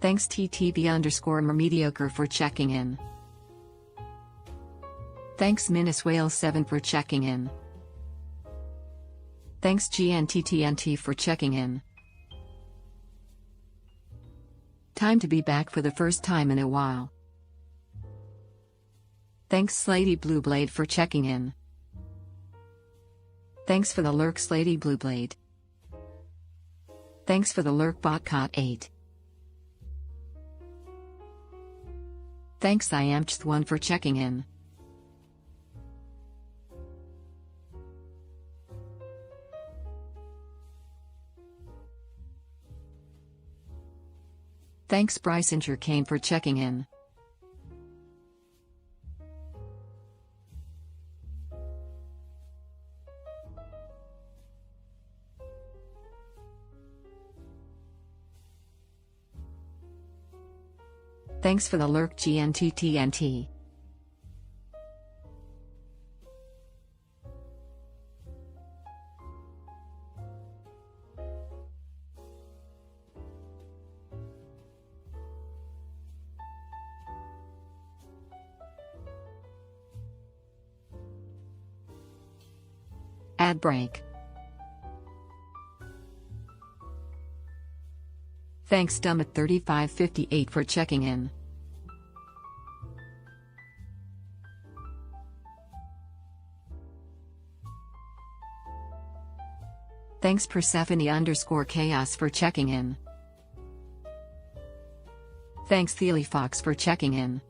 Thanks TTV_mediocre for checking in. Thanks Minuswhale7 for checking in. Thanks GNTTNT for checking in. Time to be back for the first time in a while. Thanks Slady Blueblade for checking in. Thanks for the lurk Slady Blueblade. Thanks for the lurk Botcot8. Thanks IamCh1 for checking in. Thanks Brysinger Kane for checking in. Thanks for the lurk GNTTNT. Ad break. Thanks Dummit3558 for checking in. Thanks Persephone_chaos for checking in. Thanks TheelyFox for checking in.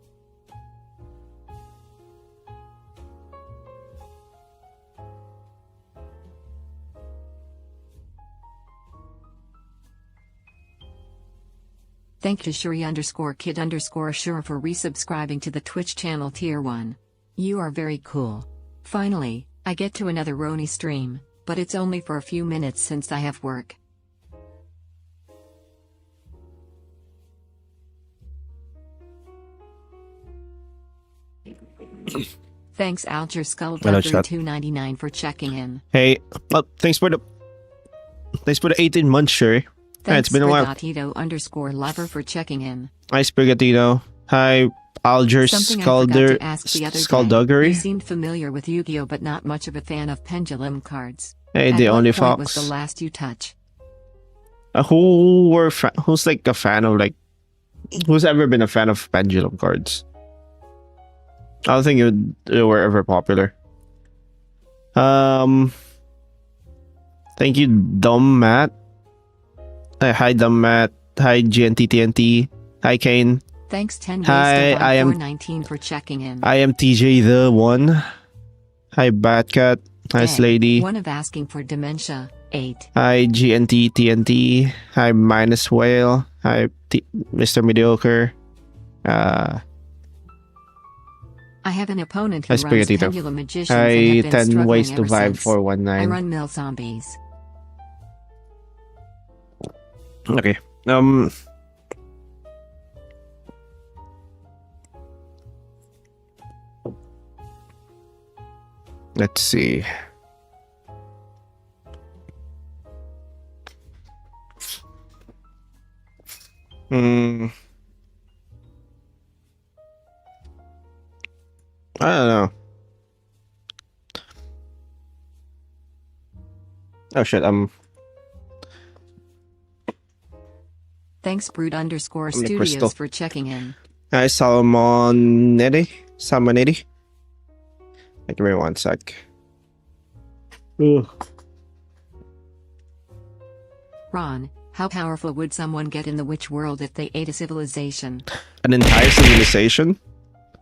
Thank you Shuri_kid_assure for resubscribing to the Twitch channel tier 1. You are very cool. Finally, I get to another Roni stream, but it's only for a few minutes since I have work. Thanks Alger Skullduggery 299 for checking in. Hey, thanks for the 18 months, Sherry. Thanks it's been a while. Sprigatito_lover for checking in. Hi, Sprigatito. Hi, Alger Skullduggery. You seemed familiar with Yu-Gi-Oh, but not much of a fan of pendulum cards. Hey, At the what only point fox. was the last you touch? Who's like a fan of who's ever been a fan of pendulum cards? I don't think they were ever popular. Thank you, Dumb Matt. Hi, Dumb Matt. Hi, GNTTNT. Hi, Kane. Thanks 10 Hi, I am 419 for checking in. I am TJ the One. Hi, Batcat. Hi, Slady. One of asking for dementia. 8. Hi, GNTTNT. Hi, Minuswhale. Hi, Mr. Mediocre. I have an opponent who Hi, runs Sprigatito. pendulum magicians Hi, and have been 10 struggling ways to ever vibe since. 419. I run mill zombies. Okay. Let's see. I don't know. Oh shit, Thanks Brood_Studios Crystal. for checking in. Hi, Salmonetti. Salmonetti. Give me 1 sec. Ugh. Ron, how powerful would someone get in the witch world if they ate a civilization? An entire civilization?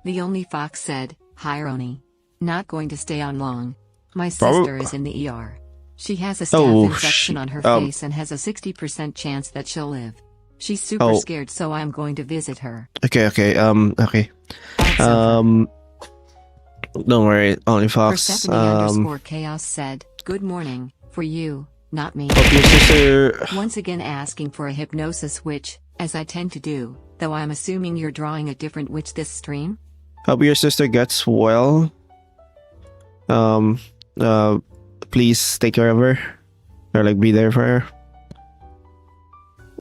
The only fox said, "Hi Roni. Not going to stay on long. My sister is in the ER. She has a staph infection on her face and has a 60% chance that she'll live. She's super scared, so I'm going to visit her." Okay. Don't worry, only Fox. Persephone_chaos said, "Good morning, for you, not me." Hope your sister... Once again asking for a hypnosis witch, as I tend to do, though I'm assuming you're drawing a different witch this stream? Hope your sister gets well. Please take care of her. Or be there for her.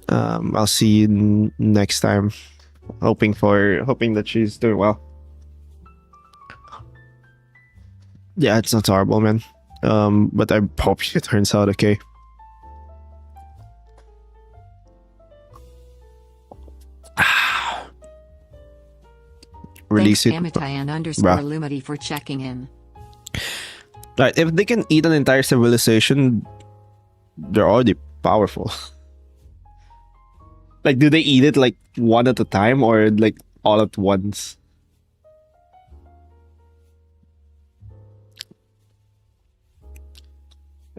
I'll see you next time. Hoping that she's doing well. Yeah, it's not horrible, man. But I hope she turns out okay. Release it. Amitayan_Lumity for checking in. Right, if they can eat an entire civilization, they're already powerful. Like, do they eat it like one at a time or like all at once?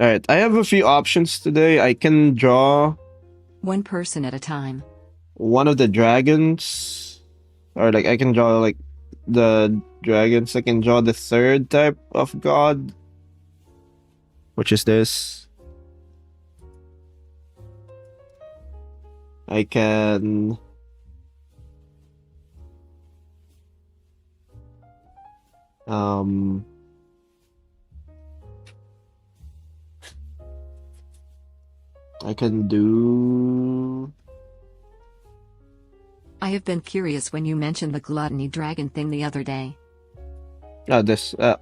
Alright, I have a few options today. I can draw one person at a time. One of the dragons. Or like I can draw like the dragons. I can draw the third type of god, which is this. I can I can do. I have been curious when you mentioned the gluttony dragon thing the other day. This. I've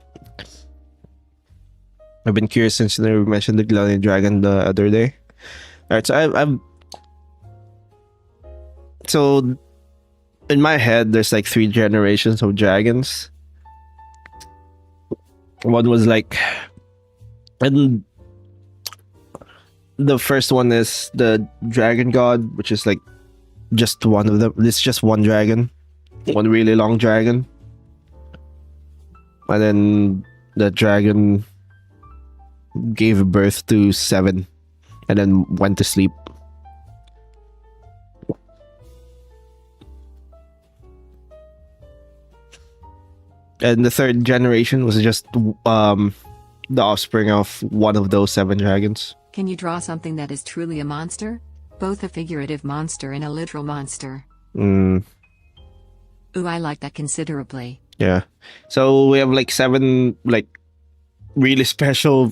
been curious since you mentioned the gluttony dragon the other day. Alright, so I've. So, in my head, there's like 3 generations of dragons. One was like, and the first one is the dragon god, which is like just one of them. It's just one dragon, one really long dragon, and then the dragon gave birth to 7, and then went to sleep. And the third generation was just the offspring of one of those 7 dragons. Can you draw something that is truly a monster? Both a figurative monster and a literal monster. Ooh, I like that considerably. Yeah. So we have like 7 like really special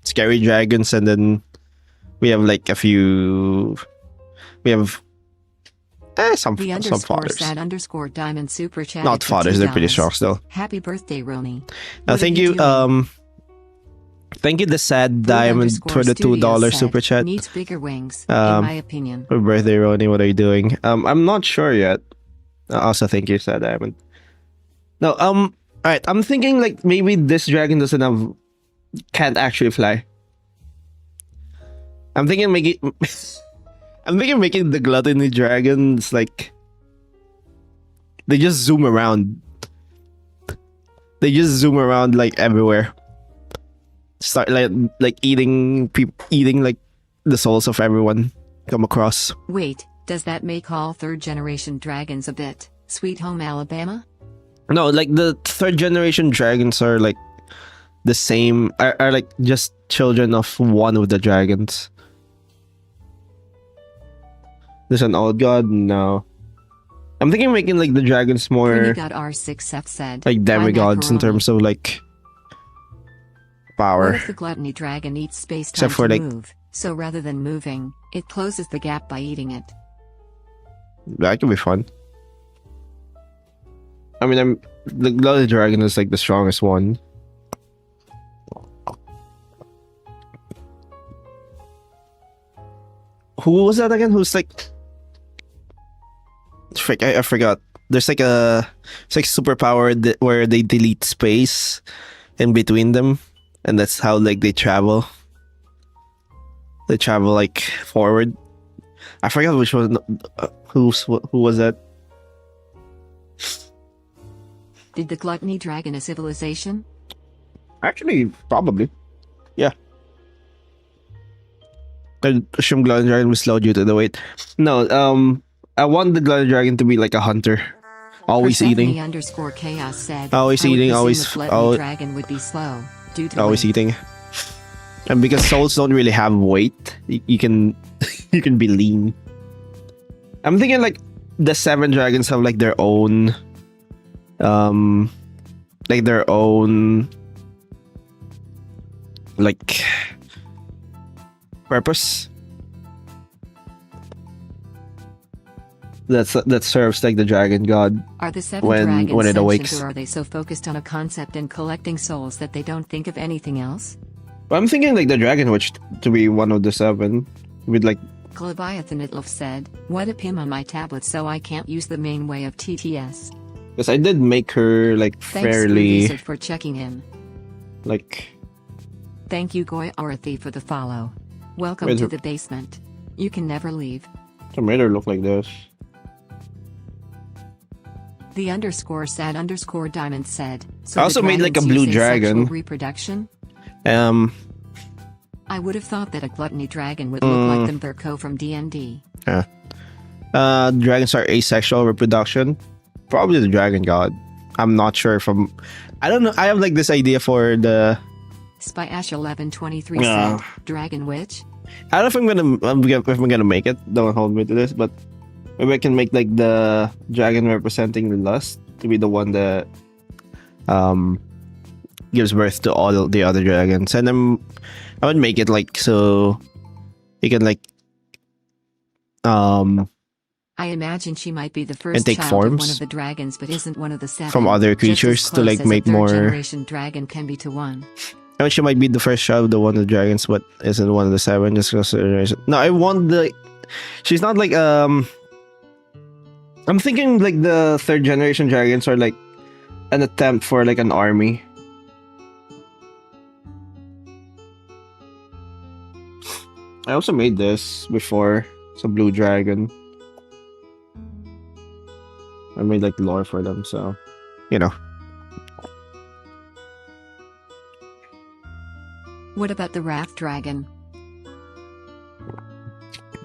scary dragons, and then we have like a few. We have some fathers. _sad_diamond super chat. Not fathers, they're pretty strong still. Happy birthday, Roni. Thank you. Thank you, the sad diamond, for the $2 super chat. Needs bigger wings, in my opinion. Happy birthday, Roni. What are you doing? I'm not sure yet. Also, thank you, sad diamond. No, alright. I'm thinking like maybe this dragon can't actually fly. I'm thinking making the gluttony dragons like they just zoom around. They just zoom around like everywhere. Start like eating like the souls of everyone come across. Wait, does that make all 3rd generation dragons a bit Sweet Home Alabama? No, like the 3rd generation dragons are like the same, are like just children of one of the dragons. There's an old god? No. I'm thinking making like the dragons more Demigod R6F said, like demigods in terms of like power. What if the gluttony dragon eats space time to move? So rather than moving, it closes the gap by eating it. That could be fun. I mean, the gluttony dragon is like the strongest one. Who was that again? Who's like... Frick, I forgot. There's like it's like superpower where they delete space in between them, and that's how like they travel. They travel like forward. I forgot which one. Who was that? Did the gluttony dragon a civilization? Actually, probably. Yeah. I assume gluttony dragon was slow due to the weight. No, I want the gluttony dragon to be like a hunter, always eating. _chaos said, always eating, always. The dragon would be slow due to always weight. Eating. And because souls don't really have weight, you can you can be lean. I'm thinking like the 7 dragons have like their own, like purpose. that serves like the dragon god Are the 7 when dragons it sentient, awakes. or are they so focused on a concept and collecting souls that they don't think of anything else? But I'm thinking like the dragon witch to be one of the 7 with like. Leviathan Itlof said, "What a pim on my tablet, so I can't use the main way of TTS." Because I did make her like Thanks fairly Screwvisa, for checking in. like. Thank you Goy Orothy for the follow. Welcome Wait, to the basement. You can never leave. I made her look like this. The _ diamond said. So I also the made like a dragons blue use dragon. asexual reproduction? I would have thought that a gluttony dragon would look like them Verco from D&D. Yeah. Dragons are asexual reproduction. Probably the dragon god. I'm not sure if I'm. I don't know. I have like this idea for the. Spyash1123 Yeah. said, "Dragon witch." I don't know if I'm gonna make it. Don't hold me to this, but maybe I can make like the dragon representing the lust to be the one that gives birth to all the other dragons, and I would make it like so you can like I imagine she might be the first take child of one forms of the dragons, but isn't one of the 7. from other just as creatures to close like as a make more. third-generation dragon can be to one. I mean, she might be the first child of the one of the dragons, but isn't one of the 7. Just consideration. No, I want the. She's not like I'm thinking like the 3rd generation dragons are like an attempt for like an army. I also made this before. It's a blue dragon. I made like lore for them, so you know. What about the raft dragon?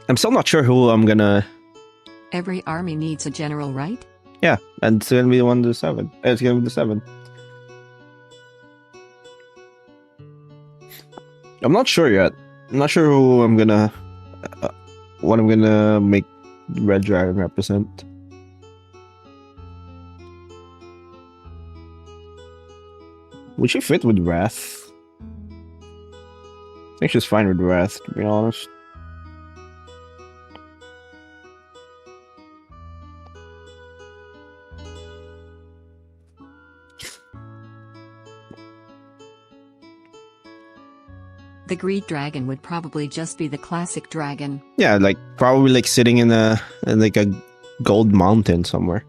I'm still not sure who I'm gonna. Every army needs a general, right? Yeah, and it's gonna be the one to 7. It's gonna be the 7. I'm not sure yet. I'm not sure who I'm gonna. What I'm gonna make Red Dragon represent. Would she fit with Wrath? I think she's fine with Wrath, to be honest. The greed dragon would probably just be the classic dragon. Yeah, like probably like sitting in like a gold mountain somewhere.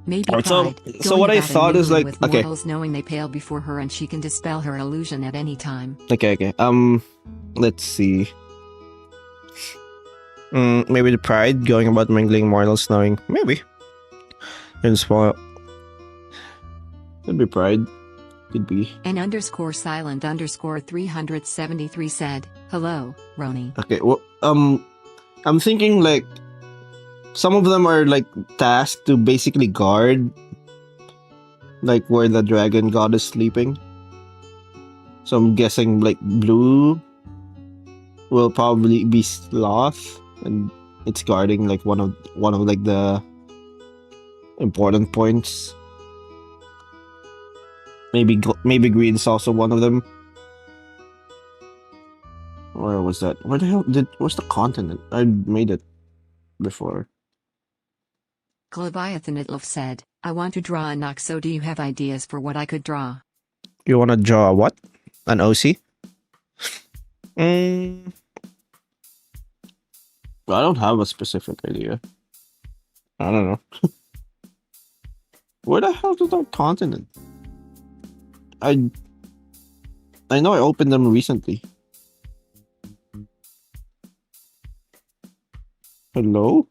Maybe Alright, pride. so what I about thought is annealing like, with okay. mortals knowing they pale before her and she can dispel her illusion at any time. Okay. Let's see. Maybe the pride going about mingling mortals knowing. Maybe. And spoil. Could be pride. Could be. And _silent_373 said, "Hello, Roni." Okay. Well, I'm thinking like some of them are like tasked to basically guard like where the dragon god is sleeping. So I'm guessing like blue will probably be sloth, and it's guarding like one of like the important points. Maybe green is also one of them. Where was that? Where the hell what's the continent? I made it before. Leviathan Itlof said, "I want to draw a Nox, so do you have ideas for what I could draw?" You want to draw a what? An OC? I don't have a specific idea. I don't know. Where the hell is our continent? I know I opened them recently. Hello?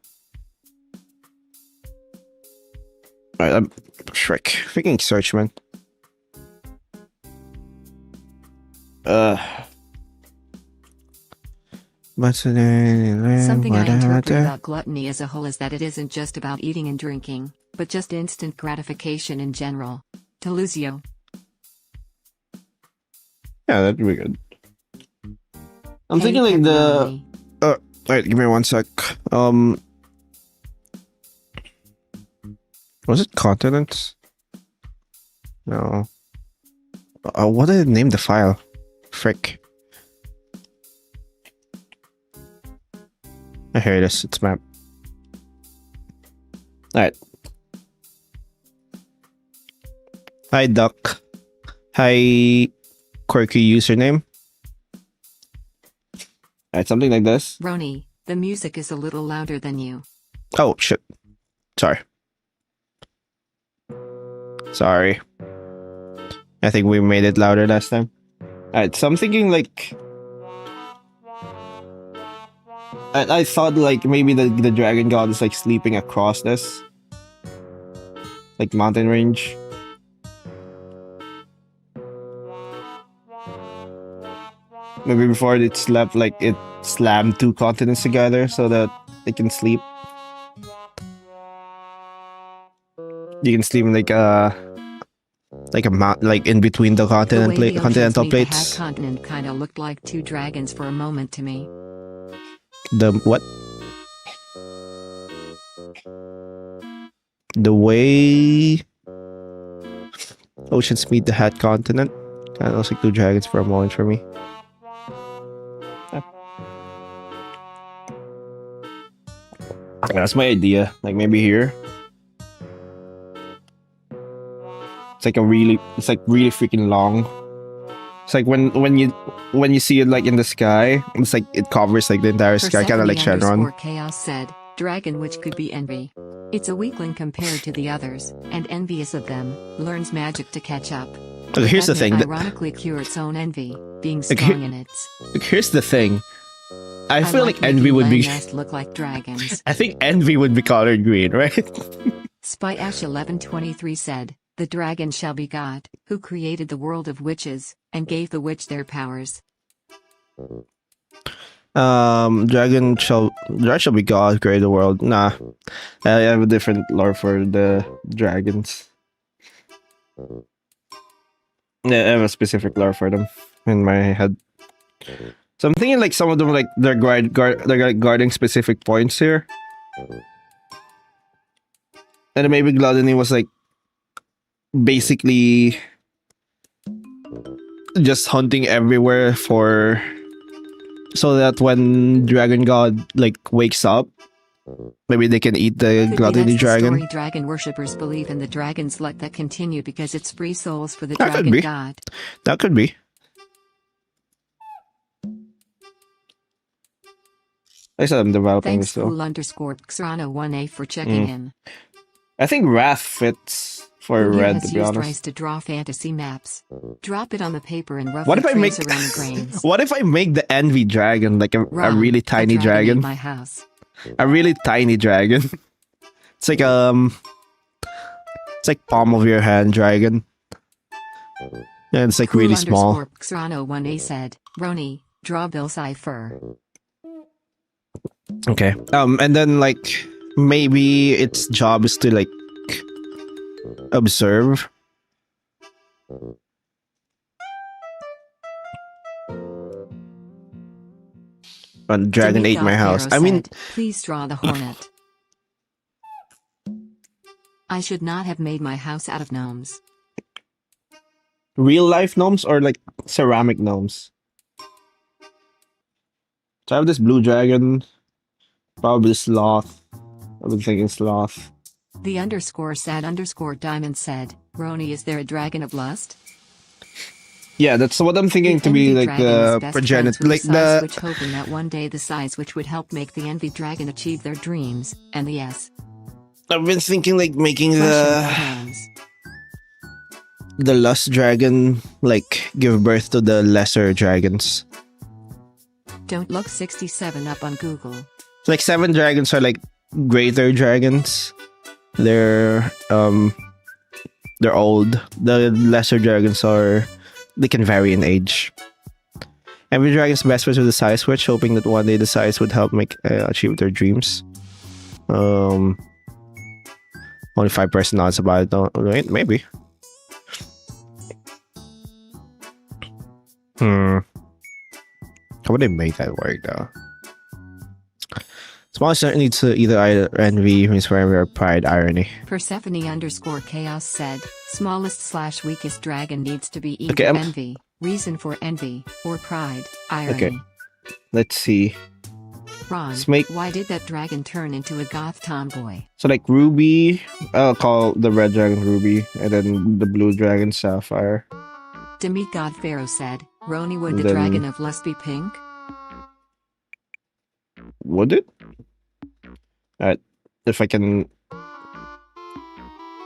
Alright, I'm Shrek. Freaking search, man. Something I interpret about gluttony as a whole is that it isn't just about eating and drinking, but just instant gratification in general. Teluzio. Yeah, that'd be good. I'm thinking like the. Alright, give me 1 sec. Was it continents? No. What did it name the file? Frick. Here it is. It's map. Alright. Hi, Duck. Hi, quirky username. Alright, something like this. Roni, the music is a little louder than you. Oh, shit. Sorry. Sorry. I think we made it louder last time. Alright, so I'm thinking like... I thought like maybe the dragon god is like sleeping across this. Like mountain range. Maybe before it slept, like it slammed 2 continents together so that it can sleep. You can sleep like a mount, like in between the continental plates. The continent kind of looked like 2 dragons for a moment to me. The what? The way oceans meet the hat continent. Kind of looks like 2 dragons for a moment for me. That's my idea. Like maybe here. It's like really freaking long. It's like when you see it like in the sky, it's like it covers like the entire sky, kind of like Shenron. Chaos said, dragon which could be envy. It's a weakling compared to the others, and envious of them, learns magic to catch up. Okay, here's the thing. Ironically cure its own envy, being strong in its. Here's the thing. I feel like envy would be look like dragons. I think envy would be colored green, right? Spy Ash 1123 said, the dragon shall be God, who created the world of witches, and gave the witch their powers. Dragon shall be God, create the world. Nah. I have a different lore for the dragons. Yeah, I have a specific lore for them in my head. So I'm thinking like some of them like they're guarding specific points here. And maybe gluttony was like basically just hunting everywhere for so that when Dragon God like wakes up, maybe they can eat the gluttony dragon. Story dragon worshippers believe in the dragon's luck that continue because it's free souls for the dragon god. That could be. I said I'm developing this though. Thanks _Xrano1A for checking in. I think Wrath fits for red, to be honest. Tries to draw fantasy maps. Drop it on the paper and roughly trace around the grains. What if I make the envy dragon like a really tiny dragon? My house. A really tiny dragon. It's like palm of your hand dragon. Yeah, it's like really small. Xrano1A said, Roni, draw Bill Cipher. Okay. And then like maybe its job is to like observe. And dragon ate my house. I mean, please draw the hornet. I should not have made my house out of gnomes. Real life gnomes or like ceramic gnomes? So I have this blue dragon. Probably sloth. I've been thinking sloth. The _sad_diamond said, Roni, is there a dragon of lust? Yeah, that's what I'm thinking to be like the progenitor, like the which hoping that one day the size which would help make the envy dragon achieve their dreams, and the S. I've been thinking like making the lust dragon like give birth to the lesser dragons. Don't look 67 up on Google. Like 7 dragons are like greater dragons. They're old. The lesser dragons they can vary in age. Every dragon's best friends with the size switch, hoping that one day the size would help make achieve their dreams. Only 5% odds about it though, right? Maybe. How would I make that work though? Small certainly needs to either envy, means forever, or pride, irony. Persephone _chaos said, smallest/weakest dragon needs to be either envy, reason for envy, or pride, irony. Okay. Let's see. Ron, Snake. why did that dragon turn into a goth tomboy? So like Ruby, I'll call the red dragon Ruby, and then the blue dragon Sapphire. Demit God Pharaoh said, Roni, would And the then- dragon of lust be pink? Would it? Alright, if I can...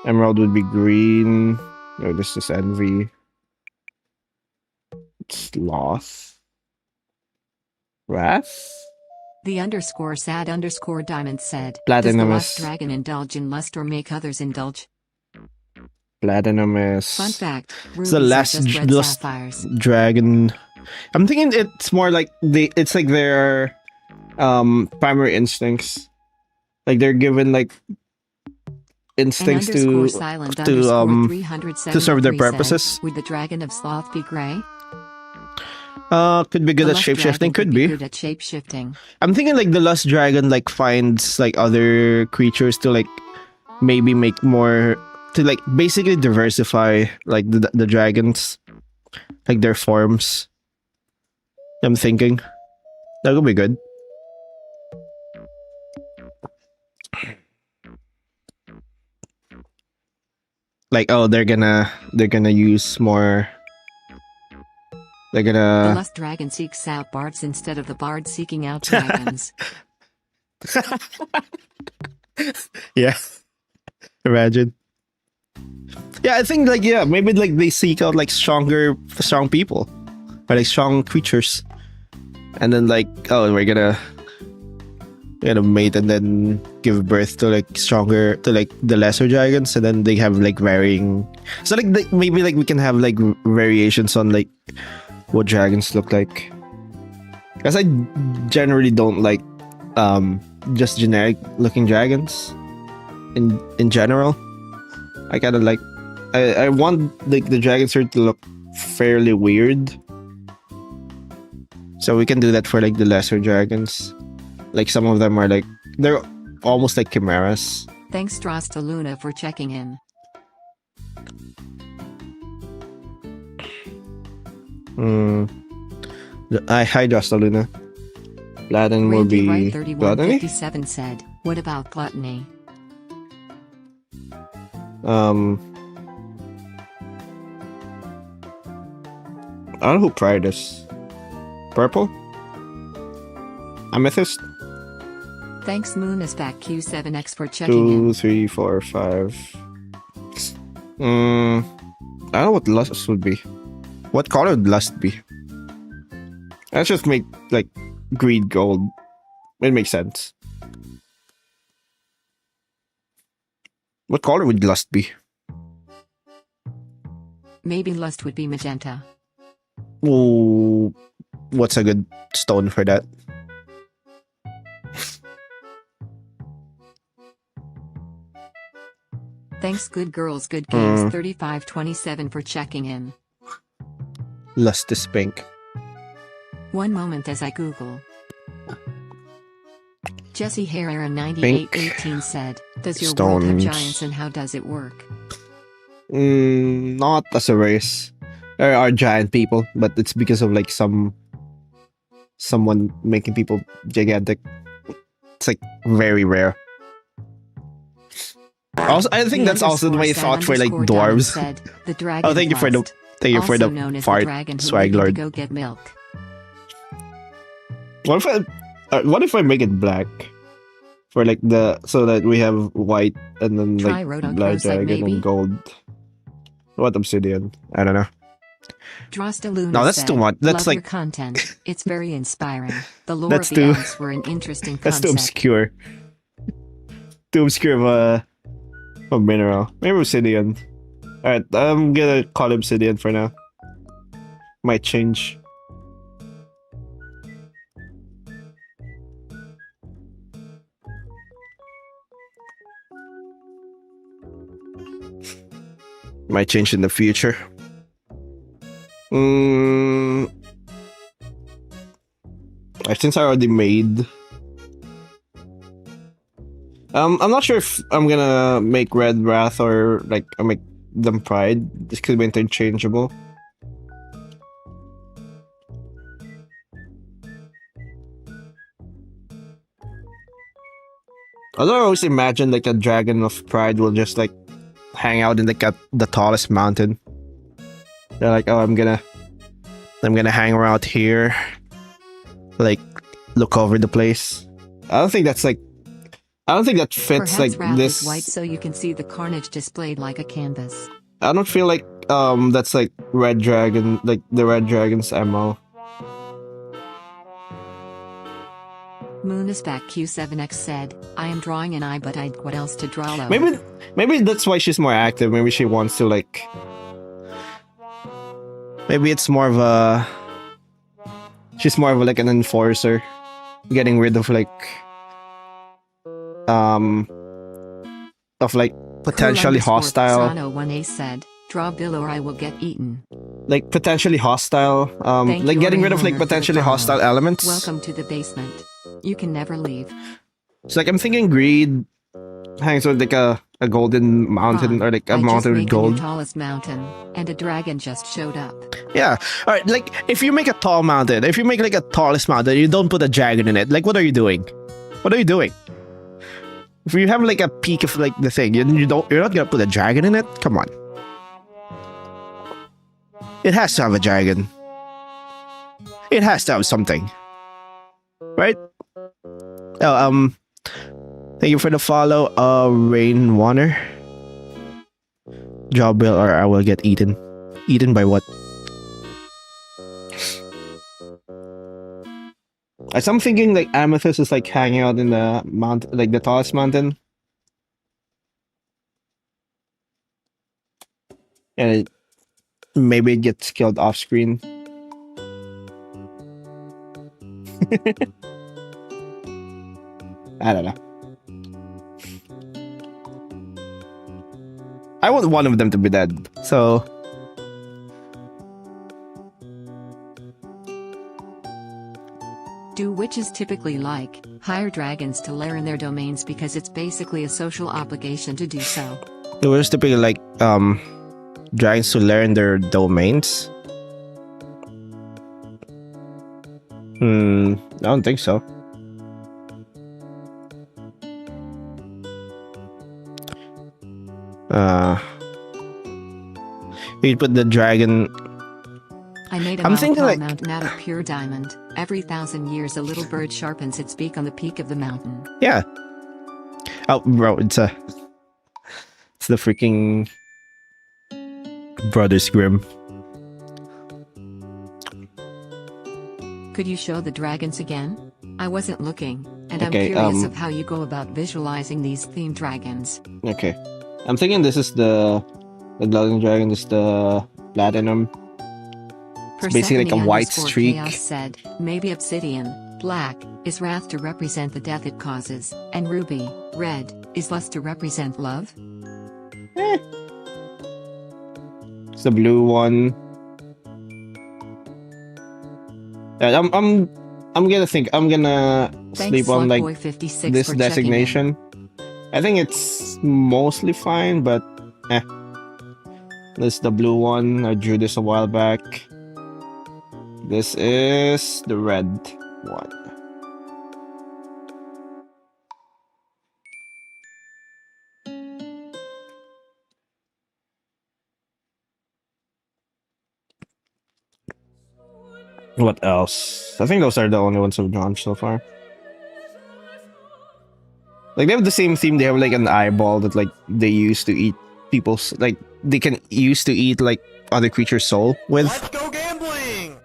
Emerald would be green. Oh, this is Envy. Sloth. Wrath? The _sad_diamond said, Platinum does the lust is- dragon indulge in lust or make others indulge? Platinum is... Fun fact, It's the rubies last are just red lust sapphires. dragon. I'm thinking it's more like it's like their primary instincts. Like they're given like instincts And to silent to serve their 373 purposes. said, would the dragon of sloth be gray? Could be good The at lust shapeshifting, dragon could be. good at shapeshifting. I'm thinking like the lust dragon like finds like other creatures to like maybe make more to like basically diversify like the dragons, like their forms. I'm thinking that could be good. Like, oh, they're gonna use more. They're The gonna lust dragon seeks out bards instead of the bard seeking out dragons. yeah. Imagine. Yeah, I think like maybe like they seek out like strong people, or like strong creatures, and then like we're gonna mate and then give birth to like the lesser dragons, and then they have like varying. So like maybe like we can have like variations on like what dragons look like. Because I generally don't like just generic looking dragons. In general, I kind of like I want like the dragon sword to look fairly weird. So we can do that for like the lesser dragons. Like some of them are like they're almost like chimeras. Thanks Drosta Luna for checking in. Hi Drosta Luna. Latin will Randy be Wright gluttony. 3157 said, what about gluttony? I don't know who Pride is. Purple? Amethyst? Thanks Moon is back Q7X for checking in. 2, 3, 4, 5. I don't know what lust would be. What color would lust be? Let's just make like greed gold. It makes sense. What color would lust be? Maybe lust would be magenta. Oh, what's a good stone for that? Thanks Good Girls Good Games Mm. 3527 for checking in. Lust is pink. One moment as I Google. Jesse Herrera 9818 said, does your world have Stones. giants and how does it work? Not as a race. There are giant people, but it's because of like someone making people gigantic. It's like very rare. Also, I think The that's also my underscore thought for like underscore diamond dwarves. Said, the dragon Oh, thank you for the lust, thank you for also the known as fart the dragon who swag needed to lord. go get milk. What if I make it black for like so that we have white and then Try like Roto black Crow's like dragon maybe? and gold. What obsidian? I don't know. Drosta Luna No, that's said, too much. That's love like your content. It's very inspiring. The lore That's of the too- ants were an interesting that's too concept. obscure. Too obscure of a mineral. Maybe obsidian. Alright, I'm gonna call obsidian for now. Might change. Might change in the future. Since I already made. I'm not sure if I'm gonna make red wrath or like I make them pride. This could be interchangeable. Although I always imagine like a dragon of pride will just like hang out in the tallest mountain. They're like, oh, I'm gonna hang around here, like look over the place. I don't think that fits Perhaps like wrath this. is white so you can see the carnage displayed like a canvas. I don't feel like that's like red dragon, like the red dragon's MO. Moonisback Q7X said, I am drawing an eye, but what else to draw low? Maybe that's why she's more active. Maybe she wants to like. Maybe it's more of a. She's more of like an enforcer, getting rid of like. Of like potentially hostile. Sano 1A said, draw Bill or I will get eaten. Like potentially hostile. Like getting rid of like potentially hostile elements. Welcome to the basement. You can never leave. It's like I'm thinking greed hangs with like a golden mountain or like a mountain with gold. The tallest mountain, and a dragon just showed up. Yeah. All right. Like if you make a tall mountain, if you make like a tallest mountain, you don't put a dragon in it. Like what are you doing? What are you doing? If you have like a peak of like the thing, you're not gonna put a dragon in it. Come on. It has to have a dragon. It has to have something, right? Oh, thank you for the follow, Rain Warner. Draw Bill or I will get eaten. Eaten by what? I'm thinking like Amethyst is like hanging out in the mountain, like the tallest mountain. And maybe it gets killed off screen. I don't know. I want one of them to be dead, so... Do witches typically like hire dragons to lair in their domains because it's basically a social obligation to do so? The witches typically like, dragons to lair in their domains? I don't think so. You'd put the dragon. I made a mountain out of pure diamond. Every 1,000 years, a little bird sharpens its beak on the peak of the mountain. Yeah. Oh, bro, it's the freaking Brothers Grimm. Could you show the dragons again? I wasn't looking, and I'm curious of how you go about visualizing these themed dragons. Okay. I'm thinking this is the Golden Dragon, this is the Platinum. It's basically like a white streak. Chaos said, maybe obsidian, black, is wrath to represent the death it causes, and ruby, red, is lust to represent love? It's the blue one. Yeah, I'm gonna sleep on like this designation. I think it's mostly fine, but this is the blue one. I drew this a while back. This is the red one. What else? I think those are the only ones I've drawn so far. Like they have the same theme. They have like an eyeball that like they used to eat people's, like they can use to eat like other creatures' soul with. Let's go gambling.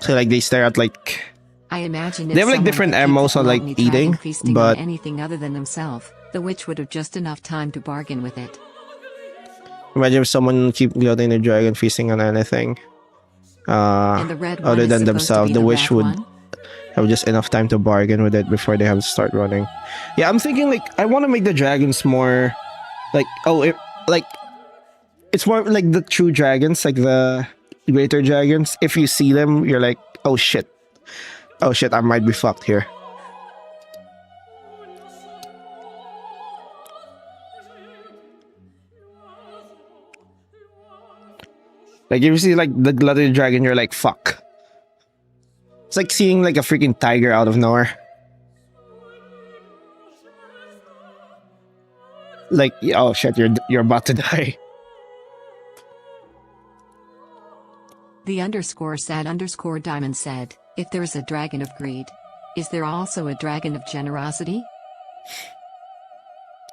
So like they stare at like. I imagine they have like different MOs on like eating, but on anything other than themselves, the witch would have just enough time to bargain with it. Imagine if someone keep gluttony the dragon feasting on anything. Other than themselves, the witch would have just enough time to bargain with it before they have to start running. Yeah, I'm thinking like I want to make the dragons more like it's more like the true dragons, like the greater dragons. If you see them, you're like, oh shit, I might be fucked here. Like if you see like the gluttony dragon, you're like, fuck. It's like seeing like a freaking tiger out of nowhere. Like, oh shit, you're about to die. The underscore sad underscore diamond said, if there's a dragon of greed, is there also a dragon of generosity?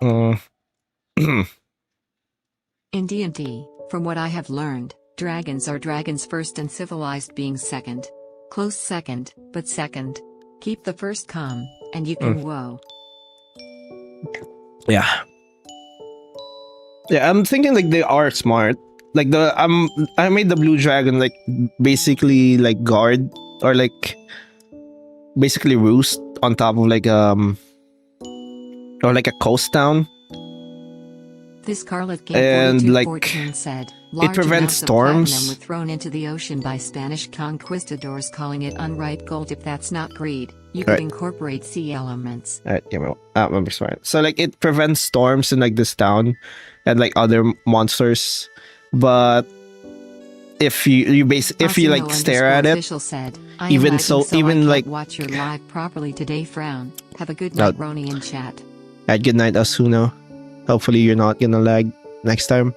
Uh, In D&D, from what I have learned, dragons are dragons first and civilized beings second. Close second, but second. Keep the first calm, and you can whoa. yeah. Yeah, I'm thinking like they are smart. Like I made the blue dragon like basically like guard or like basically roost on top of like or like a coast town. This Scarlet And, Game like, 4214 said, it prevents amounts of platinum storms. were thrown into the ocean by Spanish conquistadors calling it unripe gold. If that's not greed, you could Right. incorporate sea elements. Alright, give me I'm smart. So like it prevents storms in like this town and like other monsters. But if if you like stare at it, said, even so I even can't like watch your live properly today. Frown. Have a good night, Roni in chat. at good night Asuno. Hopefully you're not gonna lag next time.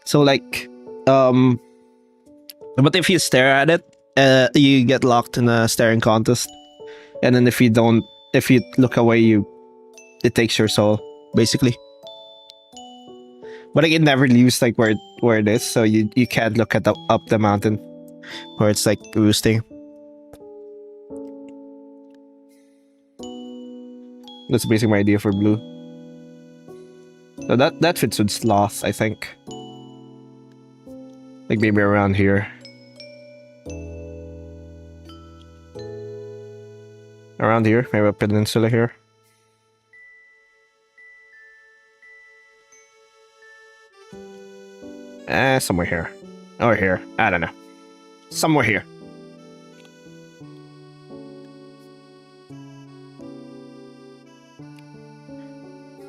So like but if you stare at it, you get locked in a staring contest. And then if you look away, it takes your soul, basically. But like, it never leaves like where it is, so you can't look at up the mountain where it's like roosting. That's basically my idea for blue. So that fits with sloth, I think. Like maybe around here. Around here, maybe a peninsula here. Somewhere here. Or here. I don't know. Somewhere here.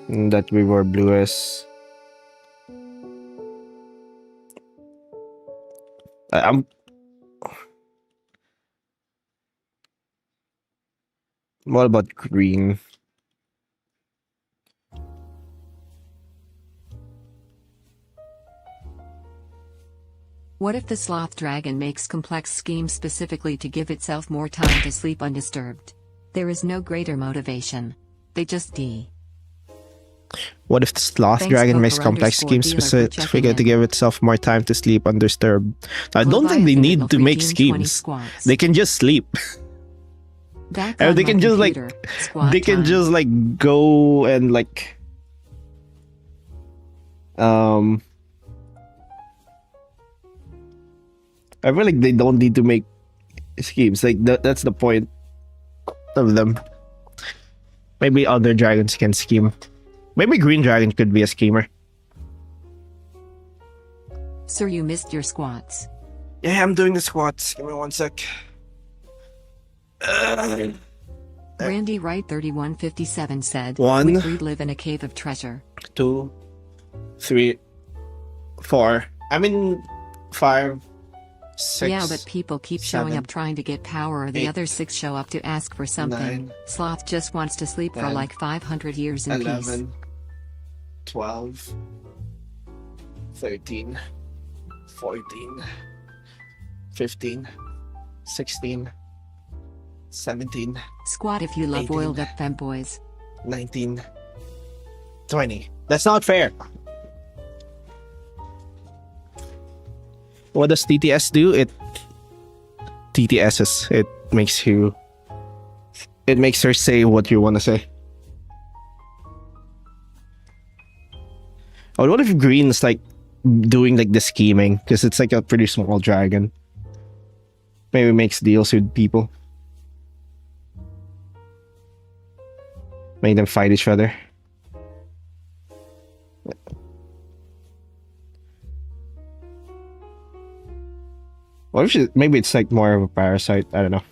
And that we were blue is. I'm. What about green? What if the sloth dragon makes complex schemes specifically to give itself more time to sleep undisturbed? There is no greater motivation. They just D. What if the sloth Thanks, dragon Poker makes complex underscore schemes dealer, for specifically checking to in. give itself more time to sleep undisturbed? I don't think they Leviathan need will to make redeem 20 schemes. squats. They can just sleep. Back Or on they my can just like computer. Squat they can time. just like go and like I feel like they don't need to make schemes. Like that's the point of them. Maybe other dragons can scheme. Maybe green dragon could be a schemer. Sir, you missed your squats. Yeah, I'm doing the squats. Give me 1 sec. Randy Wright 3157 said, One. we greed live in a cave of treasure. 2, 3, 4. I mean 5, 6. Yeah, but people keep showing 7, up trying to get power, or the 8, other 6 show up to ask for something. 9, Sloth just wants to sleep for 10, like 500 years in peace. 11, 12, 13, 14, 15, 16, 17, Squat if you love 18. oiled up femboys. 19, 20. That's not fair. What does TTS do? TTSs. It makes her say what you want to say. Or what if green's like doing like the scheming? Because it's like a pretty small dragon. Maybe makes deals with people. Make them fight each other. What if maybe it's like more of a parasite? I don't know.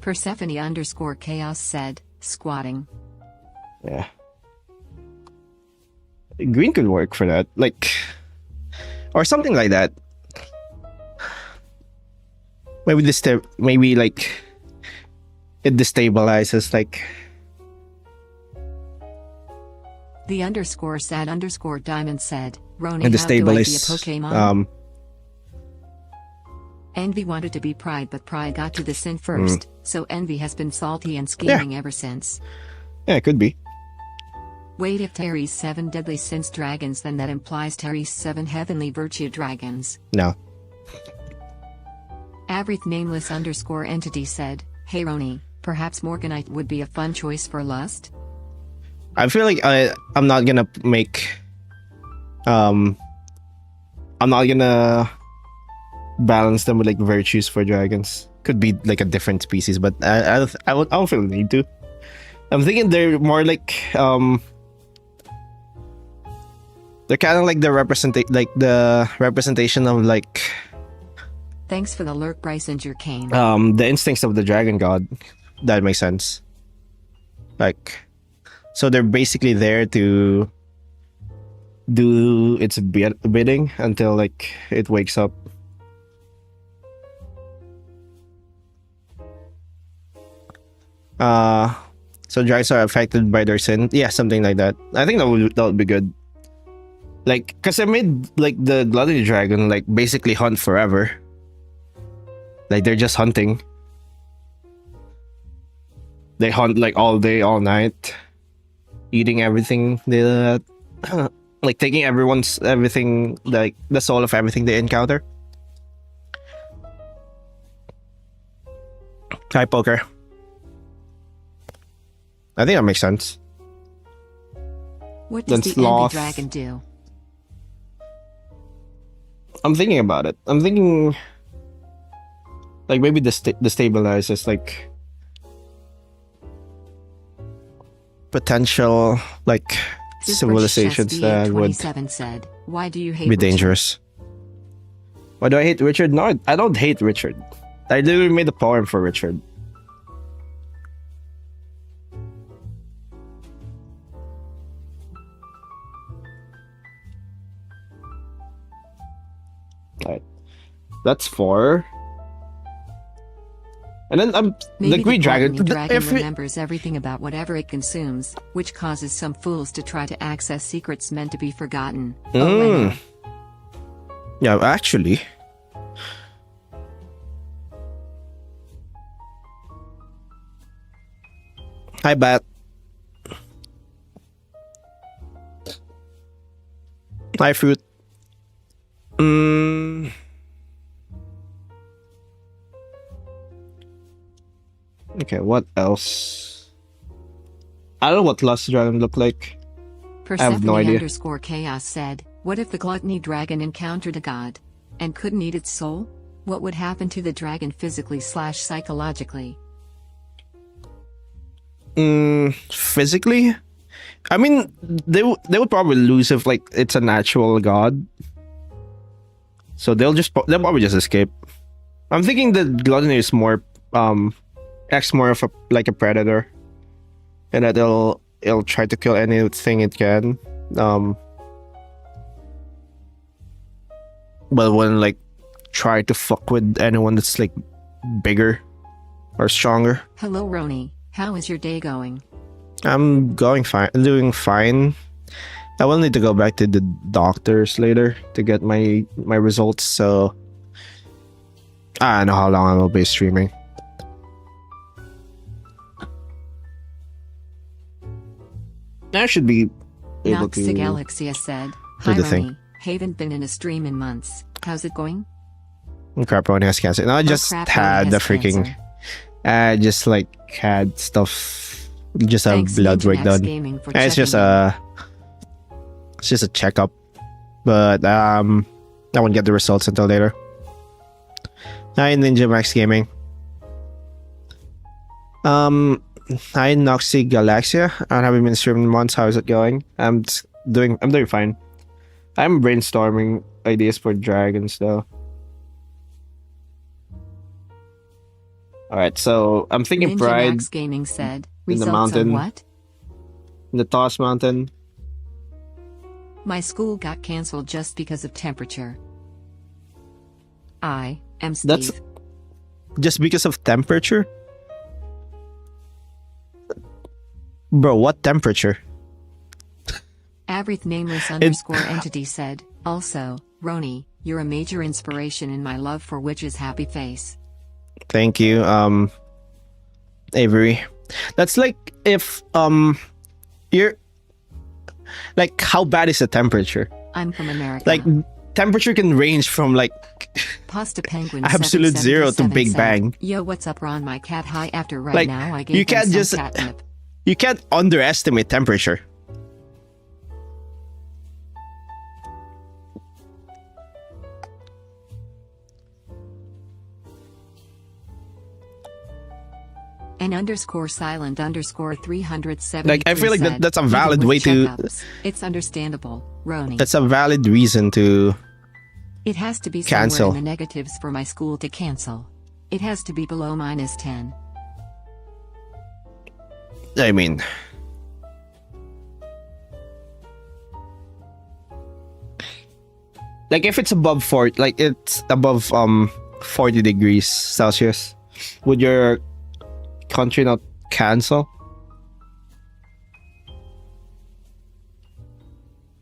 Persephone underscore chaos said, squatting. Yeah. Green could work for that. Like, or something like that. Maybe maybe like it destabilizes like The underscore sad underscore diamond said, Roni, it how do I be a destabilizes Pokemon? Envy wanted to be Pride, but Pride got to the sin first, so Envy has been salty and scheming ever since. yeah, it could be. Wait, if Terry's 7 deadly sins dragons, then that implies Terry's 7 heavenly virtue dragons. No. Avrith nameless underscore entity said, hey Roni, perhaps Morganite would be a fun choice for lust? I feel like I'm not gonna make I'm not gonna balance them with like virtues for dragons. Could be like a different species, but I don't feel the need to. I'm thinking they're more like they're kind of like the representation of like Thanks for the lurk, Bryson Jerkane. the instincts of the dragon god. That makes sense. Like, so they're basically there to do its bidding until like it wakes up. So dragons are affected by their sin. Yeah, something like that. I think that would be good. Like, cause I made like the gluttony dragon like basically hunt forever. Like they're just hunting. They hunt like all day, all night, eating everything. They like taking everything, like the soul of everything they encounter. Hi, poker. I think that makes sense. What does Then the sloth. Envy dragon do? I'm thinking about it. I'm thinking like maybe the stabilizes like potential like civilizations that would said, why do you hate be Richard? dangerous. Why do I hate Richard? No, I don't hate Richard. I literally made a poem for Richard. Right. That's 4. And then Maybe the green dragon. dragon remembers everything about whatever it consumes, which causes some fools to try to access secrets meant to be forgotten. Oh, Yeah, actually. Hi, Bat. Hi, Fruit. Okay, what else? I don't know what Lust Dragon look like. I have no idea. Persephone _chaos said, what if the gluttony dragon encountered a god and couldn't eat its soul? What would happen to the dragon physically / psychologically? Physically? I mean, they would probably lose if like it's a natural god. So they'll probably just escape. I'm thinking the gluttony is more acts more of a predator, and that it'll try to kill anything it can. But when like try to fuck with anyone that's like bigger or stronger. Hello Roni, how is your day going? I'm doing fine. I will need to go back to the doctors later to get my results, so I don't know how long I will be streaming. I should be able to Galaxia said, do hi the Roni, thing. haven't been in a stream in months. How's it going? Craponi has cancer. No, I just Craponi had has the freaking cancer. I just like had stuff, just a Thanks, blood Ninja work Max done. Gaming, for It's just checking a checkup, but I won't get the results until later. Hi Ninja Max Gaming. Hi Noxy Galaxia. I haven't been streaming in months. How is it going? I'm doing fine. I'm brainstorming ideas for dragons though. Alright, so I'm thinking Ninja Pride Max Gaming said, in the results mountain. on what? in the Toss Mountain. My school got cancelled just because of temperature. I am Steve. just because of temperature? Bro, what temperature? Avrith nameless underscore entity said, also, Roni, you're a major inspiration in my love for Witch's happy face. Thank you, Avery. That's like if you're like, how bad is the temperature? I'm from America. Like, temperature can range from like Pasta Penguin absolute 0 to Big said, Bang. Yo, what's up, Ron? My cat hi after right Like, now. I gave you him can't some just catnip. you can't underestimate temperature. And underscore silent underscore 370. Like, I feel like that's a valid way to. It's understandable, Roni. That's a valid reason to. It has to be cancel. somewhere in the negatives for my school to cancel. It has to be below -10. I mean, like if it's above 40, like it's above 40 degrees Celsius, would your country not cancel?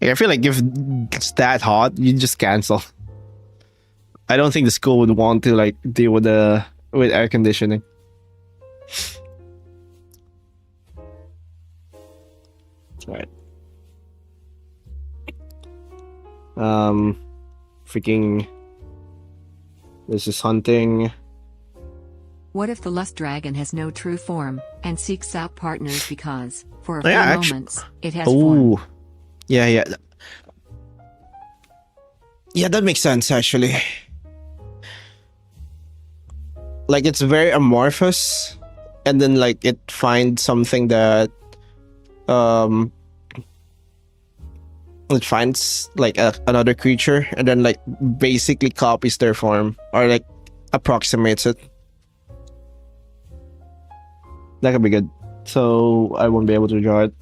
Like, I feel like if it's that hot, you just cancel. I don't think the school would want to like deal with air conditioning. Right. Freaking. This is hunting. What if the lust dragon has no true form and seeks out partners because, for a few Yeah, moments, it has form? Oh, yeah. Yeah, that makes sense actually. Like, it's very amorphous, and then like it finds something that it finds like another creature, and then like basically copies their form or like approximates it. That could be good. So I won't be able to draw it.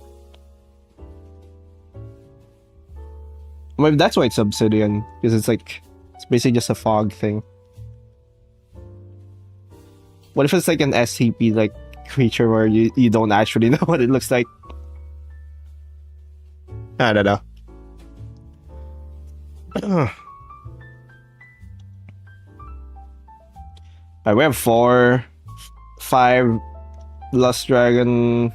Maybe that's why it's obsidian, because it's basically just a fog thing. What if it's like an SCP like creature where you don't actually know what it looks like? I don't know. Alright, we have 5 Lust Dragon.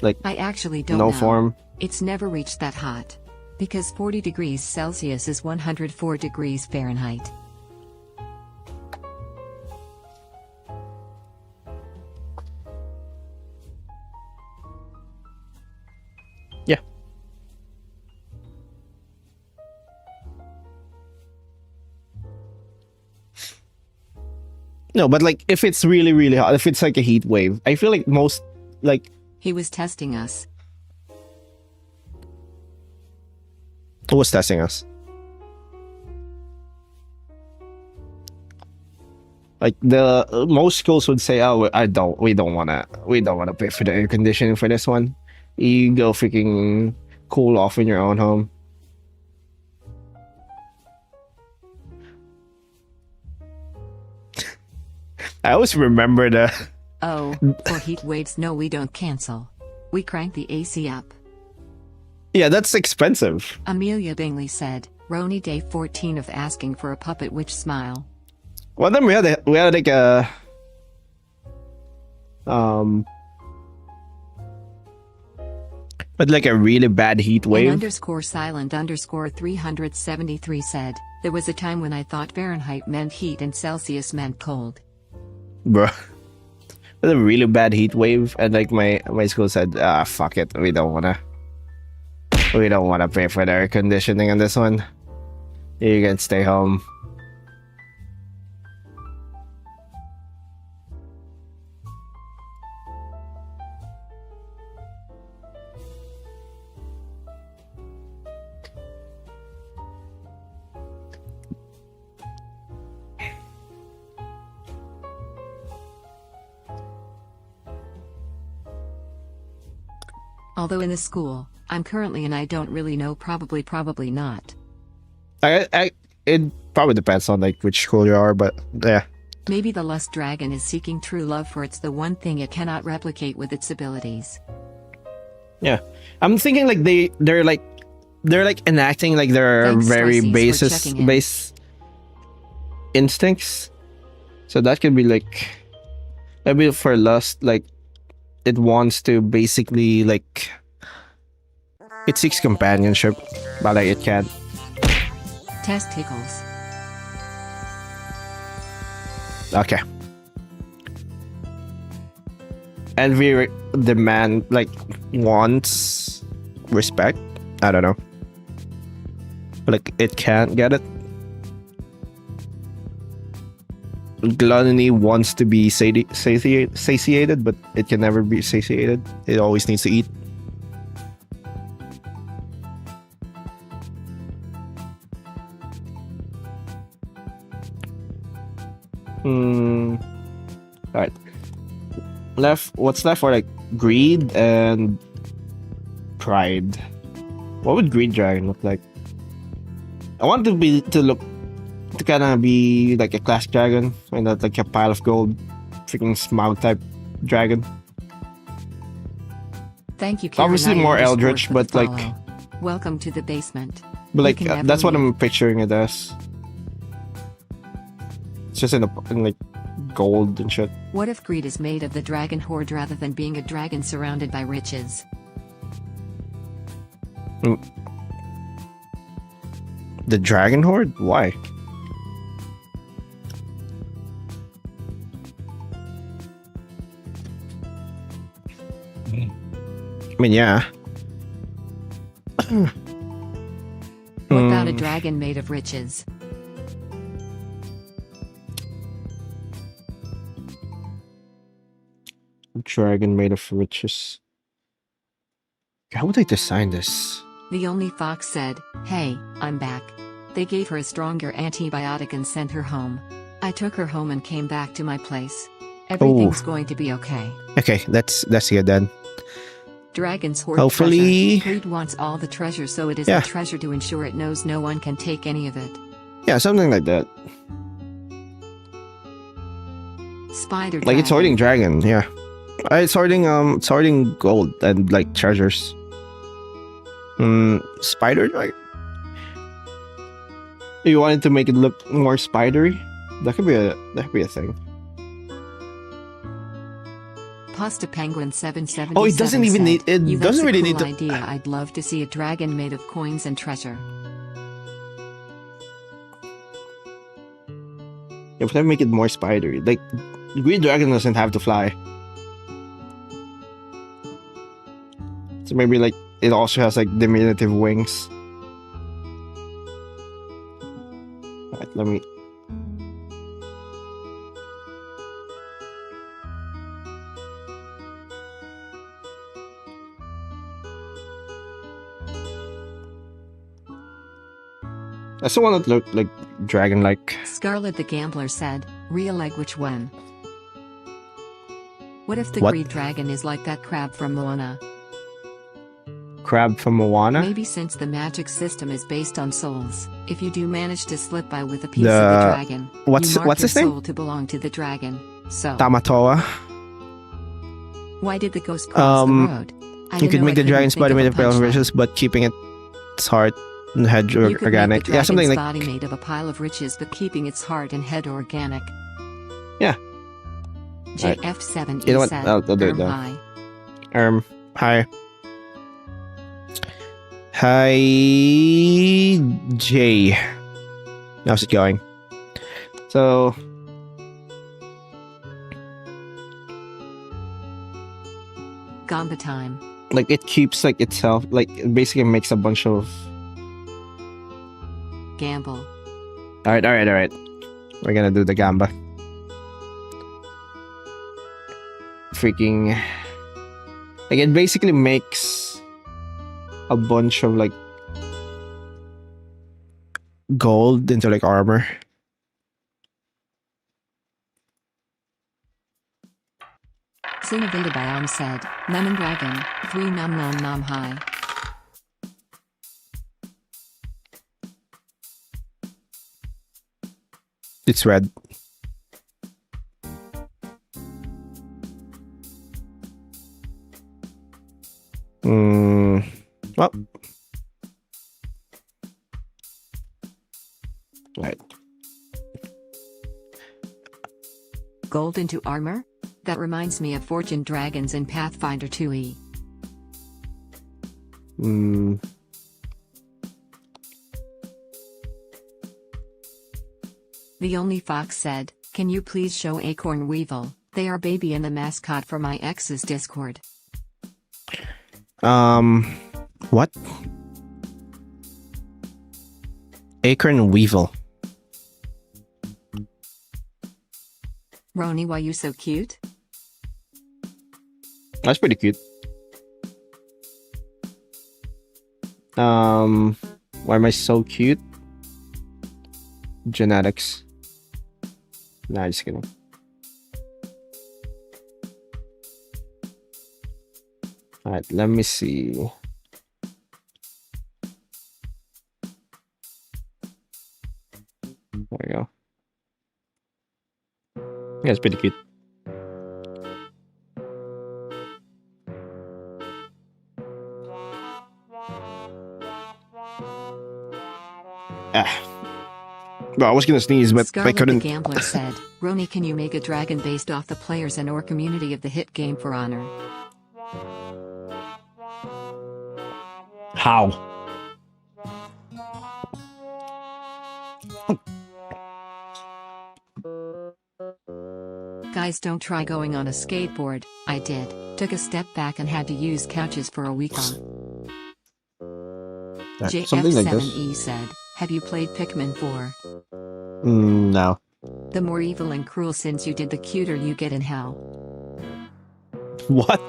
Like, I actually don't no know. form. It's never reached that hot. Because 40 degrees Celsius is 104 degrees Fahrenheit. Yeah. No, but like if it's really, really hot, if it's like a heat wave, I feel like most like He was testing us. who was testing us? Like the most schools would say, "Oh, we don't wanna pay for the air conditioning for this one. You go freaking cool off in your own home." I always remember the. Oh, for heat waves, no, we don't cancel. We crank the AC up. Yeah, that's expensive. Amelia Bingley said, Roni day 14 of asking for a puppet witch smile. Well, then we had like a but like a really bad heat wave. And underscore silent underscore 373 said, there was a time when I thought Fahrenheit meant heat and Celsius meant cold. Bro, a really bad heat wave, and like my school said, fuck it, we don't wanna pay for the air conditioning on this one. You can stay home. Although in the school I'm currently in, I don't really know, probably not. It probably depends on like which school you are, but yeah. Maybe the lust dragon is seeking true love, for it's the one thing it cannot replicate with its abilities. Yeah, I'm thinking like they're like enacting like their Thanks, very Slices, for checking in. base instincts. So that could be like maybe for lust, like it wants to basically like it seeks companionship, but like it can't. Testicles. Okay. Envy demand like wants respect. I don't know. Like it can't get it. Gluttony wants to be satiated, but it can never be satiated. It always needs to eat. Alright. What's left for like greed and pride? What would greed dragon look like? I want to kind of be like a classic dragon, and not like a pile of gold, freaking Smaug type dragon. Thank you, Karen. Obviously more eldritch, but like, welcome to the basement. but like that's what I'm picturing it as. It's just in like gold and shit. What if greed is made of the dragon horde rather than being a dragon surrounded by riches? The dragon horde? Why? I mean, yeah. What about a dragon made of riches? Dragon made of riches. How would I design this? The only fox said, "Hey, I'm back." They gave her a stronger antibiotic and sent her home. I took her home and came back to my place. Everything's going to be okay. Okay, that's good then. Dragons hoard Hopefully. treasure. Greed wants all the treasure, so it is Yeah. a treasure to ensure it knows no one can take any of it. Yeah, something like that. Spider Like it's hoarding dragon, yeah. It's hoarding gold and like treasures. Spider dragon? You wanted to make it look more spidery? That could be a thing. Pasta Penguin 777. Oh, it doesn't even need it "You, doesn't that's a really cool need to idea. I'd love to see a dragon made of coins and treasure." if I make it more spidery. Like green dragon doesn't have to fly. So maybe like it also has like diminutive wings. Alright, let me. I still want it to look like dragon-like. Scarlet the Gambler said, "Real egg, which one? What if the What? greed dragon is like that crab from Moana? Crab from Moana? Maybe since the magic system is based on souls, if you do manage to slip by with a piece of the dragon, what's you mark his your name? soul to belong to the dragon. So, Tamatoa. why did the ghost cross the road? You could make the dragon's body made of pale riches, but keeping its heart and head You could organic. make the Yeah, something like. body made of a pile of riches, but keeping its heart and head organic. Yeah. JF7E You know what? said, I'll do it then. "Hi." Hi. Hi, Jay. How's it going? So, Gamba time. like, it keeps, like, itself, like, it basically makes a bunch of... Gamble. Alright. We're gonna do the gamba. Freaking... Like, it basically makes a bunch of, like, gold into, like, armor. Cinnavinda Biome said, "Lemon Dragon, 3 nom nom nom high." It's red. Well. Right. Gold into armor? That reminds me of Fortune Dragons in Pathfinder 2e. The Only Fox said, "Can you please show Acorn Weevil? They are baby and the mascot for my ex's Discord." What? Acorn Weevil. Roni, why you so cute? That's pretty cute. Why am I so cute? Genetics. Nah, just kidding. Alright, let me see. There we go. Yeah, it's pretty cute. Well, I was gonna sneeze, but Scarlet I couldn't. the Gambler said, "Roni, can you make a dragon based off the players and or community of the hit game For Honor?" How? Guys, don't try going on a skateboard. I did. Took a step back and had to use couches for a week on. Something like this. JF7E said, "Have you played Pikmin 4? No. The more evil and cruel sins you did, the cuter you get in hell." What?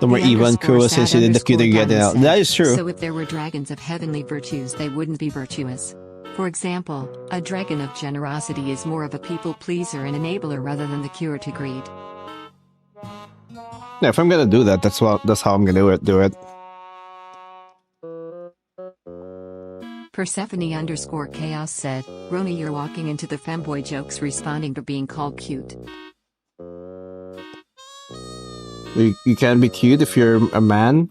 The more evil and cruel since you did, the cuter you get out. That is true. So if there were dragons of heavenly virtues, they wouldn't be virtuous. For example, a dragon of generosity is more of a people pleaser and enabler rather than the cure to greed. Yeah, if I'm gonna do that, that's how I'm gonna do it. Persephone_chaos said, "Roni, you're walking into the femboy jokes responding to being called cute." You can't be cute if you're a man.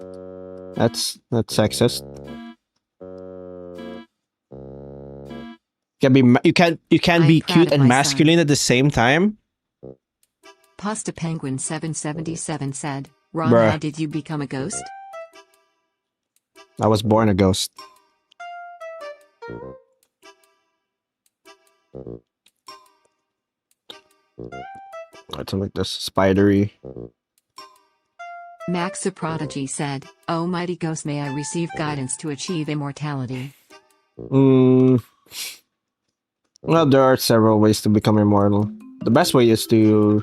That's sexist. You can't be cute and masculine at the same time. Pasta Penguin 777 said, "Ron, Bruh. how did you become a ghost?" I was born a ghost. Something like this, spidery. Max the Prodigy said, "Oh mighty ghost, may I receive guidance to achieve immortality?" Well, there are several ways to become immortal. The best way is to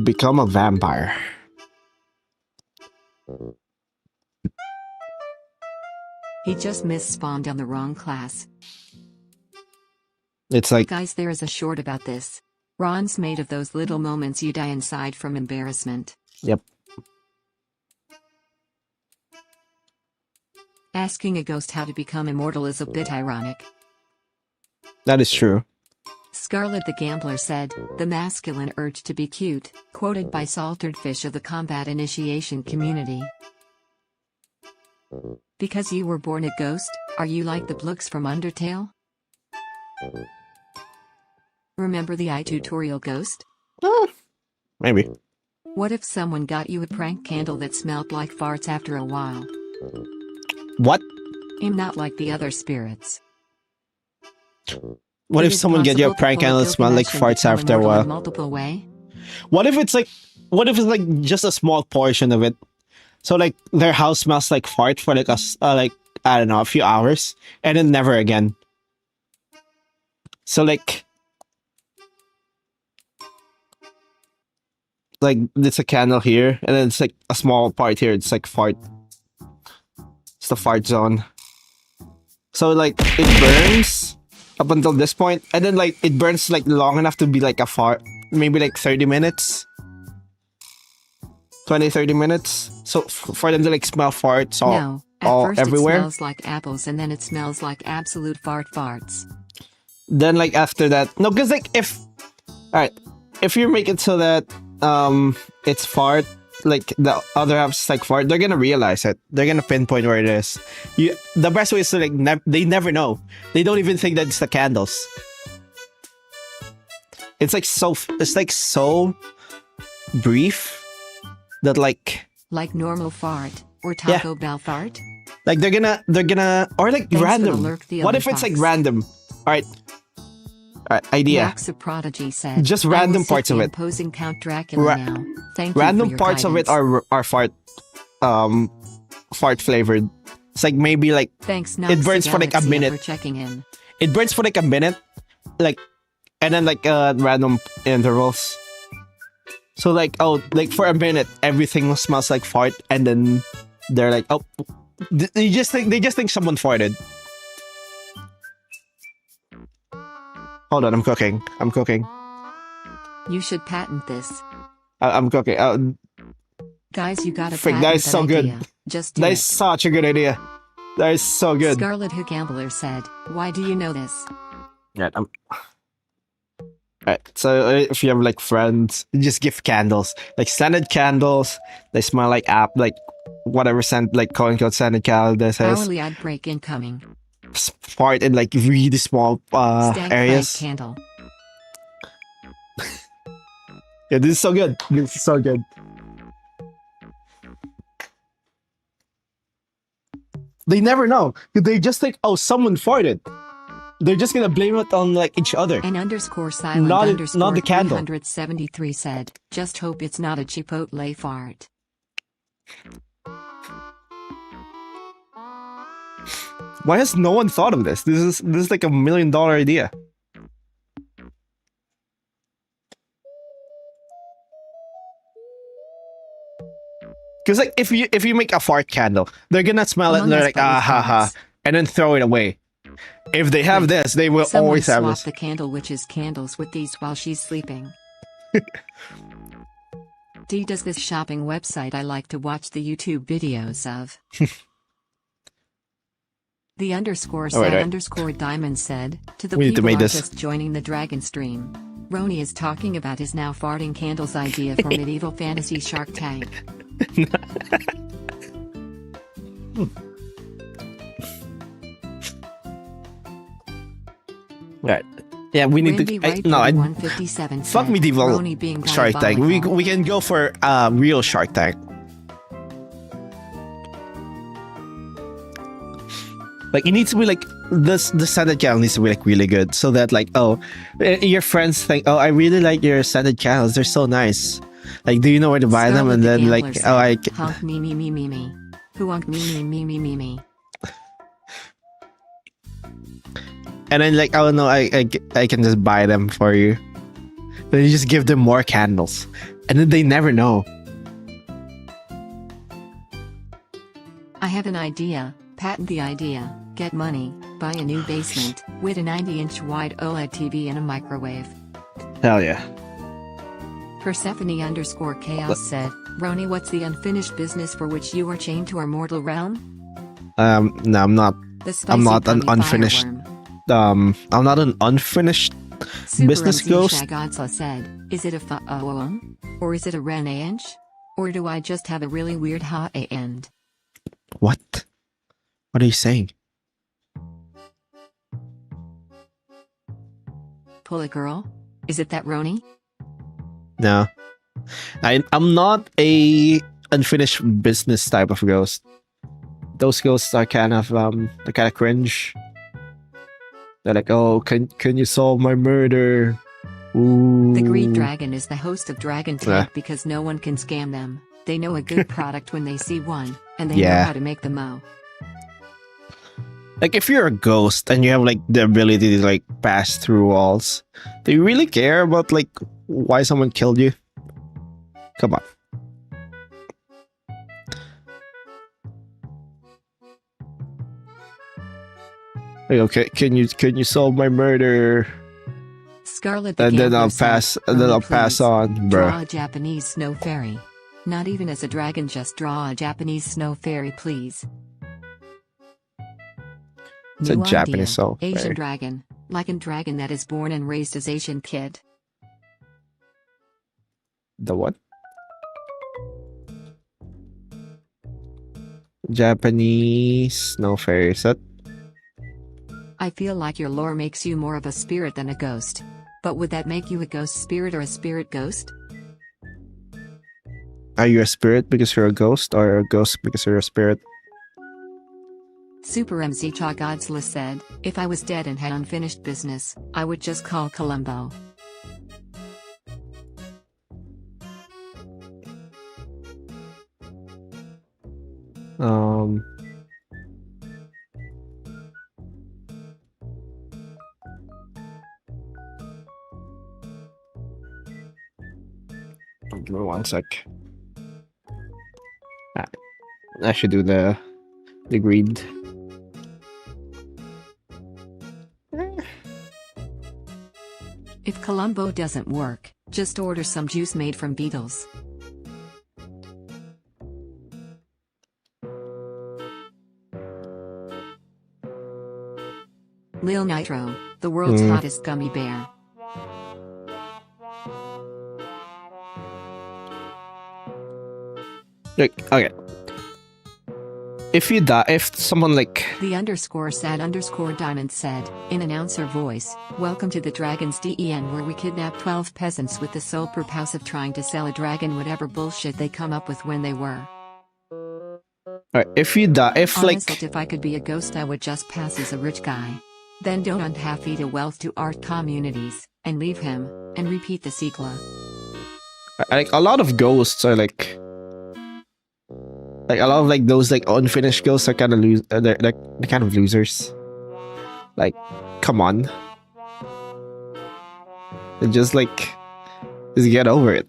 become a vampire. He just misspawned on the wrong class. It's like, Guys, there is a short about this. Ron's made of those little moments you die inside from embarrassment. yep. Asking a ghost how to become immortal is a bit ironic. That is true. Scarlet the Gambler said, "The masculine urge to be cute," quoted by Saltered Fish of the combat initiation community. Because you were born a ghost, are you like the Blooks from Undertale? Remember the iTutorial ghost? Maybe. What if someone got you a prank candle that smelled like farts after a while? What? I'm not like the other spirits. What It if is someone get you a possible to prank pull candle that smell like Gilgamesh and farts become after a immortal while? in multiple way? What if it's like just a small portion of it? So like their house smells like fart for like I don't know, a few hours, and then never again. So like it's a candle here, and then it's like a small part here. It's like fart. It's the fart zone. So like it burns up until this point, and then like it burns like long enough to be like a fart, maybe like 30 minutes. 20-30 minutes. So for them to like smell farts No, at all first everywhere. it smells like apples and then it smells like absolute farts. Then like after that, no, because like if, all right, if you make it so that it's fart, like the other half's like fart, they're gonna realize it. They're gonna pinpoint where it is. The best way is to like they never know. They don't even think that it's the candles. It's like so brief that like normal fart or Taco Bell fart. Like they're gonna or like Thanks random. What if it's like random? All right, idea. Max of Prodigy said, just random parts of it. Imposing Count Dracula now. Thank random you for your parts guidance. of it are fart flavored. It's like maybe like Thanks. It burns for like a minute. For checking in. It burns for like a minute, like, and then like random intervals. So like like for a minute everything smells like fart, and then they're like they just think someone farted. Hold on, I'm cooking. You should patent this. I'm cooking. Guys, you gotta Frick, patent that is so idea. good. Just do That it. is such a good idea. That is so good. Scarlet Who Gambler said, why do you know this? Right, Alright, so if you have like friends, you just give candles, like scented candles. They smell like like whatever scent, like quote unquote scented candle this has. Hourly ad break incoming. Fart in like really small Stank areas. candle. Yeah, this is so good. This is so good. They never know. They just think, oh, someone farted. They're just gonna blame it on like each other. And underscore silent Not underscore the candle. 373 said, just hope it's not a chipotle fart. Why has no one thought of this? This is like $1 million idea. Because like if you make a fart candle, they're gonna smell it and they're like ha ha, and then throw it away. If they have this, they will Someone always have swap this. the candle witch's candles with these while she's sleeping. D does this shopping website I like to watch the YouTube videos of. The underscore sad underscore diamond said, to the people just joining the Dragon stream, Roni is talking about his now farting candles idea for medieval fantasy Shark Tank. Right. Yeah, we need to. Fuck medieval Shark Tank. We can go for real Shark Tank. Like it needs to be like this. The scented candle needs to be like really good, so that like your friends think, oh, I really like your scented candles. They're so nice. Like, do you know where to buy them? And then like, oh, I honk me. Who honk me. And then like, oh no, I can just buy them for you. Then you just give them more candles, and then they never know. I have an idea. Patent the idea. Get money. Buy a new basement with a 90-inch wide OLED TV and a microwave. Hell yeah. Persephone underscore chaos said, Roni, what's the unfinished business for which you are chained to our mortal realm? No, I'm not. I'm not an unfinished. I'm not an unfinished business ghost. Shagodsa said, is it a or is it a renage? Or do I just have a really weird high end? What? What are you saying? Pull a girl? Is it that Roni? No. I'm not a unfinished business type of ghost. Those ghosts are kind of cringe. They're like, oh, can you solve my murder? Ooh. The Greed Dragon is the host of Dragon Tank because no one can scam them. They know a good product when they see one, and they know how to make the mo. Like if you're a ghost and you have like the ability to like pass through walls, do you really care about like why someone killed you? Come on. Okay, can you solve my murder? Scarlet and then I'll pass. And then I'll pass on, bro. Draw a Japanese snow fairy. Not even as a dragon, just draw a Japanese snow fairy, please. It's a Japanese snow fairy. Asian dragon, like a dragon that is born and raised as Asian kid. The what? Japanese snow fairy. Is that? I feel like your lore makes you more of a spirit than a ghost. But would that make you a ghost spirit or a spirit ghost? Are you a spirit because you're a ghost, or a ghost because you're a spirit? Super MC Cha Godzilla said, if I was dead and had unfinished business, I would just call Columbo. Give me 1 sec. I should do the greed. If Columbo doesn't work, just order some juice made from beetles. Lil Nitro, the world's hottest gummy bear. Okay. If you die, if someone like... The _sad_diamond said, in announcer voice, welcome to the Dragon's Den where we kidnap 12 peasants with the sole purpose of trying to sell a dragon whatever bullshit they come up with when they were. Alright, if you die, if I could be a ghost I would just pass as a rich guy. Then donate half the wealth to art communities, and leave him, and repeat the sequel. Like, a lot of ghosts are like a lot of like those like unfinished ghosts are kind of they're kind of losers. Like, come on, and just get over it.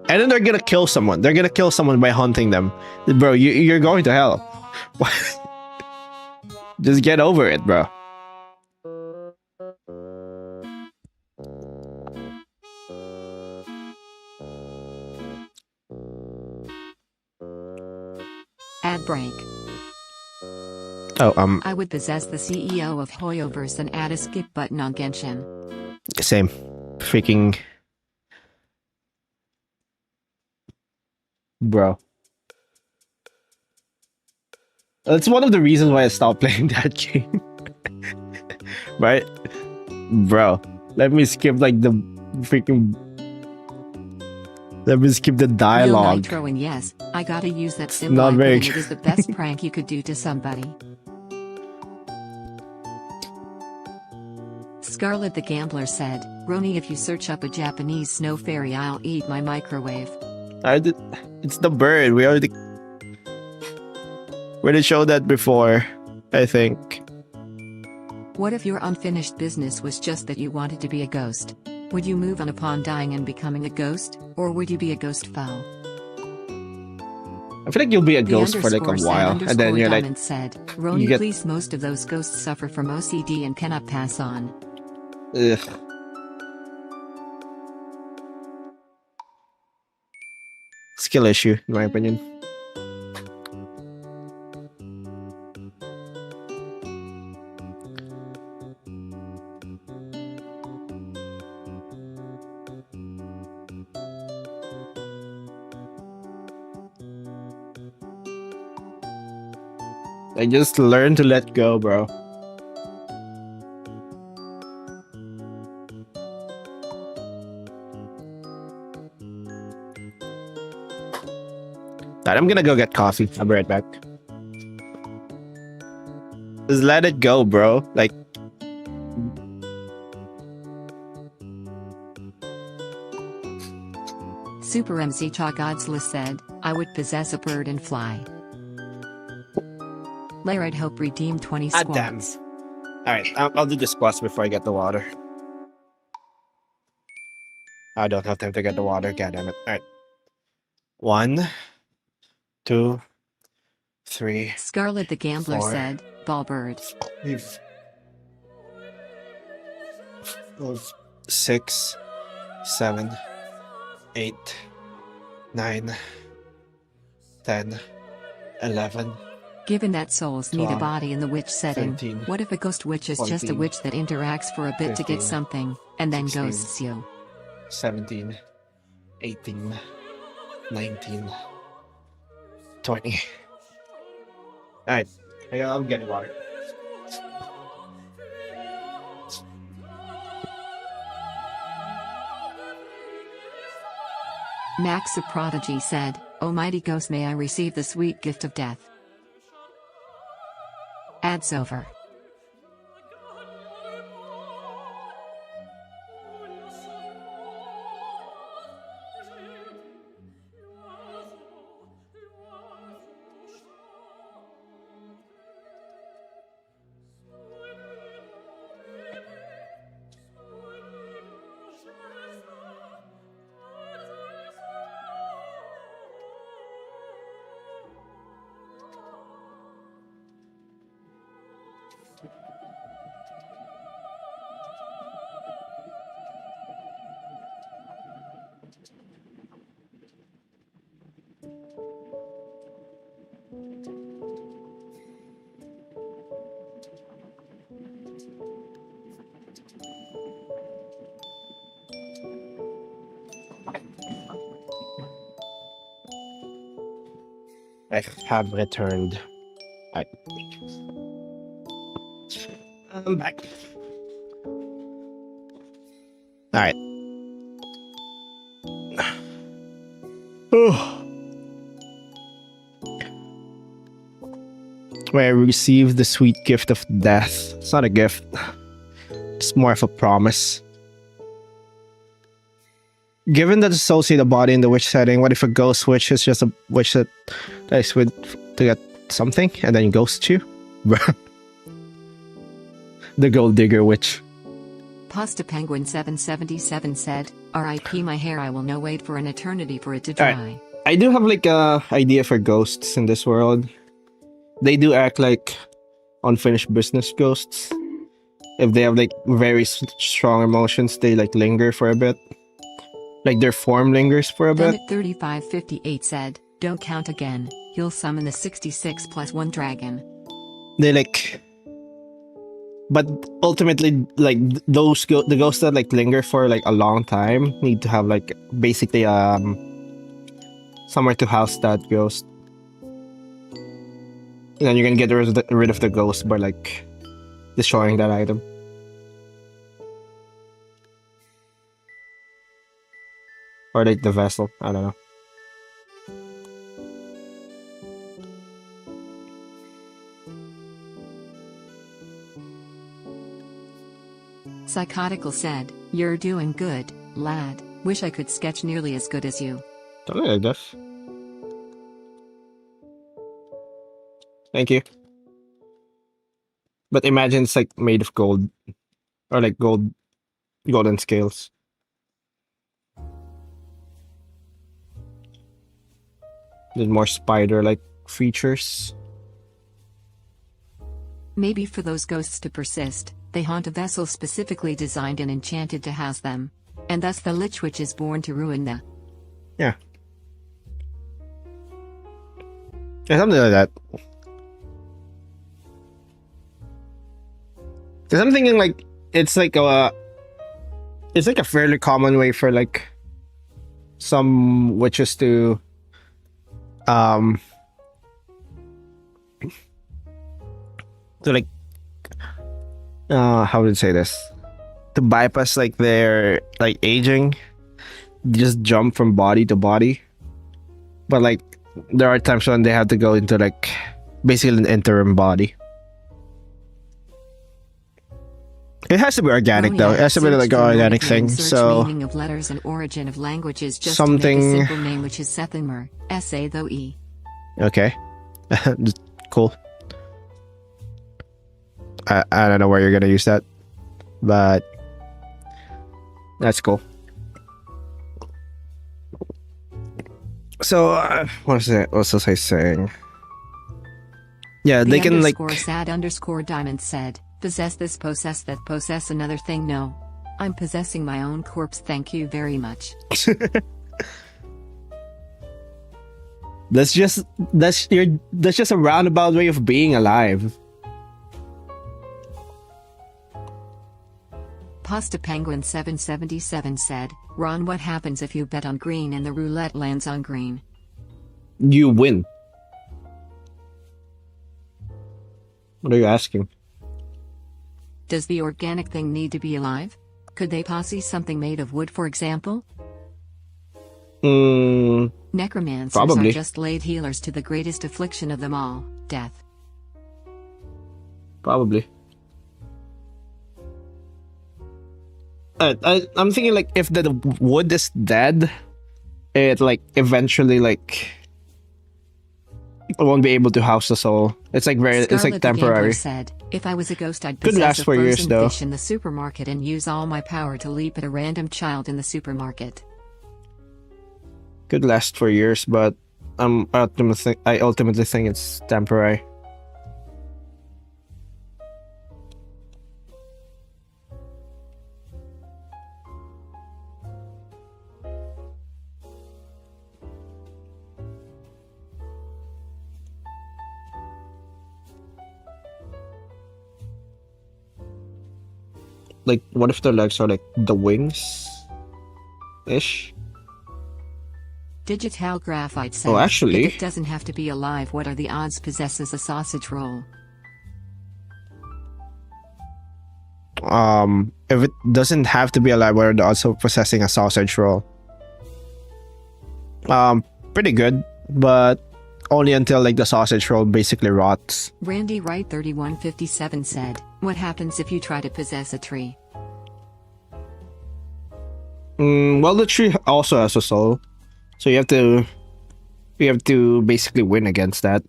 And then they're gonna kill someone. They're gonna kill someone by hunting them, bro. You're going to hell. Just get over it, bro. Ad break. Oh, I would possess the CEO of Hoyoverse and add a skip button on Genshin. Same. Freaking... Bro. That's one of the reasons why I stopped playing that game. Right? Bro. Let me skip like the freaking... Let me skip the dialogue. Nitro, and yes, I gotta use that symbol. It is the best prank you could do to somebody. Scarlet the Gambler said, Roni, if you search up a Japanese snow fairy I'll eat my microwave. It's the bird. We already showed that before, I think. What if your unfinished business was just that you wanted to be a ghost? Would you move on upon dying and becoming a ghost, or would you be a ghost foe? I feel like you'll be a ghost for like a while, and then you're like... said, Roni, please, most of those ghosts suffer from OCD and cannot pass on. Ugh. Skill issue, in my opinion. I just learned to let go, bro. Right, I'm gonna go get coffee. I'll be right back. Just let it go, bro. Like... Super MC Cha Godzilla said, I would possess a bird and fly. Larryd Hope redeemed 20 squats. Alright, I'll do the squats before I get the water. I don't have time to get the water, goddammit. Alright. 1, 2, 3. Scarlet the Gambler 4, said, Ballbird. 5, 6, 7, 8, 9, 10, 11. Given that souls need a 12, body in the witch setting, 13, what if a ghost witch is just a 14, witch that interacts for a bit to get 15, something, and then 16, ghosts you? 17, 18, 19, 20. Alright, I'm getting water. Max the Prodigy said, "O mighty ghost, may I receive the sweet gift of death." Ads over. I have returned. I'm back. Alright. Where I received the sweet gift of death. It's not a gift. It's more of a promise. Given that souls need a body in the witch setting, what if a ghost witch is just a witch that is with to get something and then ghosts you? The gold digger witch. Pasta Penguin 777 said, "R.I.P. my hair, I will no wait for an eternity for it to dry." Alright. I do have like a idea for ghosts in this world. They do act like unfinished business ghosts. If they have like very strong emotions, they like linger for a bit. Like their form lingers for a bit. 3558 said, "Don't count again, you'll summon the 66 plus 1 dragon." They like, but ultimately, like the ghosts that like linger for like a long time need to have like basically somewhere to house that ghost. And then you're gonna get rid of the ghost by like destroying that item. Or like the vessel, I don't know. Psychotical said, "You're doing good, lad. Wish I could sketch nearly as good as you." Something like this. Thank you. But imagine it's like made of gold. Or like golden scales. There's more spider-like features. Maybe for those ghosts to persist, they haunt a vessel specifically designed and enchanted to house them. And thus the Lich Witch is born to ruin the... Yeah. Yeah, something like that. Because I'm thinking like, it's like a fairly common way for like some witches to like how would I say this, to bypass like their like aging, just jump from body to body. But like there are times when they have to go into like basically an interim body. It has to be organic though. It has to be like an organic thing. So meaning of letters and origin of languages, just something to make a simple name, which is Sethenmer, S-A though E. Okay. Cool. I don't know where you're gonna use that, but that's cool. So what was I saying? Yeah, they can like _sad_diamond said, "Possess this, possess that, possess another thing." No, I'm possessing my own corpse, thank you very much. That's just that's just a roundabout way of being alive. Pasta Penguin 777 said, Ron, what happens if you bet on green and the roulette lands on green? You win. What are you asking? Does the organic thing need to be alive? Could they posse something made of wood, for example? Necromancers Probably. are just laid healers to the greatest affliction of them all, death. Probably. I'm thinking like if the wood is dead, it like eventually like won't be able to house the soul. It's like Scarlet it's like the temporary. Gambler said, if I was a ghost, I'd Could possess last a for years, frozen though. fish in the supermarket and use all my power to leap at a random child in the supermarket. Could last for years, but I ultimately think it's temporary. Like, what if their legs are like the wings ish? Digital Graphite said, Oh, actually. if it doesn't have to be alive, what are the odds possesses a sausage roll? If it doesn't have to be alive, what are the odds of possessing a sausage roll? Pretty good, but only until like the sausage roll basically rots. Randy Wright 3157 said, what happens if you try to possess a tree? Well, the tree also has a soul, so you have to basically win against that.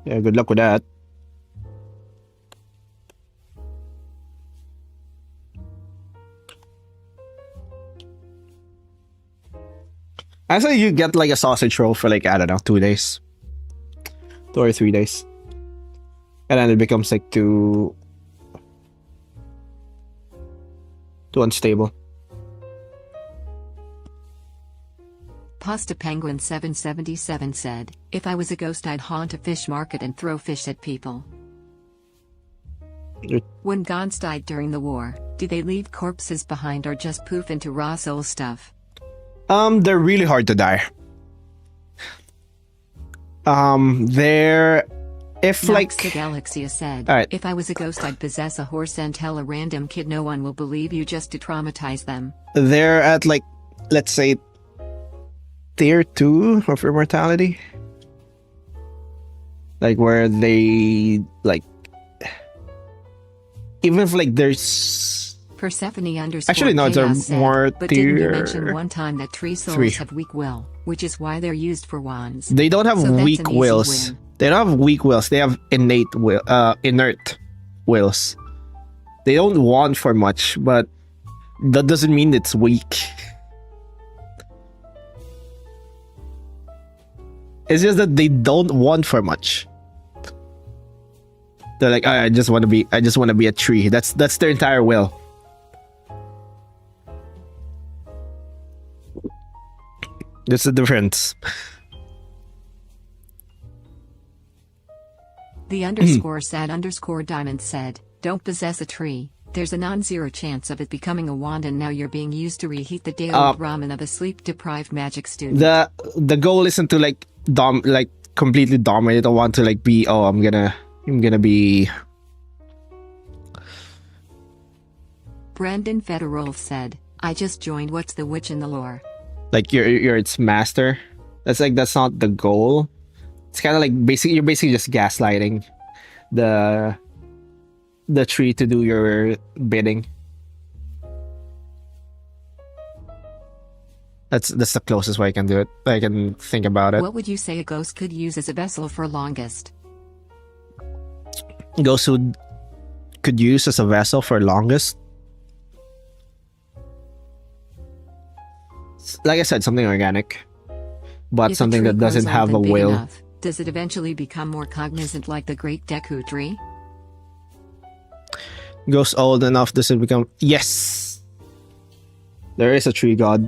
Yeah, good luck with that. I say you get like a sausage roll for like, I don't know, 2 days. 2 or 3 days. And then it becomes like too unstable. Pasta Penguin 777 said, if I was a ghost, I'd haunt a fish market and throw fish at people. When gods died during the war, did they leave corpses behind or just poof into raw soul stuff? They're really hard to die. They're if like Alexia said, Alright. if I was a ghost, I'd possess a horse and tell a random kid no one will believe you just to traumatize them. they're at like, let's say, tier 2 of immortality, like where they like, even if like there's Persephone _ actually no, it's a chaos said, more but didn't you tier mention one time that tree souls 3. have weak will, which is why they're used for wands? They don't have So that's weak an easy wills. win. They don't have weak wills. They have inert wills. They don't want for much, but that doesn't mean it's weak. It's just that they don't want for much. They're like, I just want to be a tree. That's their entire will. That's the difference. The _ sad _ diamond said, don't possess a tree. There's a non-zero chance of it becoming a wand, and now you're being used to reheat the day-old ramen of a sleep-deprived magic student. The goal isn't to like completely dominate. I want to like be, oh, I'm gonna be. Brandon Federolf said, I just joined What's the Witch in the Lore? Like you're its master. That's not the goal. It's kind of like you're basically just gaslighting the tree to do your bidding. That's the closest way I can do it. I can think about it. What would you say a ghost could use as a vessel for longest? Ghost could use as a vessel for longest. Like I said, something organic, but If a something tree that doesn't grows have old a and big will. enough, does it eventually become more cognizant like the Great Deku tree? Goes old enough, does it become? Yes, there is a tree god.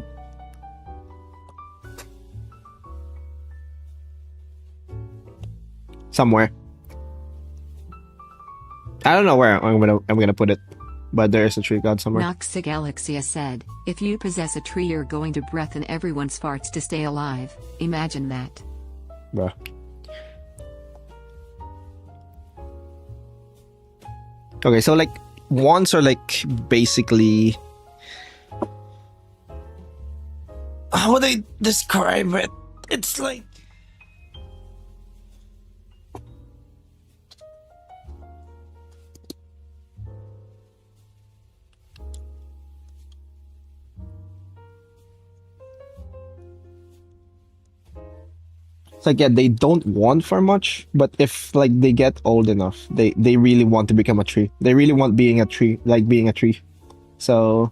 somewhere. I don't know where I'm gonna put it, but there is a tree god somewhere. Noxigalaxia said, if you possess a tree, you're going to breath in everyone's farts to stay alive. Imagine that. Bruh. Okay, so like wands are like basically, how would I describe it? It's like yeah, they don't want for much, but if like they get old enough, they really want to become a tree. They really want being a tree, like being a tree. So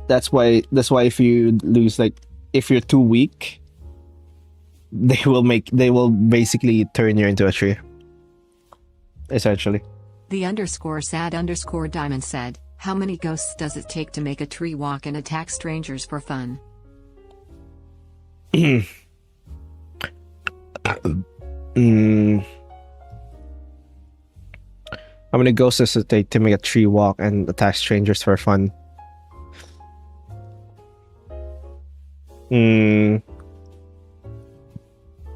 that's why if you lose, like if you're too weak, they will basically turn you into a tree. Essentially. The _sad_diamond said, how many ghosts does it take to make a tree walk and attack strangers for fun? How many ghosts does it take to make a tree walk and attack strangers for fun?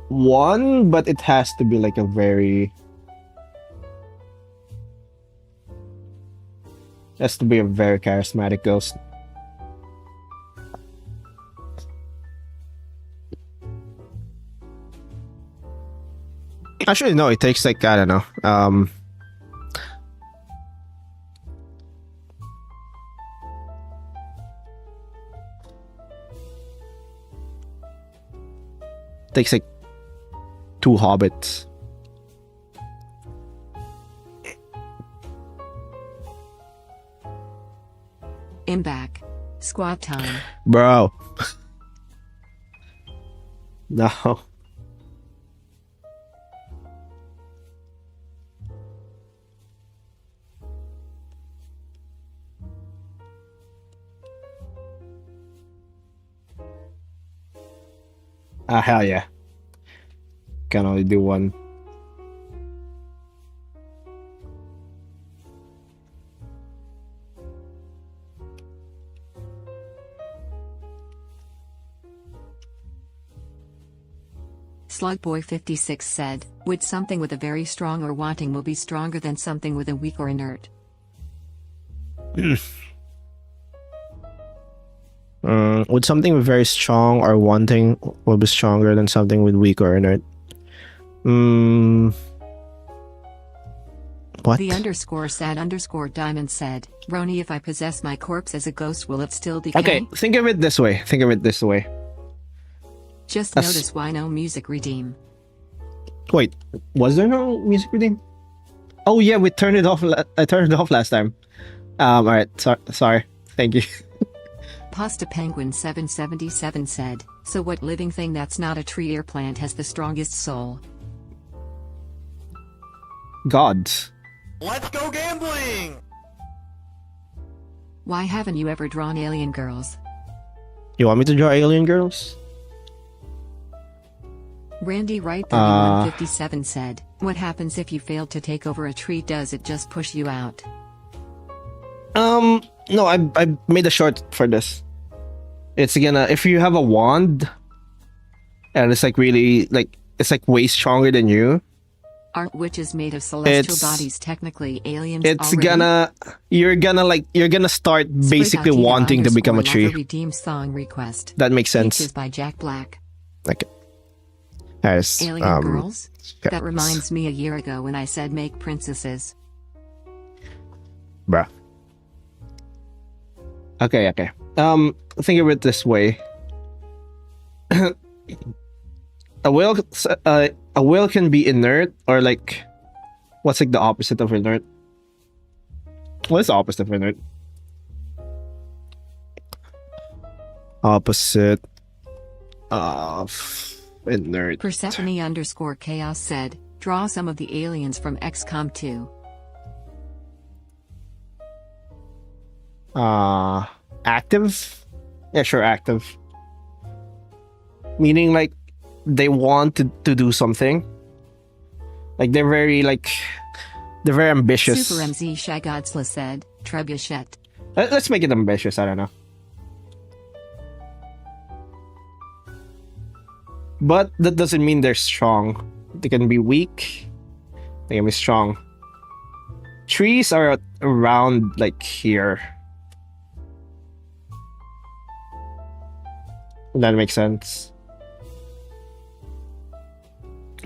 One, but it has to be like a very... has to be a very charismatic ghost. Actually, no, it takes like, I don't know. Takes like 2 hobbits. I'm back. Squat time. Bro. No. Hell yeah. Can only do one. Slugboy56 said, would something with a very strong or wanting will be stronger than something with a weak or inert? Would something with very strong or wanting will be stronger than something with weak or inert? What? The _sad_diamond said, Roni, if I possess my corpse as a ghost, will it still decay? Okay, think of it this way. Just notice why no music redeem. Wait, was there no music redeem? Oh yeah, we turned it off. I turned it off last time. Alright, sorry. Thank you. Pasta Penguin 777 said, so what living thing that's not a tree or plant has the strongest soul? Gods. Let's go gambling! Why haven't you ever drawn alien girls? You want me to draw alien girls? Randy Wright 3157 said, what happens if you fail to take over a tree? Does it just push you out? No, I made a short for this. It's gonna, if you have a wand and it's like really like, it's like way stronger than you. Aren't witches made of celestial bodies technically aliens it's already? you're gonna start basically wanting to become a tree. Redeem song request. That makes sense. Peaches by Jack Black. Okay. Nice. Alien girls? Okay. That reminds me a year ago when I said make princesses. Bruh. Okay. Think of it this way. A will can be inert, or like, what's like the opposite of inert? What is the opposite of inert? Opposite of inert. Persephone_chaos said, draw some of the aliens from XCOM 2. Active? Yeah, sure, active. Meaning like they want to do something. Like they're very ambitious. Super MZ Shagodsla said, Trebuchet. Let's make it ambitious. I don't know. But that doesn't mean they're strong. They can be weak. They can be strong. Trees are around like here. That makes sense.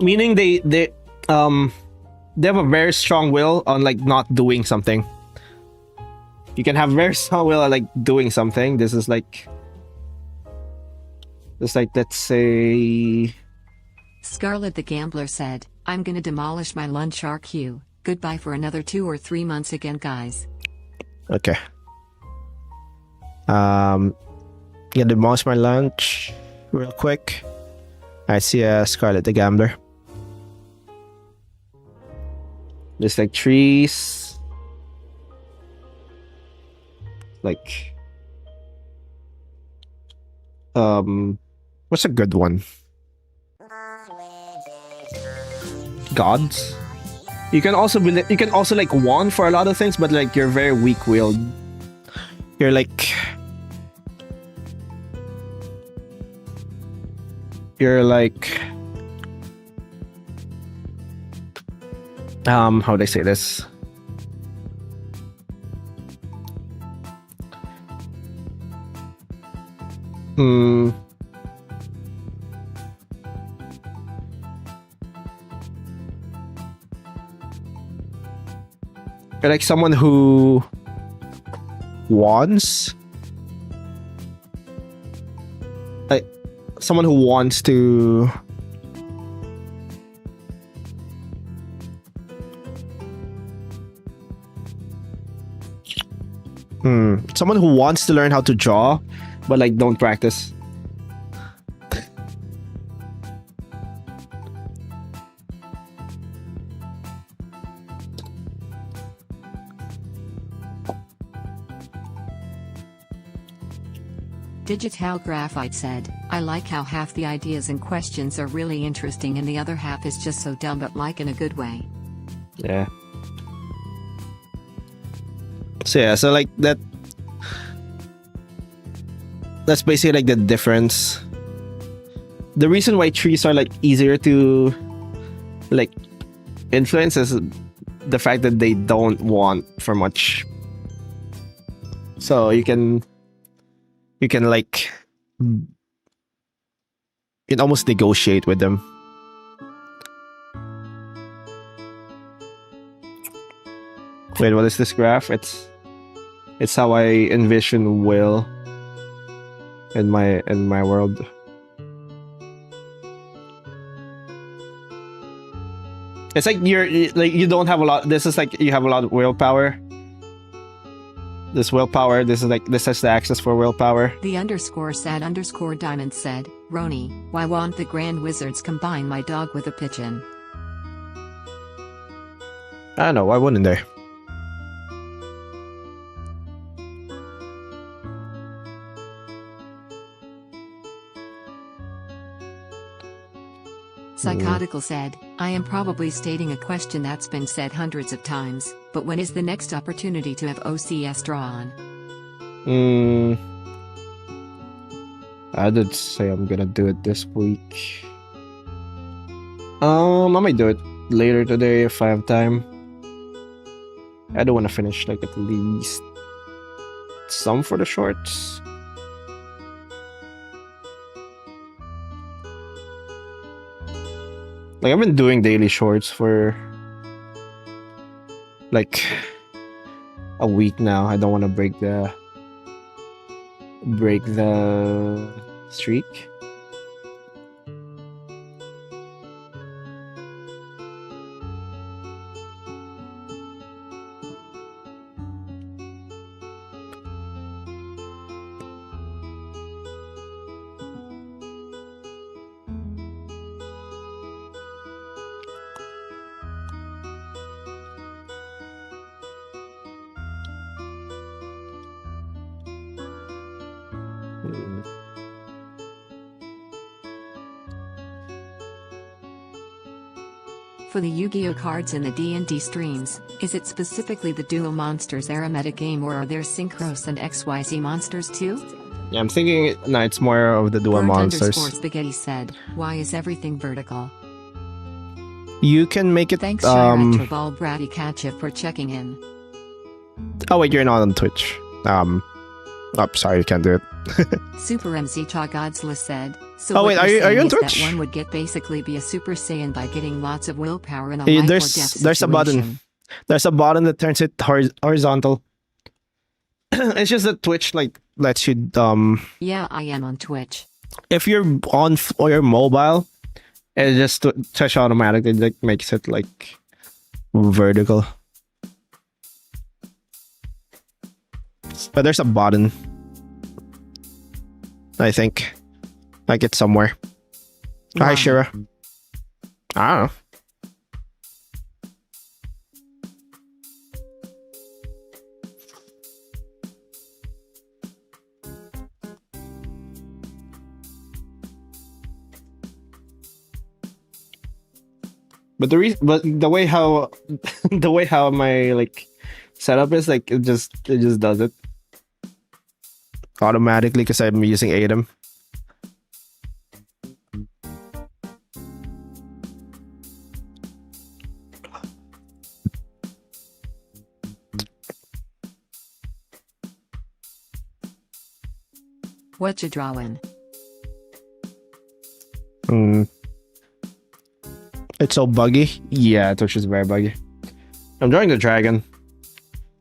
Meaning they have a very strong will on like not doing something. You can have very strong will on like doing something. This is like let's say Scarlet the Gambler said, I'm gonna demolish my lunch RQ. Goodbye for another 2 or 3 months again, guys. Okay. Gonna demolish my lunch real quick. I see Scarlet the Gambler. There's like trees. Like what's a good one? Gods. You can also like want for a lot of things, but like you're very weak-willed. You're like how do I say this? You're like someone who wants, like someone who wants to someone who wants to learn how to draw but like don't practice. Digital Graphite said, I like how half the ideas and questions are really interesting and the other half is just so dumb, but like in a good way. Yeah. So yeah, so like that's basically like the difference. The reason why trees are like easier to like influence is the fact that they don't want for much. So you can like almost negotiate with them. Wait, what is this graph? It's how I envision will in my world. It's like you don't have a lot. This is like you have a lot of willpower. This willpower, this has the access for willpower. The _sad_diamond said, Roni, why won't the Grand Wizards combine my dog with a pigeon? I don't know, why wouldn't they? Psychotical said, I am probably stating a question that's been said hundreds of times, but when is the next opportunity to have OCS drawn? I did say I'm gonna do it this week. I might do it later today if I have time. I don't want to finish like at least some for the shorts. Like I've been doing daily shorts for like a week now. I don't want to break the streak. For the Yu-Gi-Oh cards in the D&D streams, is it specifically the Duo Monsters era metagame, or are there Synchros and XYZ monsters too? Yeah, I'm thinking, no, it's more of the dual monsters. Spaghetti said, why is everything vertical? You can make it, Thanks Shira Ball Bratty Catchif for checking in. Oh wait, you're not on Twitch. Oh, sorry, you can't do it. Super MC Cha Godzilla said, so oh wait, are you on Twitch? That one would basically be a Super Saiyan by getting lots of willpower in a life or death situation. There's a button. There's a button that turns it horizontal. It's just that Twitch lets you Yeah, I am on Twitch. If you're on your mobile, it just touch automatically, makes it vertical. But there's a button, I think. It's somewhere. Wow. Hi, Shira. I don't know. But the way how my setup is, it just does it automatically because I'm using ADEM. What you drawing? It's so buggy. Yeah, Twitch is very buggy. I'm drawing the dragon.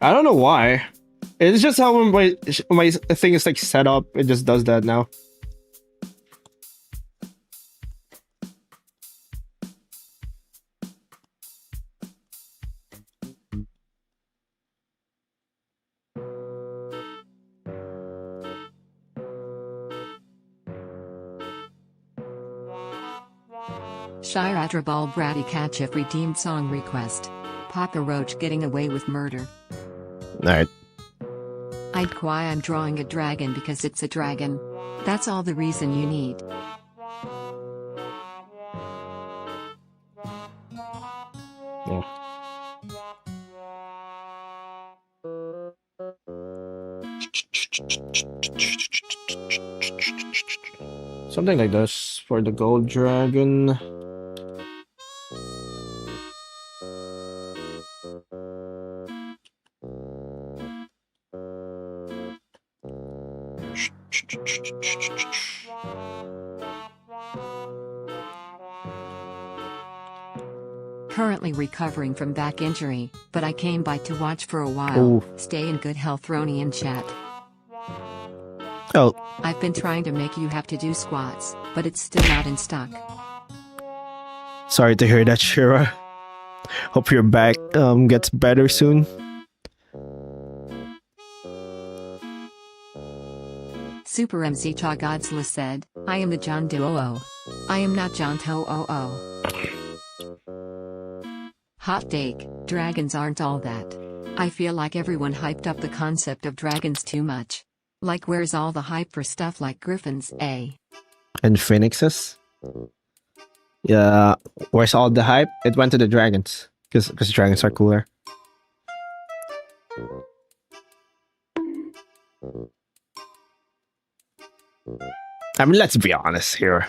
I don't know why. It's just how my thing is set up. It just does that now. Shira Ball Bratty Catchif redeemed song request. Papa Roach getting away with murder. Alright. I'd cry I'm drawing a dragon because it's a dragon. That's all the reason you need. Yeah. Something like this for the gold dragon. Currently recovering from back injury, but I came by to watch for a while. Ooh. Stay in good health, Roni in chat. Oh. I've been trying to make you have to do squats, but it's still not in stock. Sorry to hear that, Shira. Hope your back gets better soon. Super MC Cha Godzilla said, I am the John Doe. I am not John To'o. Hot take, dragons aren't all that. I feel like everyone hyped up the concept of dragons too much. Where's all the hype for stuff like griffins, eh? And phoenixes? Yeah, where's all the hype? It went to the dragons. Because dragons are cooler. I mean, let's be honest here.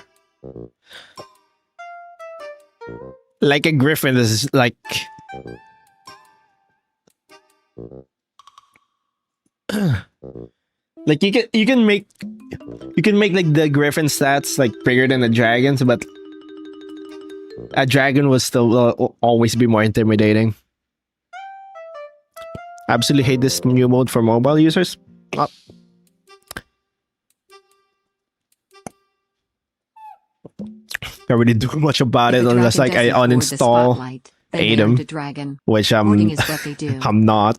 A griffin is you can make the griffin stats bigger than the dragons, but a dragon will still always be more intimidating. Absolutely hate this new mode for mobile users. Oh. Can't really do much about it unless I uninstall ADEM, which I'm not.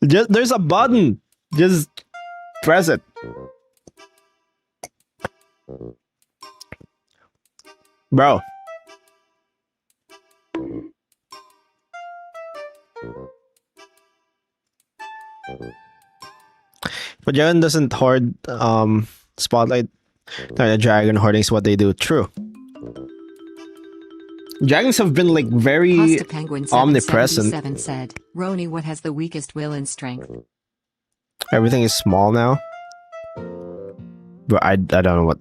There's a button. Just press it. Bro. But dragon doesn't hoard spotlight. The dragon hoarding is what they do. True. Dragons have been like very Pasta Penguin omnipresent. 777 said, Roni, what has the weakest will and strength? Everything is small now. But I don't know what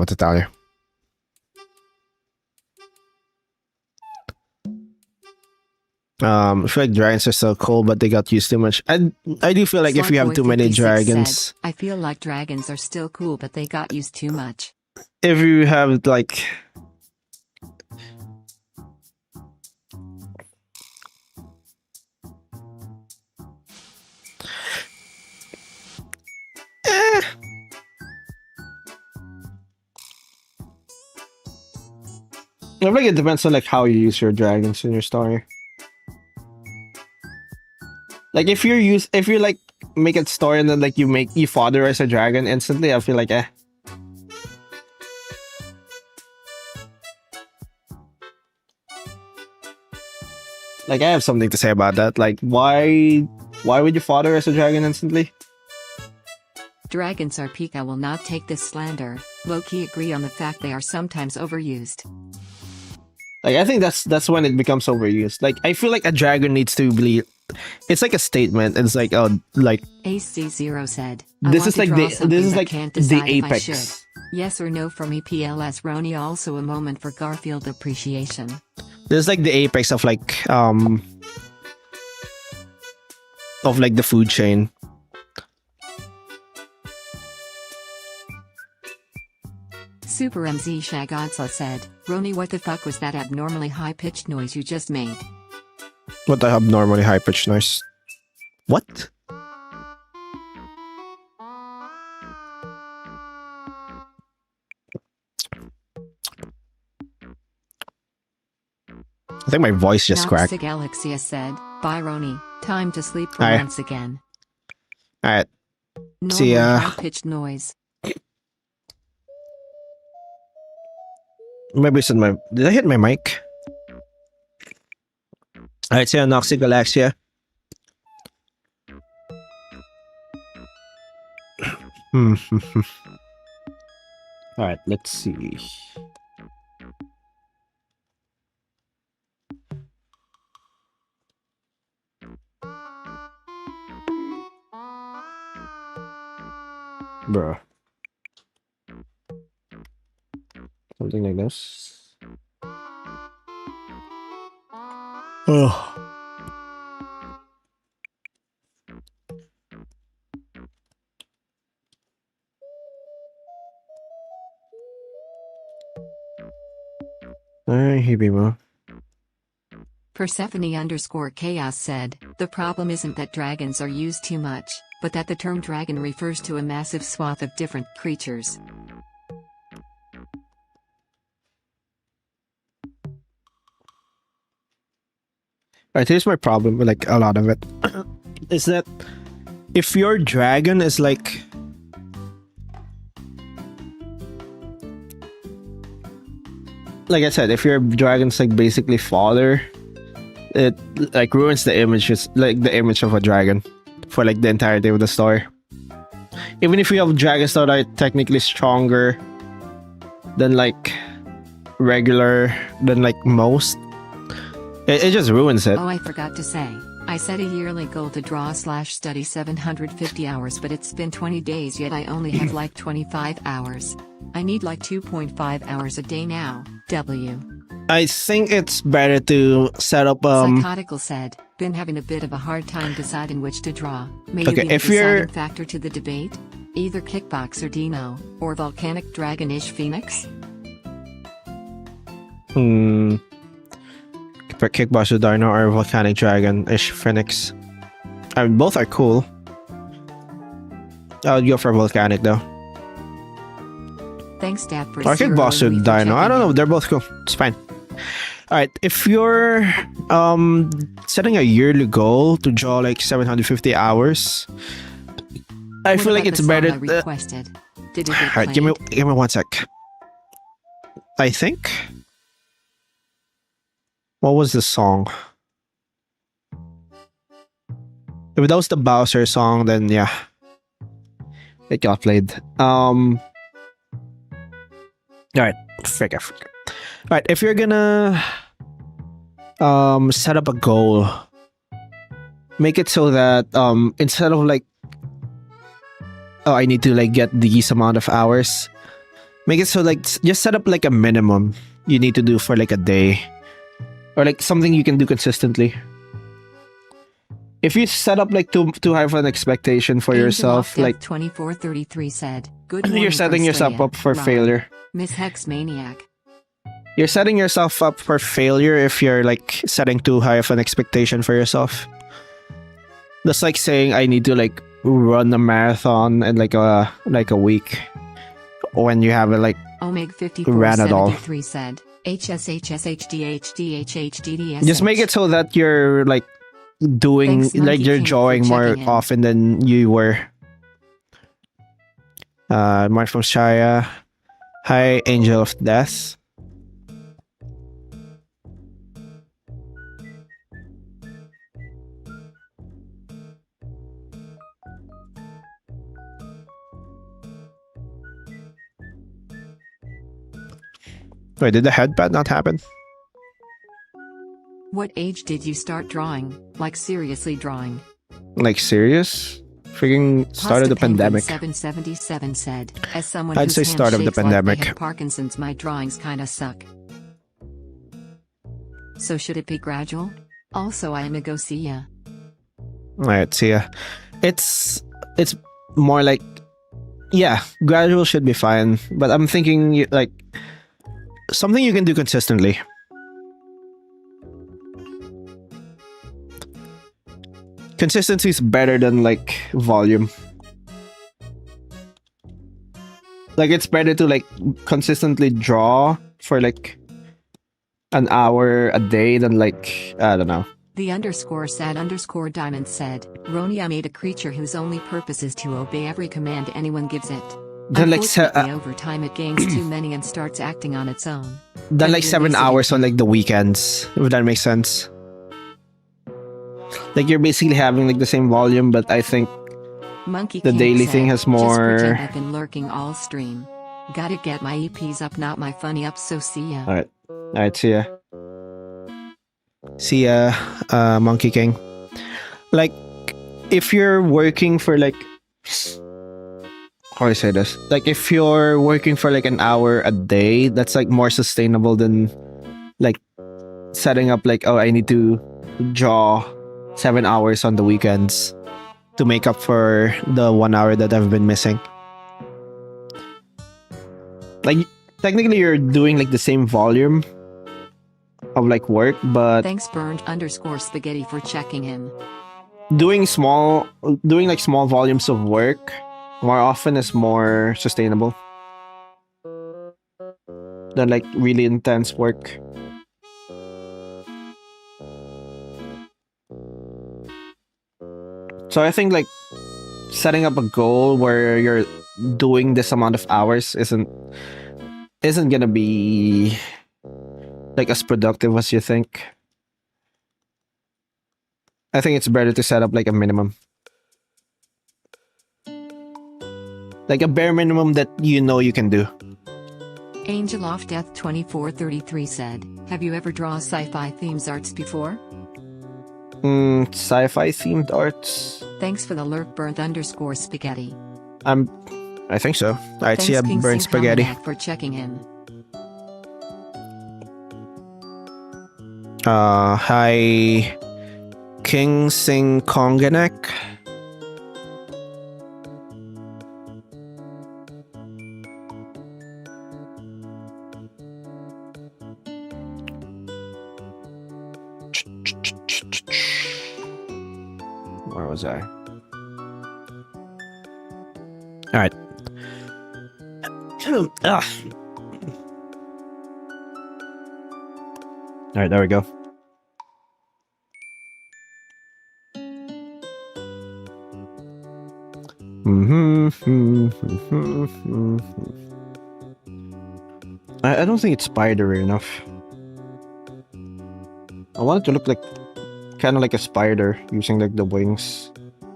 to tell you. I feel like dragons are so cool, but they got used too much. I do feel like if you have too many dragons, said, I feel like dragons are still cool, but they got used too much. If you have like I feel like it depends on like how you use your dragons in your story. Like if you like make a story and then like you fodder as a dragon instantly, I feel like Like I have something to say about that. Like why would you fodder as a dragon instantly? Dragons are peak. I will not take this slander. Low-key agree on the fact they are sometimes overused. Like I think that's when it becomes overused. Like I feel like a dragon needs to be. It's like a statement. It's like like AC0 said. This is like the apex. Yes or no from EPLS Roni. Also a moment for Garfield appreciation. This is like the apex of like the food chain. Super MZ Shagodsa said, Roni, what the fuck was that abnormally high-pitched noise you just made? What the abnormally high-pitched noise? What? I think my voice just cracked. Alexia said, bye Roni, time to sleep for once again. Alright. See ya. High-pitched noise. Maybe it's in my... Did I hit my mic? Alright, see ya, Noxy Galaxia. Alright, let's see. Bruh. Something like this. Oh. Alright, here we go. Persephone_chaos said, the problem isn't that dragons are used too much, but that the term dragon refers to a massive swath of different creatures. Alright, here's my problem with like a lot of it. Is that if your dragon is like I said, if your dragon's like basically fodder, it like ruins the image, like the image of a dragon for like the entirety of the story. Even if you have dragons that are technically stronger than like most, it just ruins it. Oh, I forgot to say, I set a yearly goal to draw/study 750 hours, but it's been 20 days yet I only have like 25 hours. I need like 2.5 hours a day now. I think it's better to set up Psychotical said, been having a bit of a hard time deciding which to draw. Maybe okay, be a if you're deciding factor to the debate? Either Kickboxer Dino, or Volcanic Dragonish Phoenix? Kickboxer Dino or Volcanic Dragon-ish Phoenix. I mean, both are cool. I would go for Volcanic though. Thanks, Dad, for or Kickboxer Dino. I don't know. They're both cool. It's fine. Alright, if you're setting a yearly goal to draw like 750 hours, I feel like it's better. Requested? Did it get Alright, give me 1 sec. I think. What was the song? If that was the Bowser song, then yeah, it got played. Alright, frick. Right, if you're gonna set up a goal, make it so that instead of like, oh, I need to like get these amount of hours, make it so like just set up like a minimum you need to do for like a day, or like something you can do consistently. If you set up like too high of an expectation for yourself, like 2433 said, "Good morning." you're setting yourself up for failure. Miss Hex Maniac. You're setting yourself up for failure if you're like setting too high of an expectation for yourself. That's like saying I need to like run a marathon in like a week when you haven't like Omeg ran at all. 5473 said, HSHSHDHDHHDDSH. Just make it so that you're like doing Thanks, like Monkey you're King, for drawing more checking in. often than you were. Mark from Shaya. Hi, Angel of Death. Wait, did the headband not happen? What age did you start drawing? Like seriously drawing? Like serious? Freaking start of the pandemic. 777 said, as someone I'd whose say hand start of the shakes like pandemic. they have Parkinson's, my drawings kinda suck. So should it be gradual? Also, I am a go see ya. Alright, see ya. It's more like, yeah, gradual should be fine, but I'm thinking like something you can do consistently. Consistency is better than like volume. Like it's better to like consistently draw for like an hour a day than like, I don't know. The _sad_diamond said, Roni, I made a creature whose only purpose is to obey every command anyone gives it. Then like Unfortunately, over time it gains too many and starts acting on its own. then like Then 7 release it hours on again. like the weekends, if that makes sense. Like you're basically having like the same volume, but I think Monkey the King daily said, thing has Just more. pretend I've been lurking all stream. Gotta get my EPs up, not my funny ups, so see ya. Alright, see ya. See ya, Monkey King. Like, if you're working for like, how do I say this? Like, if you're working for like an hour a day, that's like more sustainable than like setting up like, oh, I need to draw 7 hours on the weekends to make up for the 1 hour that I've been missing. Like, technically you're doing like the same volume of like work, but Thanks burned_spaghetti for checking in. doing like small volumes of work more often is more sustainable than like really intense work. So I think like setting up a goal where you're doing this amount of hours isn't gonna be like as productive as you think. I think it's better to set up like a minimum. Like a bare minimum that you know you can do. Angel of Death 2433 said, have you ever drawn sci-fi themes arts before? Sci-fi themed arts. Thanks for the lurk burnt_spaghetti. I think so. Alright, see ya, Thanks King burnt Sing spaghetti. Comeback for checking in. Hi, King Sing Konganek. Where was I? All right. Ugh. All right, there we go. I don't think it's spidery enough. I want it to look like kind of like a spider using like the wings,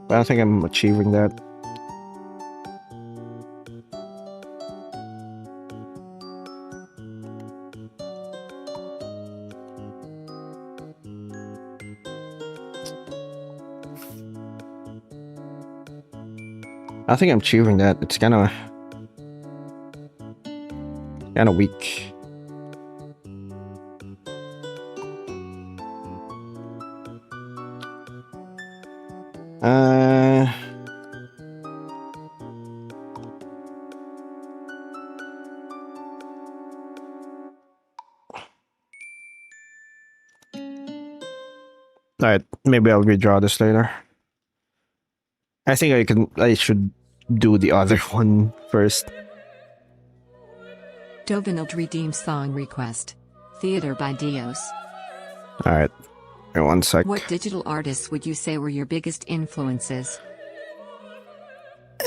but I don't think I'm achieving that. I think I'm achieving that. It's kind of weak. Alright, maybe I'll redraw this later. I think I should do the other one first. Dovinald redeemed song request. Theater by Dios. Alright, one sec. What digital artists would you say were your biggest influences?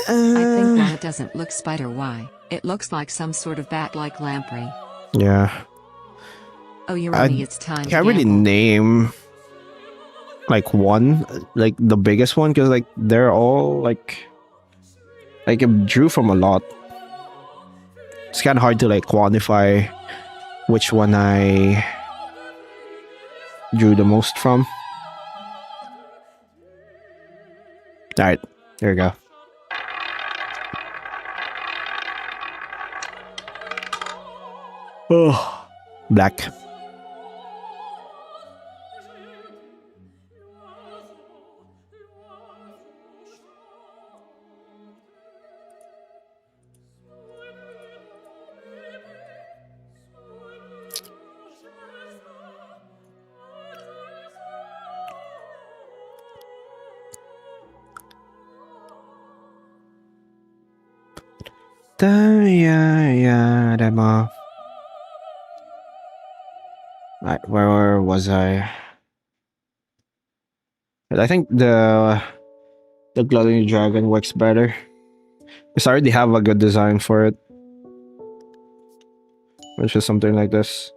I think one doesn't look spider. Why? It looks like some sort of bat-like lamprey. Yeah. Oh, you're running. It's time. Can't really name like one, like the biggest one, because like they're all like I drew from a lot. It's kind of hard to like quantify which one I drew the most from. All right, there we go. Oh, black. Yeah, demo. Right, where was I? I think the gluttony dragon works better. I already have a good design for it, which is something like this.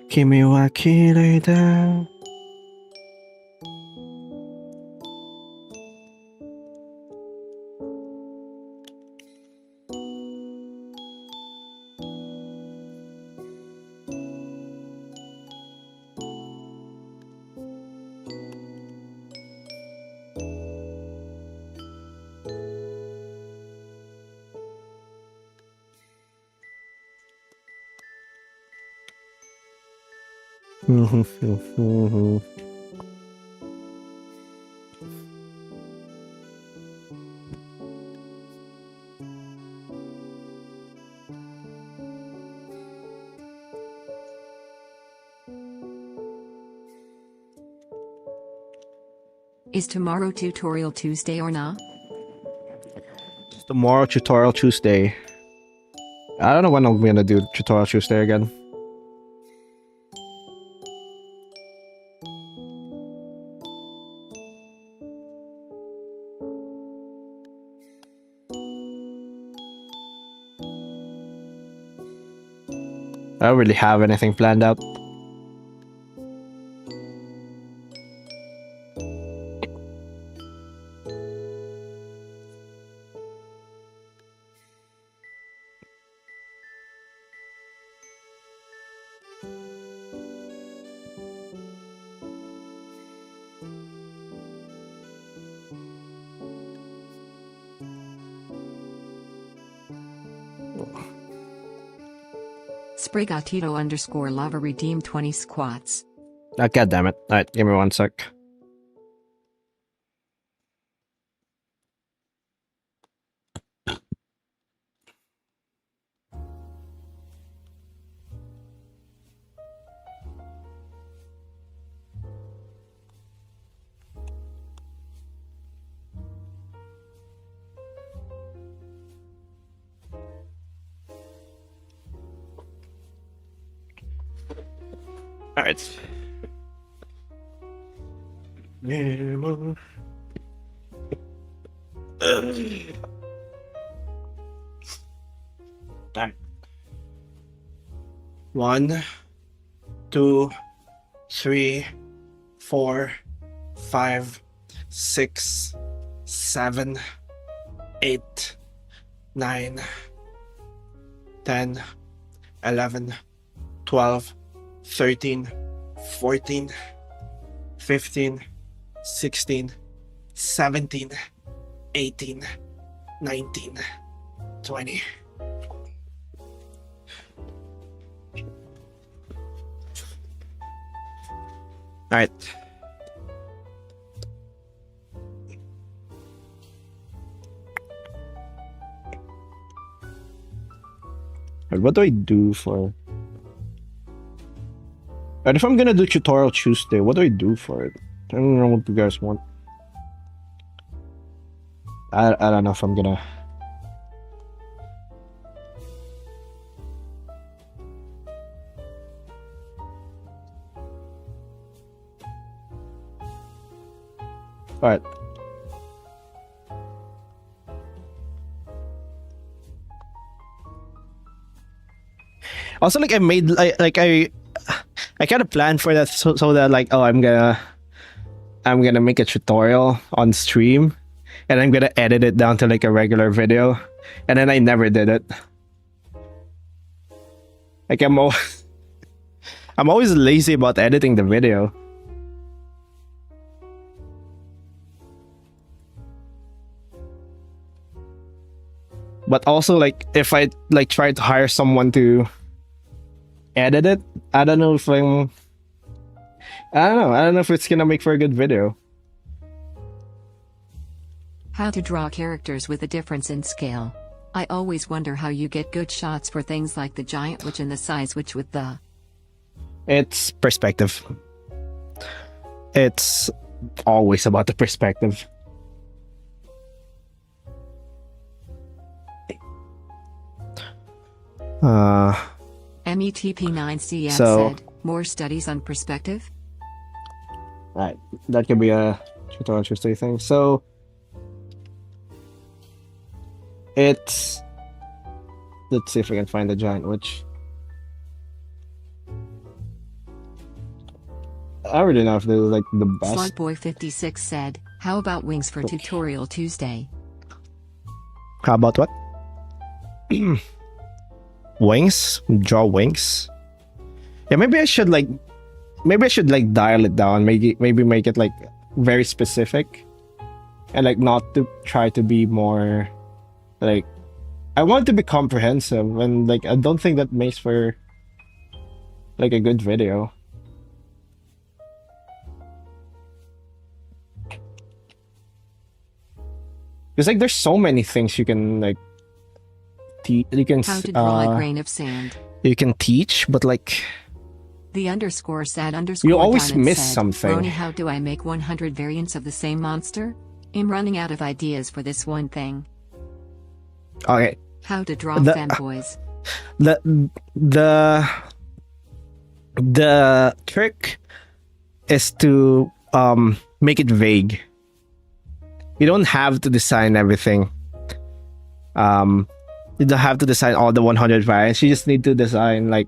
Kimi wa kirei da. Is tomorrow Tutorial Tuesday or not? Tomorrow Tutorial Tuesday. I don't know when I'm gonna do Tutorial Tuesday again. I don't really have anything planned out. Sprigatito_lava redeemed 20 squats. Oh, God damn it. Alright, give me one sec. Alright. Alright. 1, 2, 3, 4, 5, 6, 7, 8, 9, 10, 11, 12, 13, 14, 15, 16, 17, 18, 19, 20. All right. What do I do for? And if I'm gonna do tutorial Tuesday, what do I do for it? I don't know what you guys want. I don't know if I'm gonna. All right. Also, like I made I kind of planned for that so that like I'm gonna make a tutorial on stream, and I'm gonna edit it down to like a regular video, and then I never did it. Like I'm always lazy about editing the video. But also, like, if I like try to hire someone to edit it, I don't know if I don't know if it's gonna make for a good video. How to draw characters with a difference in scale. I always wonder how you get good shots for things like the giant witch and the size witch with the... It's perspective. It's always about the perspective. METP9CF So- said, more studies on perspective? Right, that could be a tutorial Tuesday thing. So it's, let's see if I can find the giant witch. I already know if they're like the best. Slugboy56 said, how about wings for tutorial Tuesday? How about what? Wings? Draw wings? Yeah, maybe I should dial it down. Maybe make it like very specific, and like not to try to be more like, I want to be comprehensive, and like I don't think that makes for like a good video. Because like there's so many things you can like you can How to draw a grain of sand. you can teach, but like The underscore sad underscore you always diamond miss said, something. Roni, how do I make 100 variants of the same monster? I'm running out of ideas for this one thing. Okay, How to draw The- fanboys. the trick is to make it vague. You don't have to design everything. You don't have to design all the 100 variants. You just need to design like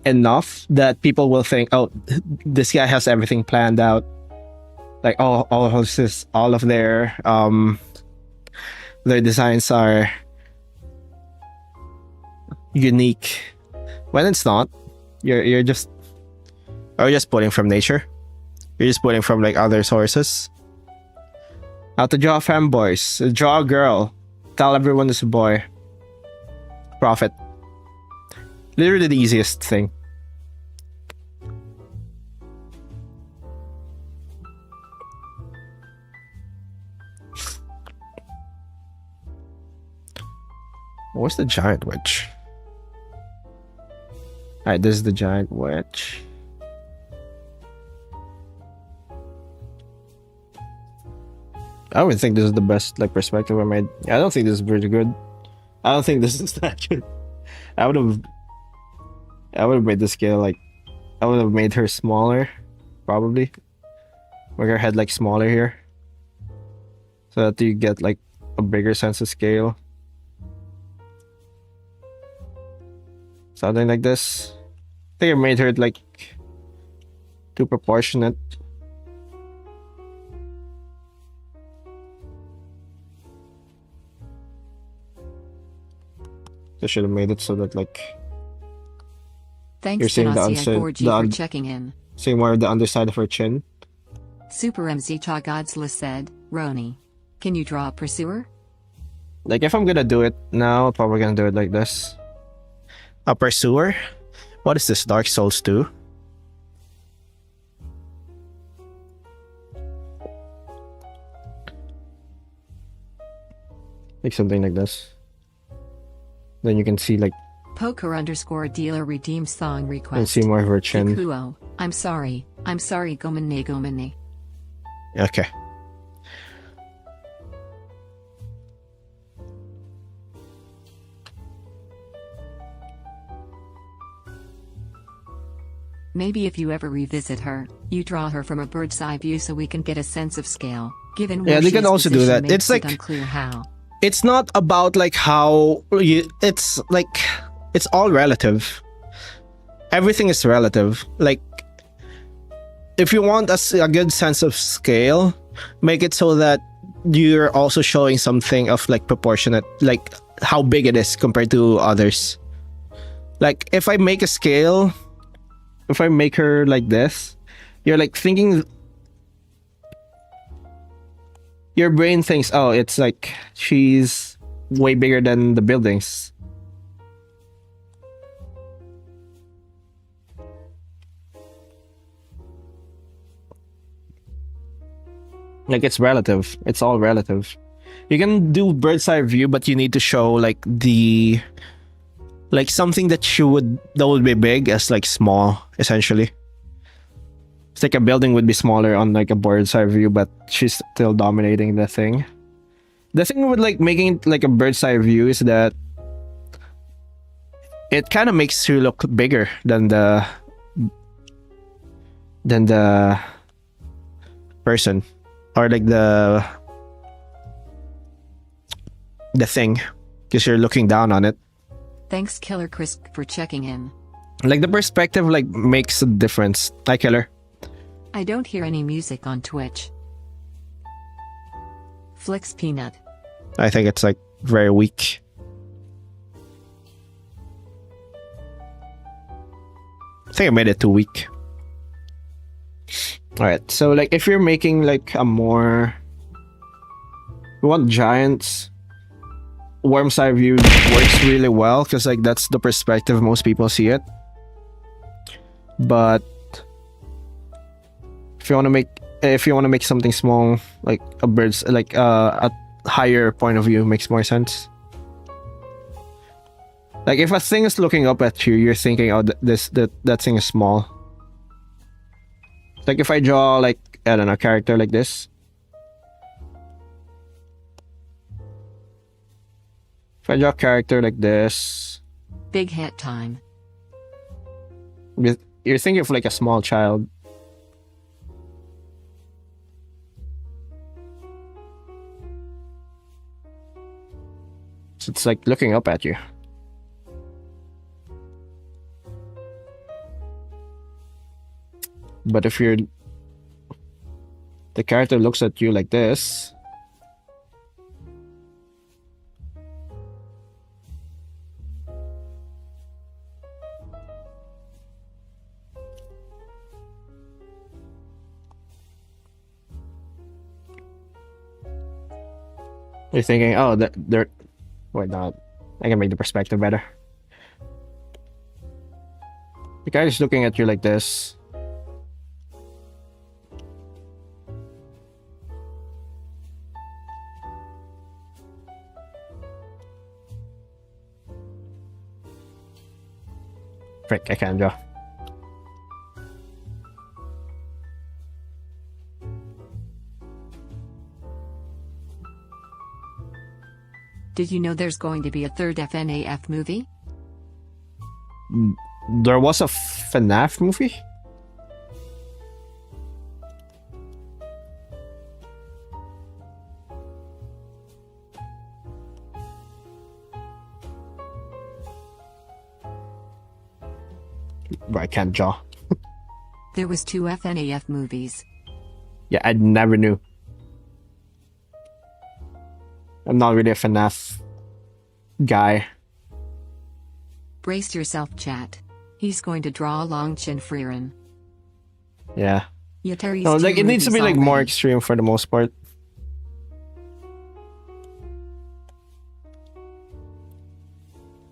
enough that people will think, oh, this guy has everything planned out. Like all of their designs are unique. When it's not, you're just pulling from nature. You're just pulling from like other sources. How to draw fanboys. Draw a girl. Tell everyone it's a boy. Profit. Literally the easiest thing. Where's the giant witch? Alright, this is the giant witch. I don't think this is the best like perspective I made. I don't think this is pretty good. I don't think this is that good. I would have made the scale like, I would have made her smaller, probably. Make her head like smaller here, so that you get like a bigger sense of scale. Something like this. I think I made her like too proportionate. I should have made it so that like Thanks You're to saying the Nasia unsay- 4G the for un- checking in. say more of the underside of her chin. Super MZ Cha Godsla said, Roni. Can you draw a pursuer? Like, if I'm gonna do it now, I'm probably gonna do it like this. A pursuer? What is this, Dark Souls 2? Like something like this. Then you can see like Poker_dealer redeemed song request. and see more of her chin. Kikuo, I'm sorry, Gomane. Okay. Maybe if you ever revisit her, you draw her from a bird's eye view so we can get a sense of scale. Given Yeah, where they she can is also do positioned that. It's makes it like- unclear how. It's not about like how you, it's like, it's all relative. Everything is relative. Like, if you want a good sense of scale, make it so that you're also showing something of like proportionate, like how big it is compared to others. Like, if I make a scale, if I make her like this, you're like thinking, your brain thinks, oh, it's like she's way bigger than the buildings. Like, it's relative. It's all relative. You can do bird's eye view, but you need to show like the, like something that would be big as like small, essentially. It's like a building would be smaller on like a bird's eye view, but she's still dominating the thing. The thing with like making it like a bird's eye view is that it kind of makes you look bigger than the person, or like the thing, because you're looking down on it. Thanks Killer Chris for checking in. Like, the perspective like makes a difference. Hi, Killer. I don't hear any music on Twitch. Flicks Peanut. I think it's like very weak. I think I made it too weak. Alright, so like if you're making like a more, you want giants, worm's eye view works really well because like that's the perspective most people see it. But if you want to make something small, like a bird's, like a higher point of view makes more sense. Like, if a thing is looking up at you, you're thinking, oh, that thing is small. Like, if I draw like, I don't know, a character like this. If I draw a character like this, Big hat time. you're thinking of like a small child. So it's like looking up at you. But if the character looks at you like this, you're thinking, oh, they're, wait, not. I can make the perspective better. The guy is looking at you like this. Frick, I can't draw. Did you know there's going to be a third FNAF movie? There was a FNAF movie? But I can't draw. There was 2 FNAF movies. Yeah, I never knew. I'm not really a FNAF guy. Brace yourself, chat. He's going to draw a long chin Freeran. Yeah. Yetari's No, like two it needs to be movies like more already. extreme for the most part.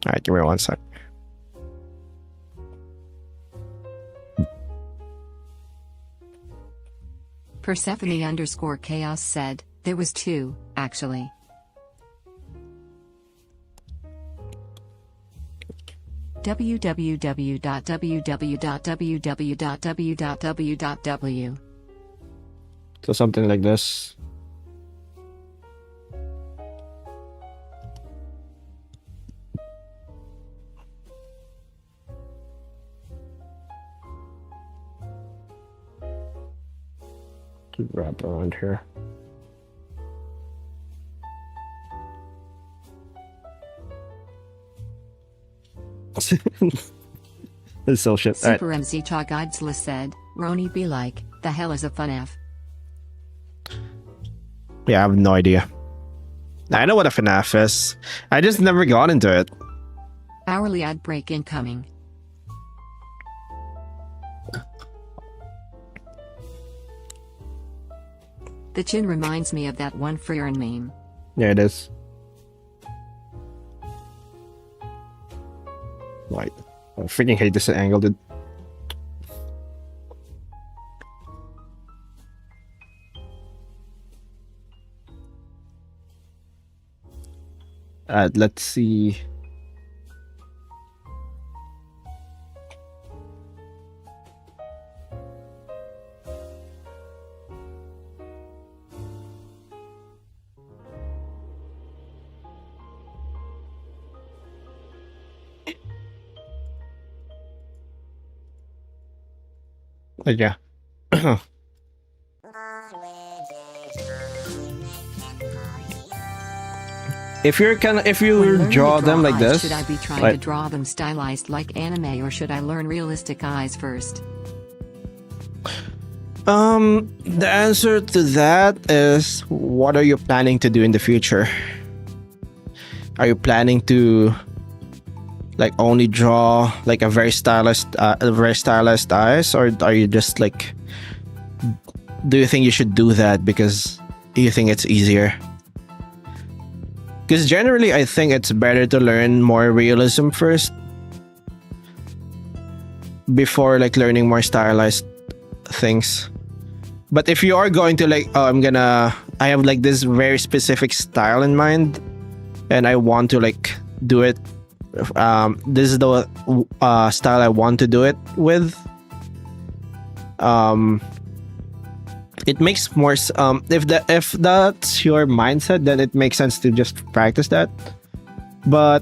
Alright, give me 1 sec. Persephone_chaos said, there was 2, actually. www.www.www.w. So something like this. To wrap around here. This is so shit. All right. Super MC Cha Guidesless said, Roni be like, the hell is a fun F? Yeah, I have no idea. I know what a FNAF is. I just never got into it. Hourly ad break incoming. The chin reminds me of that one Freerin meme. Yeah, it is. Right. I freaking hate this angle, dude. Let's see. Yeah. If you When learning draw to them like eyes, this, should I be trying like, to draw them stylized like anime, or should I learn realistic eyes first? the answer to that is, what are you planning to do in the future? Are you planning to like only draw like a very stylized eyes, or are you just like, do you think you should do that because you think it's easier? Because generally, I think it's better to learn more realism first before like learning more stylized things. But if you are going to like, oh, I have like this very specific style in mind, and I want to like do it. This is the style I want to do it with. It makes more if that's your mindset, then it makes sense to just practice that. But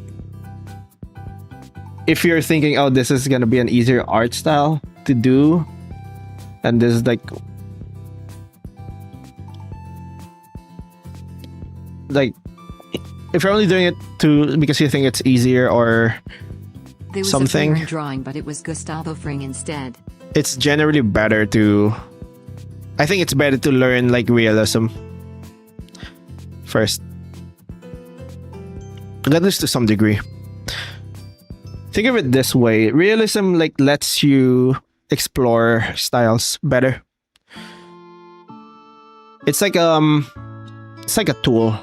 if you're thinking, oh, this is gonna be an easier art style to do, and this is like if you're only doing it because you think it's easier or There was something, a Freerin drawing, but it was Gustavo Fring instead. it's generally better to, I think it's better to learn like realism first. At least to some degree. Think of it this way. Realism like lets you explore styles better. It's like a tool.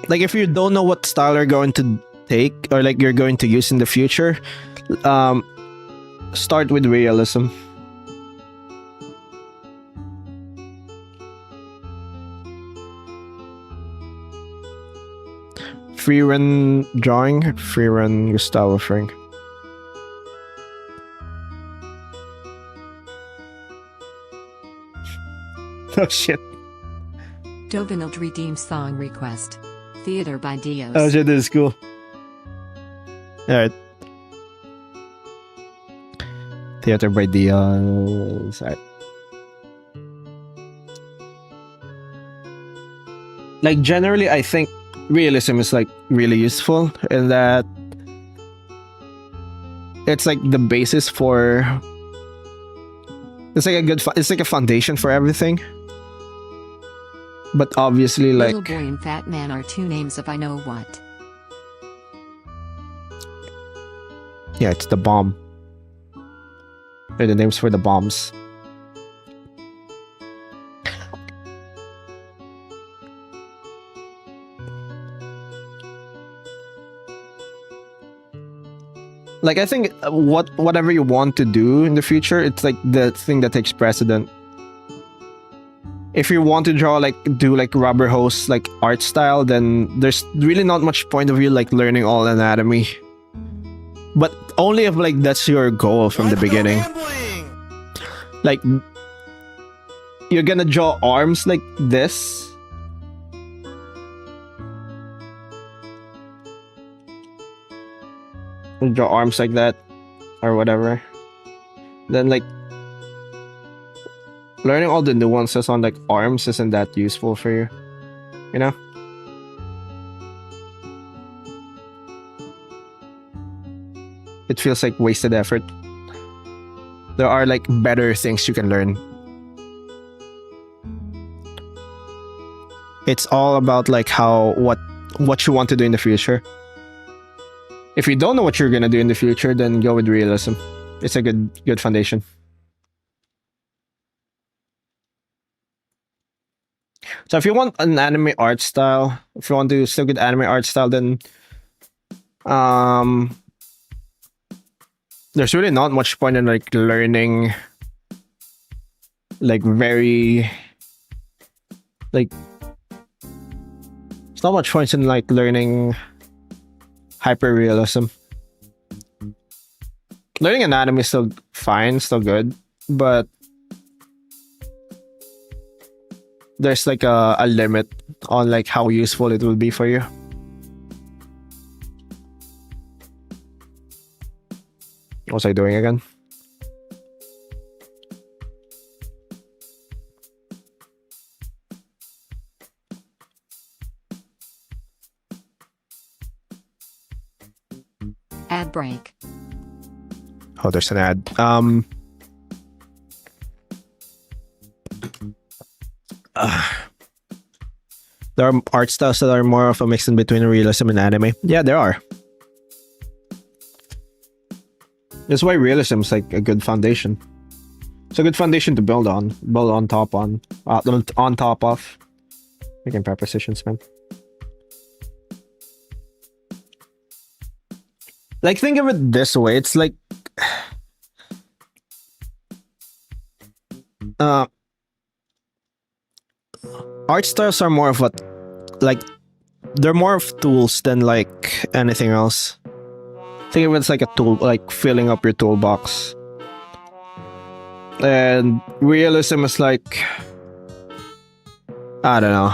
Like if you don't know what style you're going to take or like you're going to use in the future, start with realism. Free run drawing, free run Gustavo Fring. Oh shit. Dovinald redeemed song request. Theater by Dios. Oh shit, this is cool. Alright. Theater by Dios. Alright. Like generally I think realism is like really useful in that it's like the basis for, it's like a foundation for everything. But obviously like Little Boy and Fat Man are two names of I know what. Yeah, it's the bomb. They're the names for the bombs. Like, I think whatever you want to do in the future, it's like the thing that takes precedent. If you want to draw, like, do like rubber hose like art style, then there's really not much point of you like learning all anatomy. But only if like that's your goal from the beginning. Like, you're gonna draw arms like this. You draw arms like that, or whatever. Then like, learning all the nuances on like arms isn't that useful for you, you know? It feels like wasted effort. There are like better things you can learn. It's all about like what you want to do in the future. If you don't know what you're gonna do in the future, then go with realism. It's a good foundation. So if you want an anime art style, if you want to still get anime art style, then there's really not much point in like learning like very like it's not much point in like learning hyperrealism. Learning anatomy is still fine, still good, but there's like a limit on like how useful it will be for you. What was I doing again? Ad break. Oh, there's an ad. There are art styles that are more of a mix in between realism and anime. Yeah, there are. That's why realism is like a good foundation. It's a good foundation to build on top of. Making prepositions, man. Like, think of it this way. It's like art styles are more of what, like, they're more of tools than like anything else. Think of it as like a tool, like filling up your toolbox. And realism is like, I don't know,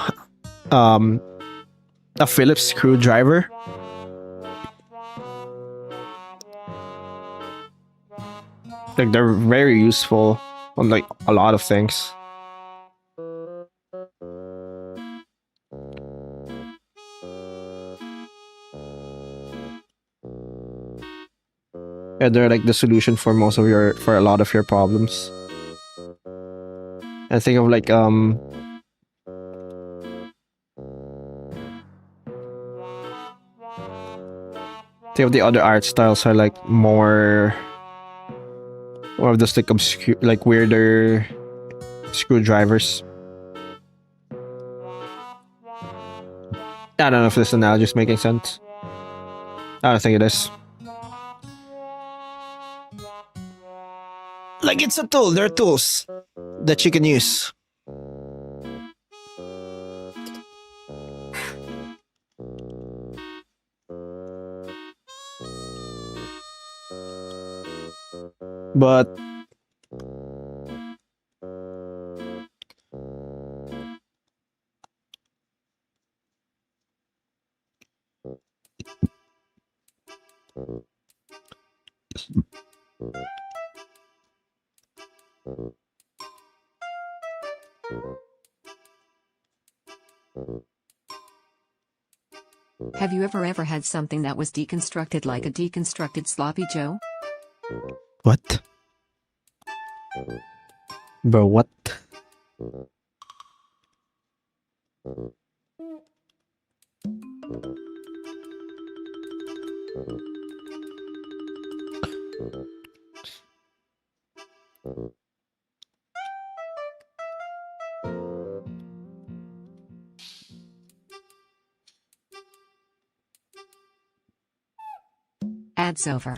a Phillips screwdriver. Like, they're very useful on like a lot of things. Yeah, they're like the solution for a lot of your problems. And think of like think of the other art styles are like more of those like obscure, like weirder screwdrivers. I don't know if this analogy is making sense. I don't think it is. Like, it's a tool. They're tools that you can use. But Have you ever had something that was deconstructed like a deconstructed sloppy Joe? what? Bro, what? Ads over.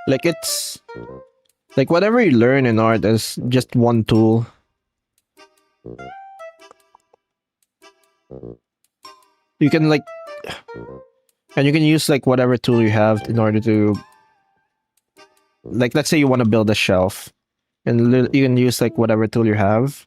Like it's like whatever you learn in art is just one tool. You can like, and you can use like whatever tool you have in order to, like, let's say you want to build a shelf, and you can use like whatever tool you have.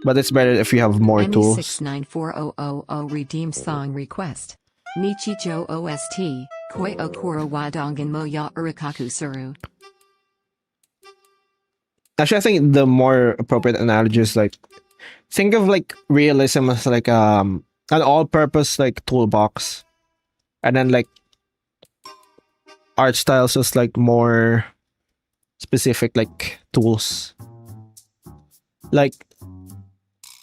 But it's better if you have more tools. NE694000 redeem song request. Nichijo OST, Koi Okoro wa Dongan mo ya urikaku suru. Actually, I think the more appropriate analogy is like, think of like realism as like an all-purpose like toolbox, and then like art styles is like more specific like tools. Like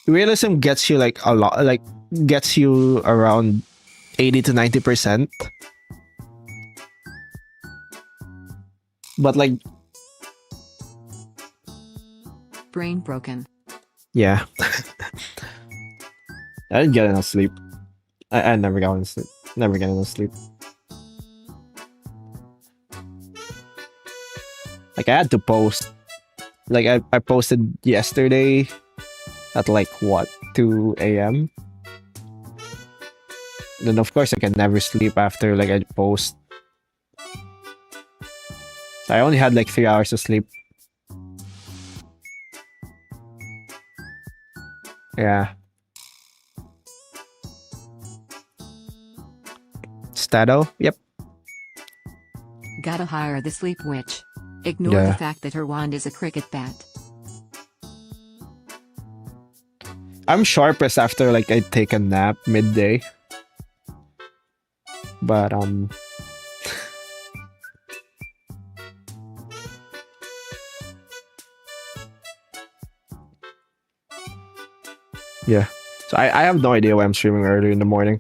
realism gets you like a lot, like gets you around 80 to 90%. But like, Brain broken. yeah. I didn't get enough sleep. I never got enough sleep. Never get enough sleep. Like I had to post. Like I posted yesterday at like what, 2 a.m. Then of course I can never sleep after like I post. So I only had like 3 hours of sleep. Yeah. Stato? Yep. Gotta hire the sleep witch. Ignore the fact that her wand is a cricket bat. I'm sharpest after like I take a nap midday. But yeah. So I have no idea why I'm streaming early in the morning.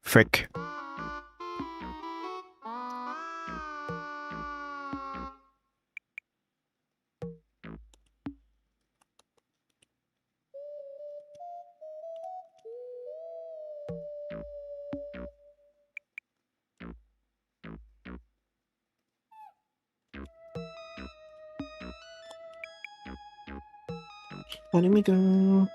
Frick. Let me go.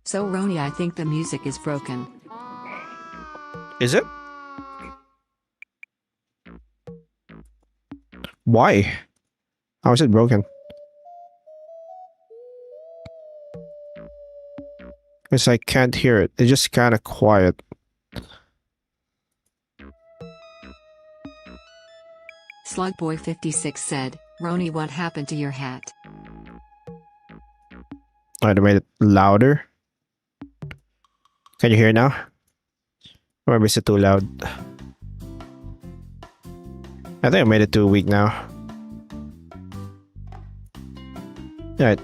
So Roni, I think the music is broken. Is it? Why? How is it broken? Because I can't hear it. It's just kind of quiet. Slugboy56 said, Roni, what happened to your hat? I made it louder. Can you hear now? Or maybe is it too loud? I think I made it too weak now. Alright.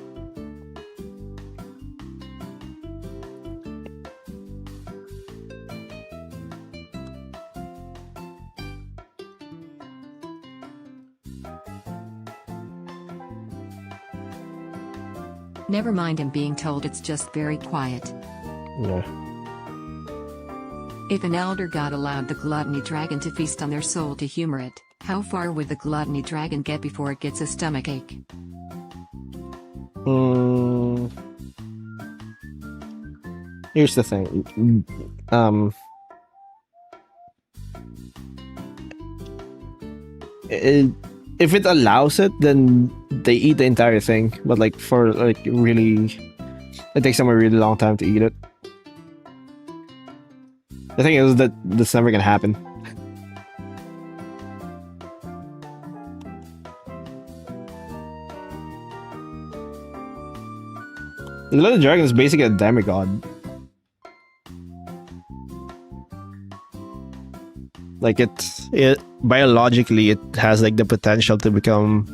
Never mind him being told, it's just very quiet. Yeah. If an elder god allowed the gluttony dragon to feast on their soul to humor it, how far would the gluttony dragon get before it gets a stomachache? Here's the thing. if it allows it, then they eat the entire thing. But like for like really, it takes them a really long time to eat it. The thing is that that's never gonna happen. The little dragon is basically a demigod. Like it biologically it has like the potential to become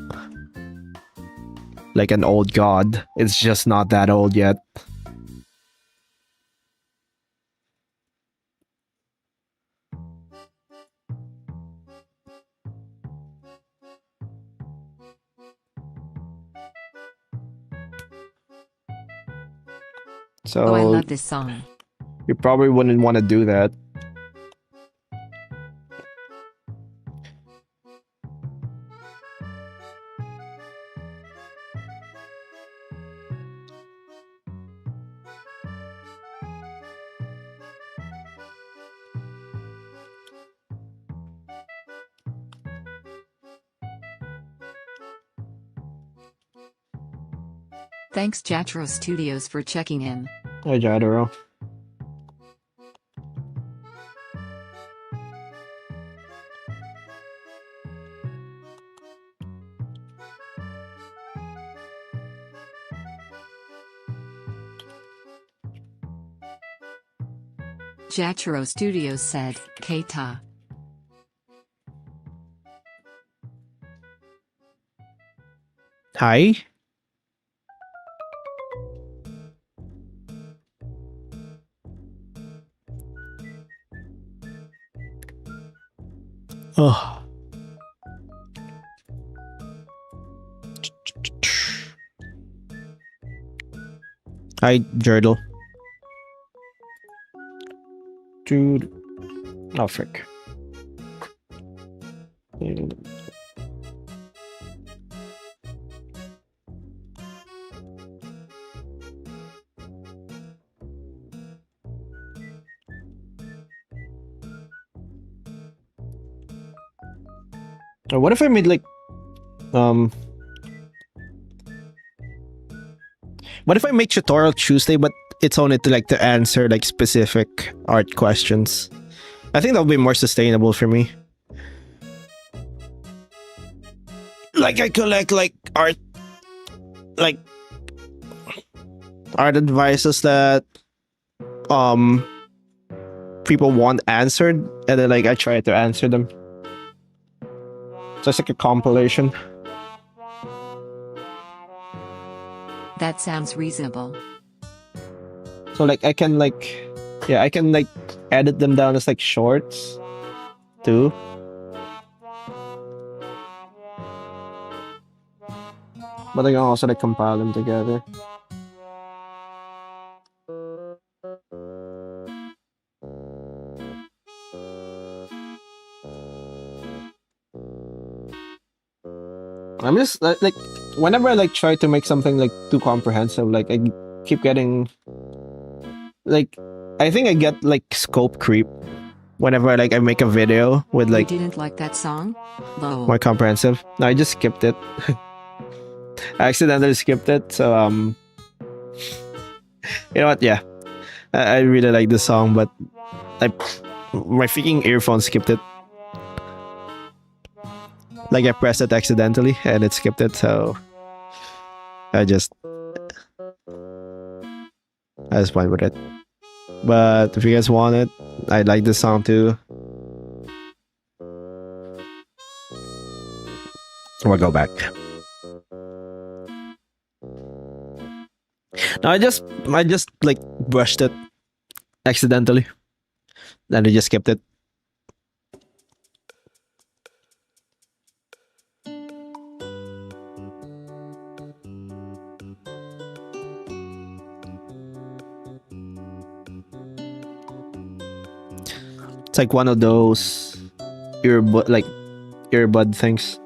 like an old god. It's just not that old yet. So Oh, I love this song. You probably wouldn't want to do that. Thanks Jatro Studios for checking in. Hi, Jadoro. Jatro Studios said, Keita. Hi. Oh. Hi, Jurdle. Dude. Oh, frick. What if I made like what if I make tutorial Tuesday but it's only to answer like specific art questions? I think that would be more sustainable for me. Like I collect like art advices that people want answered and then like I try to answer them. So it's like a compilation. That sounds reasonable. So like I can like edit them down as like shorts too. But I can also like compile them together. I'm just like whenever I like try to make something like too comprehensive, like I keep getting like I think I get like scope creep whenever like I make a video with You like didn't like that song? Lol. more comprehensive. No, I just skipped it. I accidentally skipped it, so you know what? Yeah, I really like the song, but my freaking earphone skipped it. Like I pressed it accidentally and it skipped it, so I was fine with it. But if you guys want it, I like this song too. We'll go back. No, I just like brushed it accidentally. And I just skipped it. It's like one of those earbud things.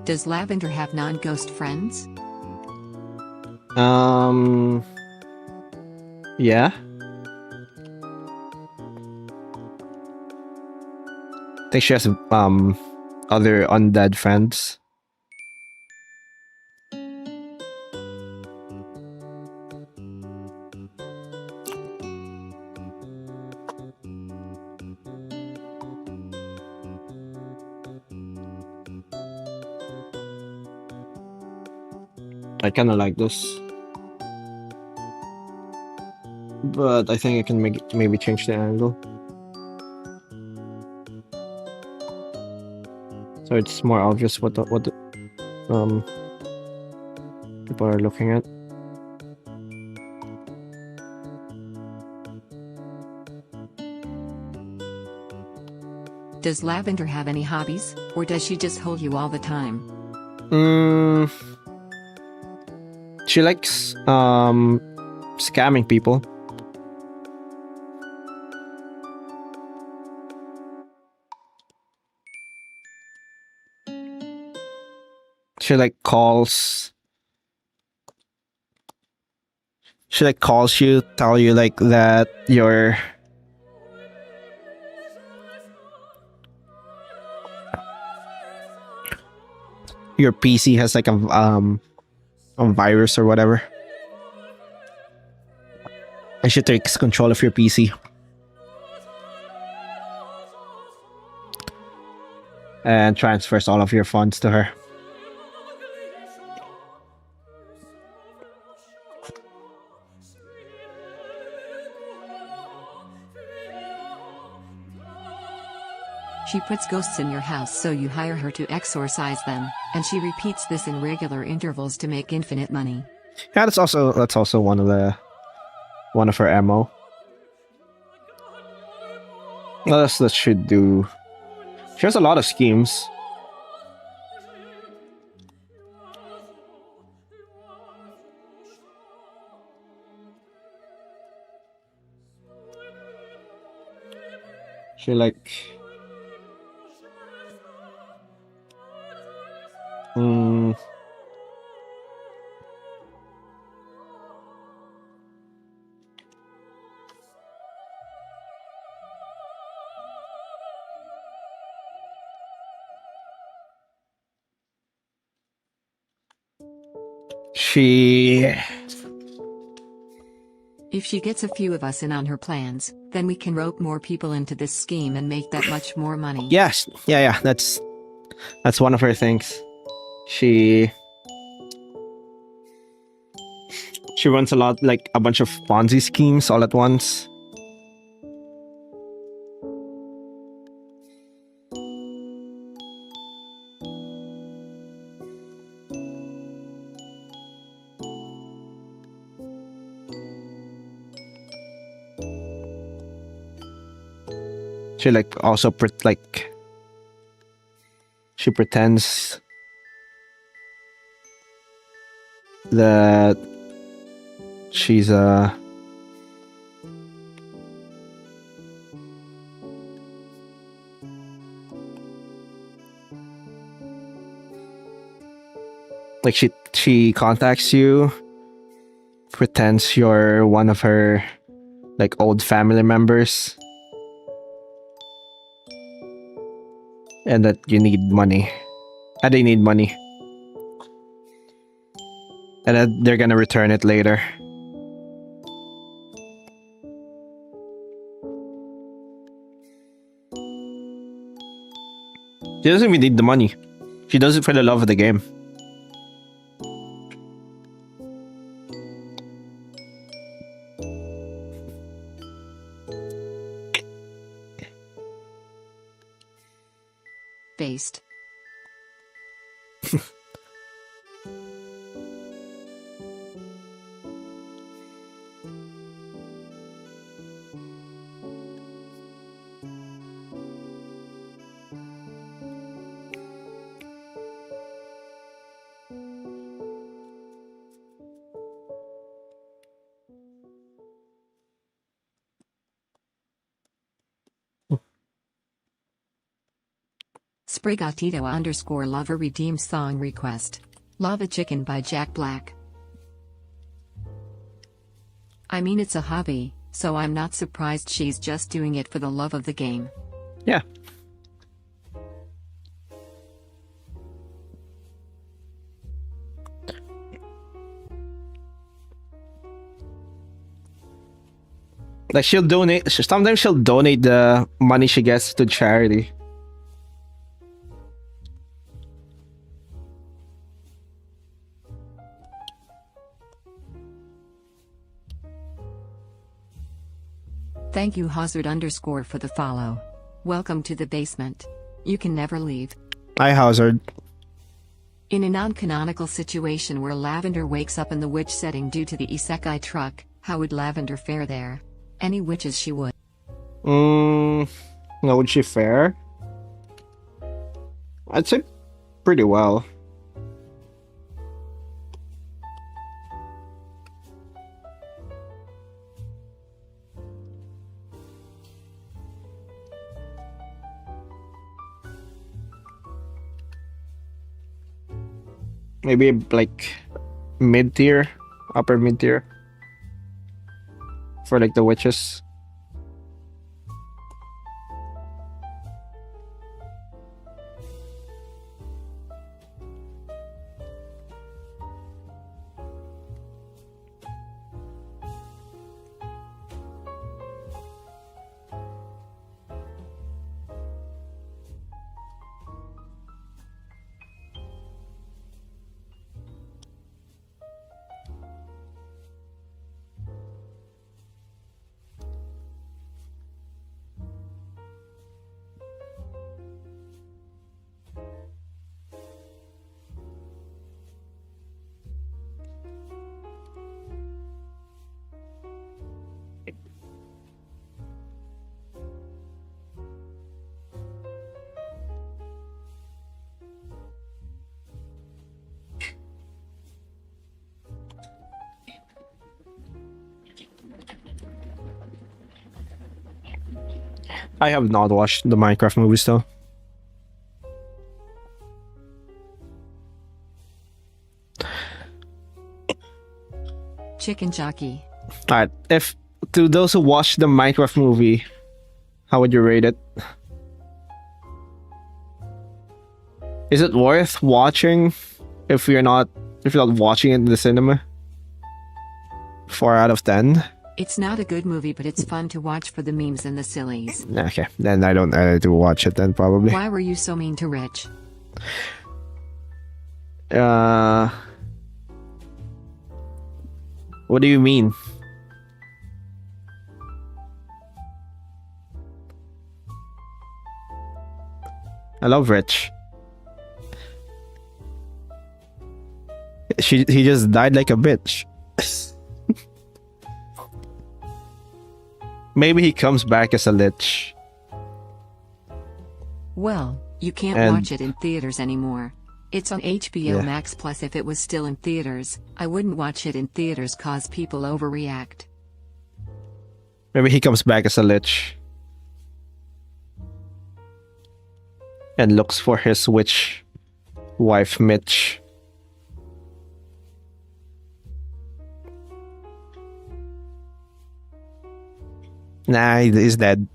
Does Lavender have non-ghost friends? Yeah. I think she has other undead friends. I kind of like this, but I think I can maybe change the angle so it's more obvious what the people are looking at. Does Lavender have any hobbies, or does she just hold you all the time? She likes scamming people. She like calls. She like calls you, tell you like that your PC has like a virus or whatever, and she takes control of your PC and transfers all of your funds to her. She puts ghosts in your house so you hire her to exorcise them, and she repeats this in regular intervals to make infinite money. Yeah, that's also one of her MO. What else does she do? She has a lot of schemes. She like she If she gets a few of us in on her plans, then we can rope more people into this scheme and make that much more money. yes, yeah, that's one of her things. She runs a bunch of Ponzi schemes all at once. She like also she pretends that she's like she contacts you, pretends you're one of her like old family members, and that you need money, and they need money, and that they're gonna return it later. She doesn't even need the money. She does it for the love of the game. Based. Sprigatito_lover redeemed song request. Love a Chicken by Jack Black. I mean, it's a hobby, so I'm not surprised she's just doing it for the love of the game. Yeah. Like she'll donate. Sometimes she'll donate the money she gets to charity. Thank you Hazard_ for the follow. Welcome to the basement. You can never leave. Hi Hazard. In a non-canonical situation where Lavender wakes up in the witch setting due to the isekai truck, how would Lavender fare there? Any witches she would. How would she fare? I'd say pretty well. Maybe like mid-tier, upper mid-tier for like the witches. I have not watched the Minecraft movies though. Chicken Jockey. Alright, if to those who watched the Minecraft movie, how would you rate it? Is it worth watching if you're not watching it in the cinema? 4 out of 10. It's not a good movie, but it's fun to watch for the memes and the sillies. Okay, then I need to watch it then probably. Why were you so mean to Rich? What do you mean? I love Rich. He just died like a bitch. Maybe he comes back as a lich. Well, you can't watch it in theaters anymore. It's on HBO Max, plus if it was still in theaters, I wouldn't watch it in theaters cause people overreact. Maybe he comes back as a lich. And looks for his witch wife Mitch. Nah, he's dead.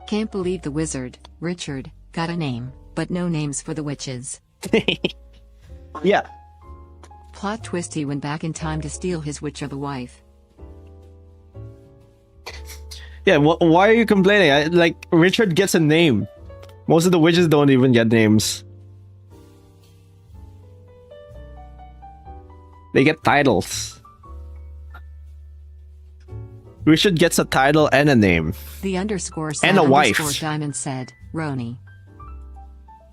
Can't believe the wizard, Richard, got a name, but no names for the witches. Yeah. Plot twist: he went back in time to steal his witch of a wife. Yeah, why are you complaining? Like, Richard gets a name. Most of the witches don't even get names. They get titles. Richard gets a title and a name. The underscore and a wife. Diamond said, Roni.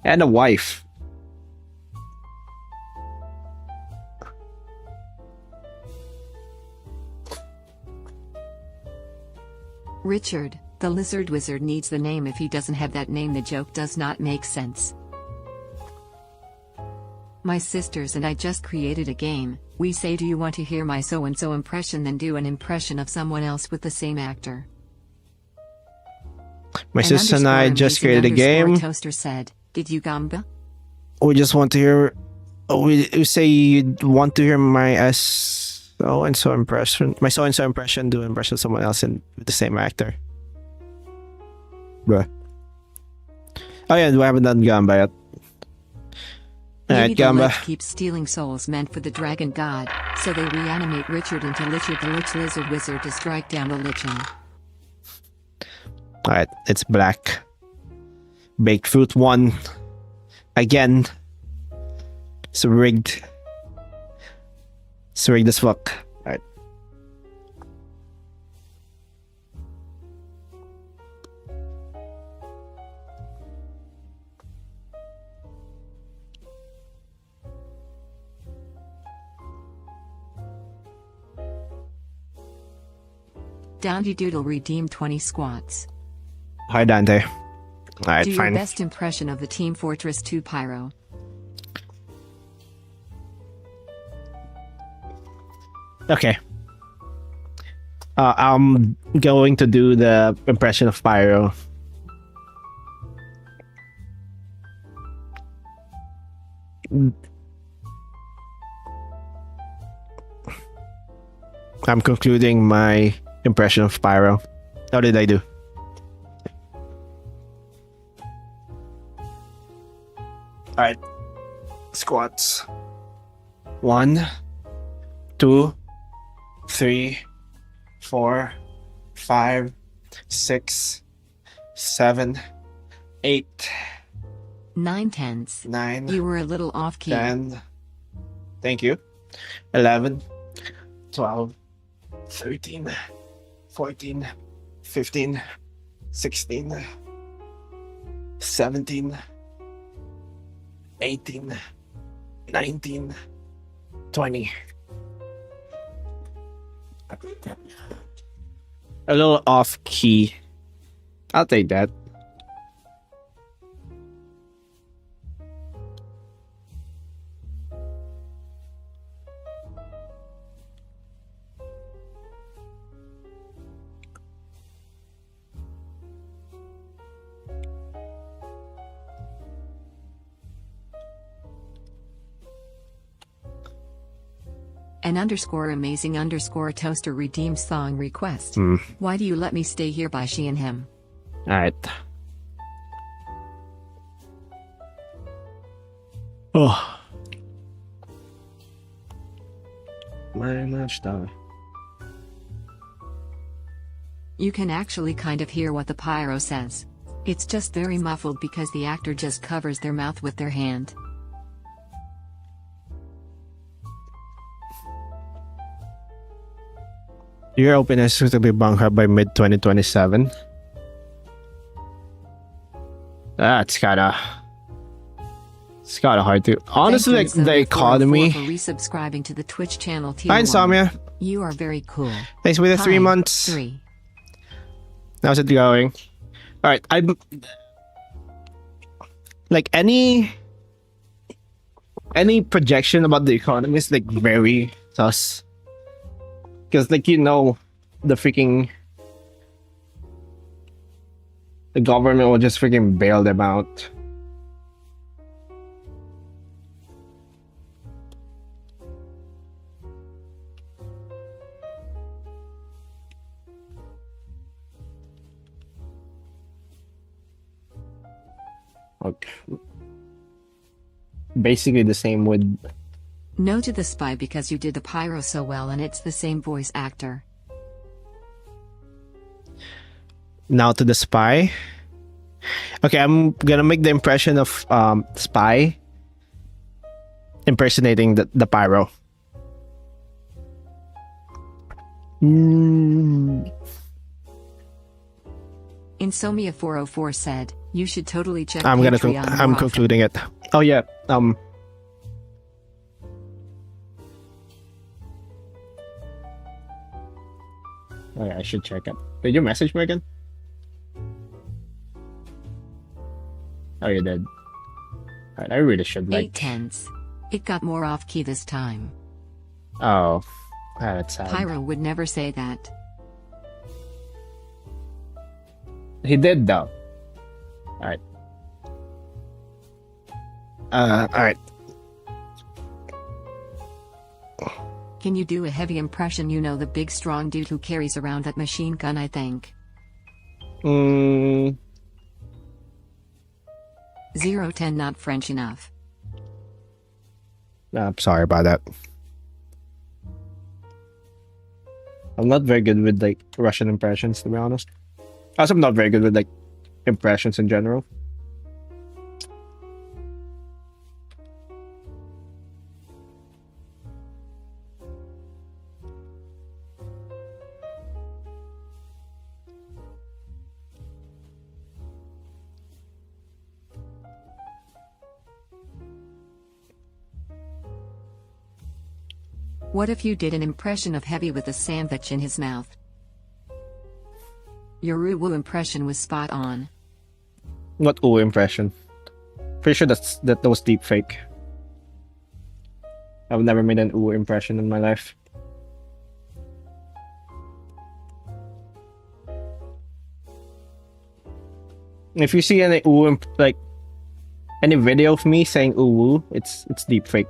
And a wife. Richard, the lizard wizard needs the name. If he doesn't have that name, the joke does not make sense. My sisters and I just created a game. We say, do you want to hear my so-and-so impression? Then do an impression of someone else with the same actor. My sister and I just created a game. Toaster said, did you gamba? We just want to hear. We say you want to hear my so-and-so impression. My so-and-so impression. Do an impression of someone else with the same actor. Bruh. Oh yeah, we haven't done gamba yet. Maybe the lich keeps stealing souls meant for the dragon god, so they reanimate Richard into Lichard the Lich Lizard Wizard to strike down the lichen. Alright, it's black. Baked fruit 1. Again. It's rigged. It's rigged as fuck. Alright. Downdy Doodle redeemed 20 squats. Hi, Dante. Alright, Do fine. your best impression of the Team Fortress 2 Pyro. Okay. I'm going to do the impression of Pyro. I'm concluding my impression of Pyro. How did I do? Alright. Squats. 1, 2, 3, 4, 5, 6, 7, 8, 9 tenths. 9, You were a little off key. 10. Thank you. 11, 12, 13, 14, 15, 16, 17, 18, 19, 20. A little off key. I'll take that. An _amazing _toaster redeemed song request. Why do you let me stay here by she and him? Alright. Oh. My much dog. You can actually kind of hear what the pyro says. It's just very muffled because the actor just covers their mouth with their hand. Your openness to be bankrupt by mid-2027. That's kinda hard to. Honestly, like Thank you, the Zoe404, economy. for resubscribing to the Twitch channel tier Hi, 1. Samya. You are very cool. Thanks for the 3 Hi, months. 3. How's it going? Alright, I'm like any projection about the economy is like very sus. Because like the government will just freaking bail them out. Okay. Basically the same with No to the spy because you did the pyro so well and it's the same voice actor. now to the spy. Okay, I'm gonna make the impression of spy impersonating the pyro. Insomnia404 said, you should totally check I'm Patreon more I'm often." concluding it. Oh yeah. Oh, yeah, I should check it. Did you message me again? Oh, you did. Alright, I really should like. 8/10. It got more off key this time. Oh, that's sad. Pyro would never say that. He did though. Alright. Alright. Can you do a heavy impression? You know, the big strong dude who carries around that machine gun, I think. 010, not French enough. I'm sorry about that. I'm not very good with like Russian impressions, to be honest. Also, I'm not very good with like impressions in general. What if you did an impression of Heavy with a sandwich in his mouth? Your Uwu impression was spot on. What ooh impression? Pretty sure that was deep fake. I've never made an ooh impression in my life. If you see any ooh like any video of me saying ooh, it's deep fake.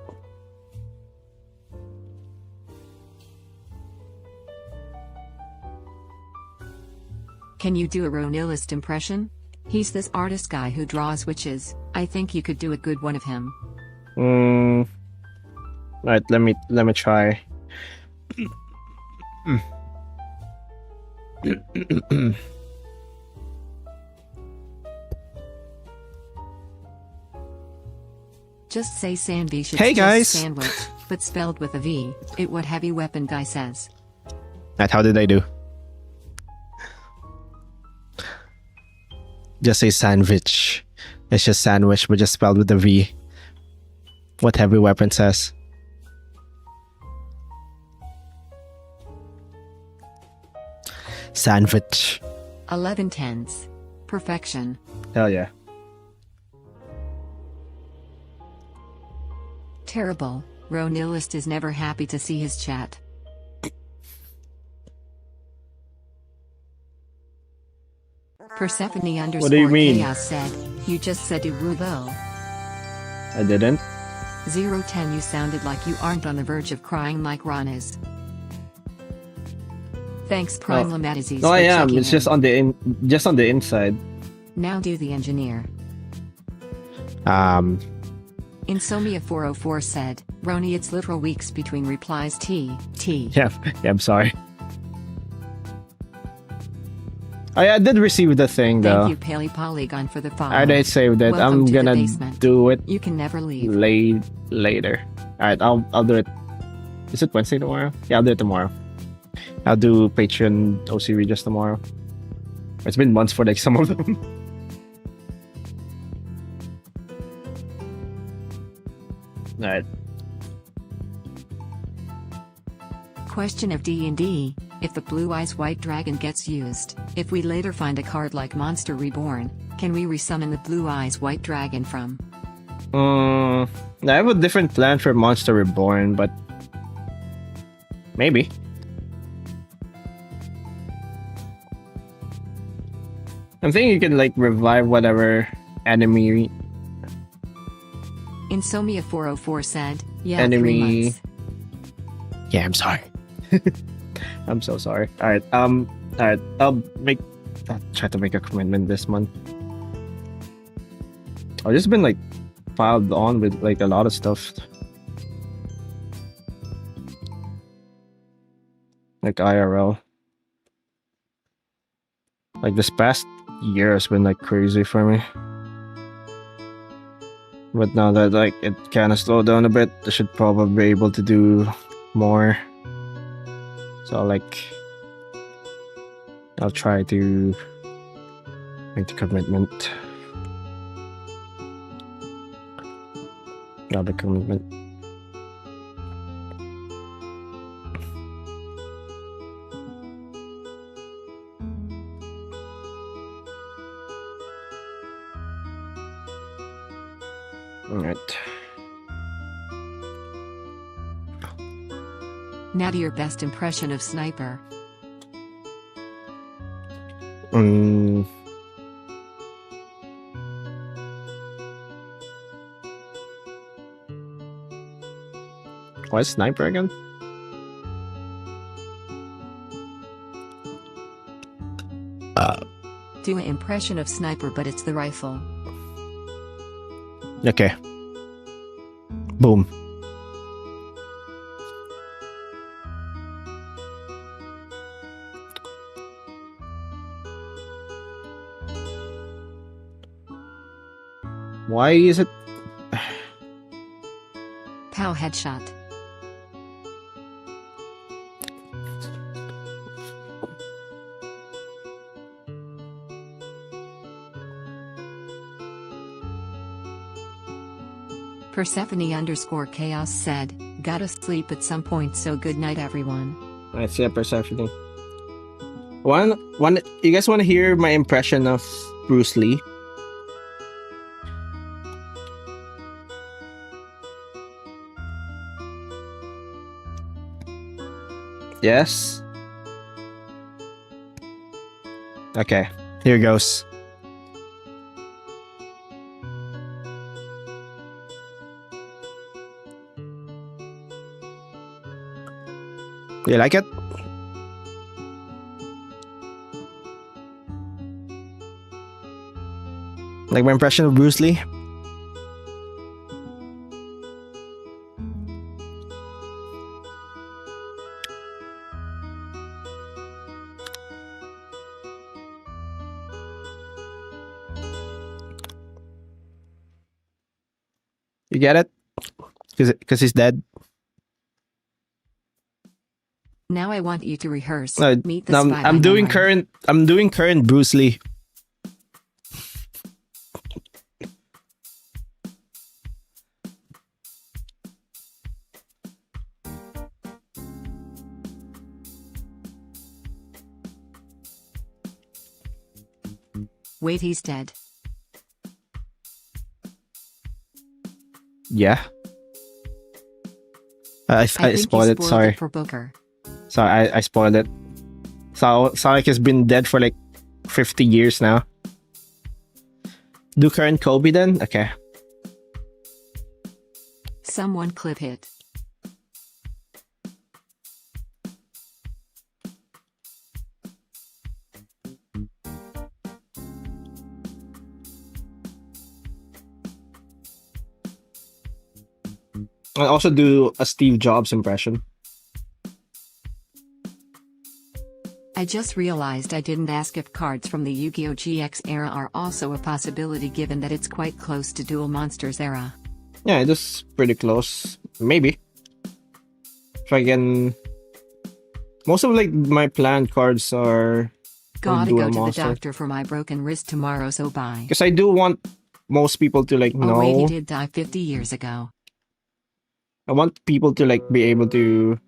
Can you do a ronillust impression? He's this artist guy who draws witches. I think you could do a good one of him. Right, let me try. Just say sandwich. Hey, guys. Sandwich, but spelled with a V. It what heavy weapon guy says. That how did I do? Just say sandwich. It's just sandwich, but just spelled with a V. What heavy weapon says. Sandwich. 11/10. Perfection. Hell yeah. Terrible. Ronillust is never happy to see his chat. Persephone underscore What do you mean? chaos said, you just said Uwu though. I didn't. 010, you sounded like you aren't on the verge of crying like Ron is. Thanks Prime Lamadizes. No, I am. It's just on the inside. Now do the engineer. Insomnia 404 said, Roni, it's literal weeks between replies. Yeah, I'm sorry. I did receive the thing though. Thank you, Paley Polygon, for the follow. I did save that. Welcome I'm to the gonna basement. do it You can never leave. later. Alright, I'll do it. Is it Wednesday tomorrow? Yeah, I'll do it tomorrow. I'll do Patreon OCV just tomorrow. It's been months for like some of them. Alright. Question of D&D, if the Blue Eyes White Dragon gets used, if we later find a card like Monster Reborn, can we resummon the Blue Eyes White Dragon from? I have a different plan for Monster Reborn, but maybe. I'm thinking you can like revive whatever enemy. Insomnia 404 said, yeah, Enemy. 3 months. Yeah, I'm sorry. I'm so sorry. Alright, I'll try to make a commitment this month. I've just been like piled on with like a lot of stuff. Like IRL. Like this past year has been like crazy for me. But now that like it kind of slowed down a bit, I should probably be able to do more. So like I'll try to make the commitment. Not the commitment. Alright. Now to your best impression of Sniper. What is Sniper again? Do an impression of Sniper, but it's the rifle. Okay. Boom. Why is it? Pow headshot. Persephone_chaos said, gotta sleep at some point, so good night everyone. I see a Persephone. One. You guys want to hear my impression of Bruce Lee? Yes. Okay. Here goes. You like it? Like my impression of Bruce Lee? You get it? Because he's dead. Now I want you to rehearse. No, Meet the no, spy I'm by doing memory. I'm doing current Bruce Lee. Wait, he's dead. Yeah. I think spoiled you it. Sorry. for Booker. Sorry, I spoiled it. So Sonic has been dead for like 50 years now. Do current Kobe then? Okay. Someone clip hit. I also do a Steve Jobs impression. I just realized I didn't ask if cards from the Yu-Gi-Oh! GX era are also a possibility, given that it's quite close to Duel Monsters era. Yeah, it is pretty close. Maybe. If I can... Most of like my planned cards are... Gotta Duel go to Monster. the doctor for my broken wrist tomorrow, so bye. Because I do want most people to like Oh know... wait, he did die 50 years ago. I want people to like be able to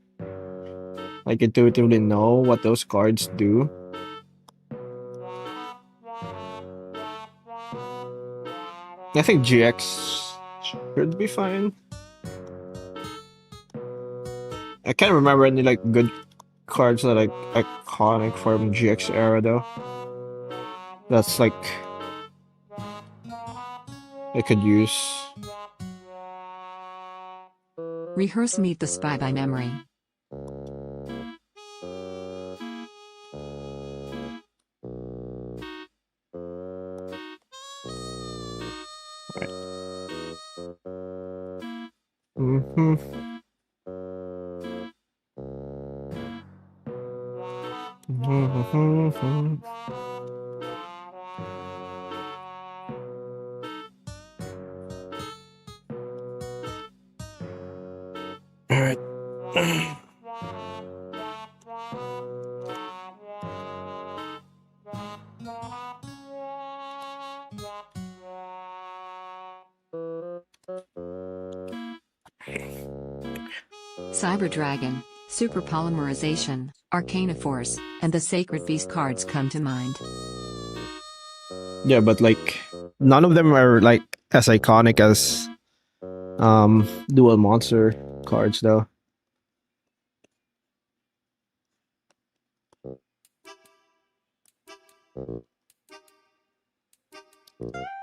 like intuitively know what those cards do. I think GX should be fine. I can't remember any like good cards that are like iconic from GX era though. That's like I could use. Rehearse Meet the Spy by memory. Mm-hmm. Mm-hmm. All right. Cyber Dragon, Super Polymerization, Arcana Force, and the Sacred Beast cards come to mind. Yeah, but like none of them are like as iconic as Dual monster cards though.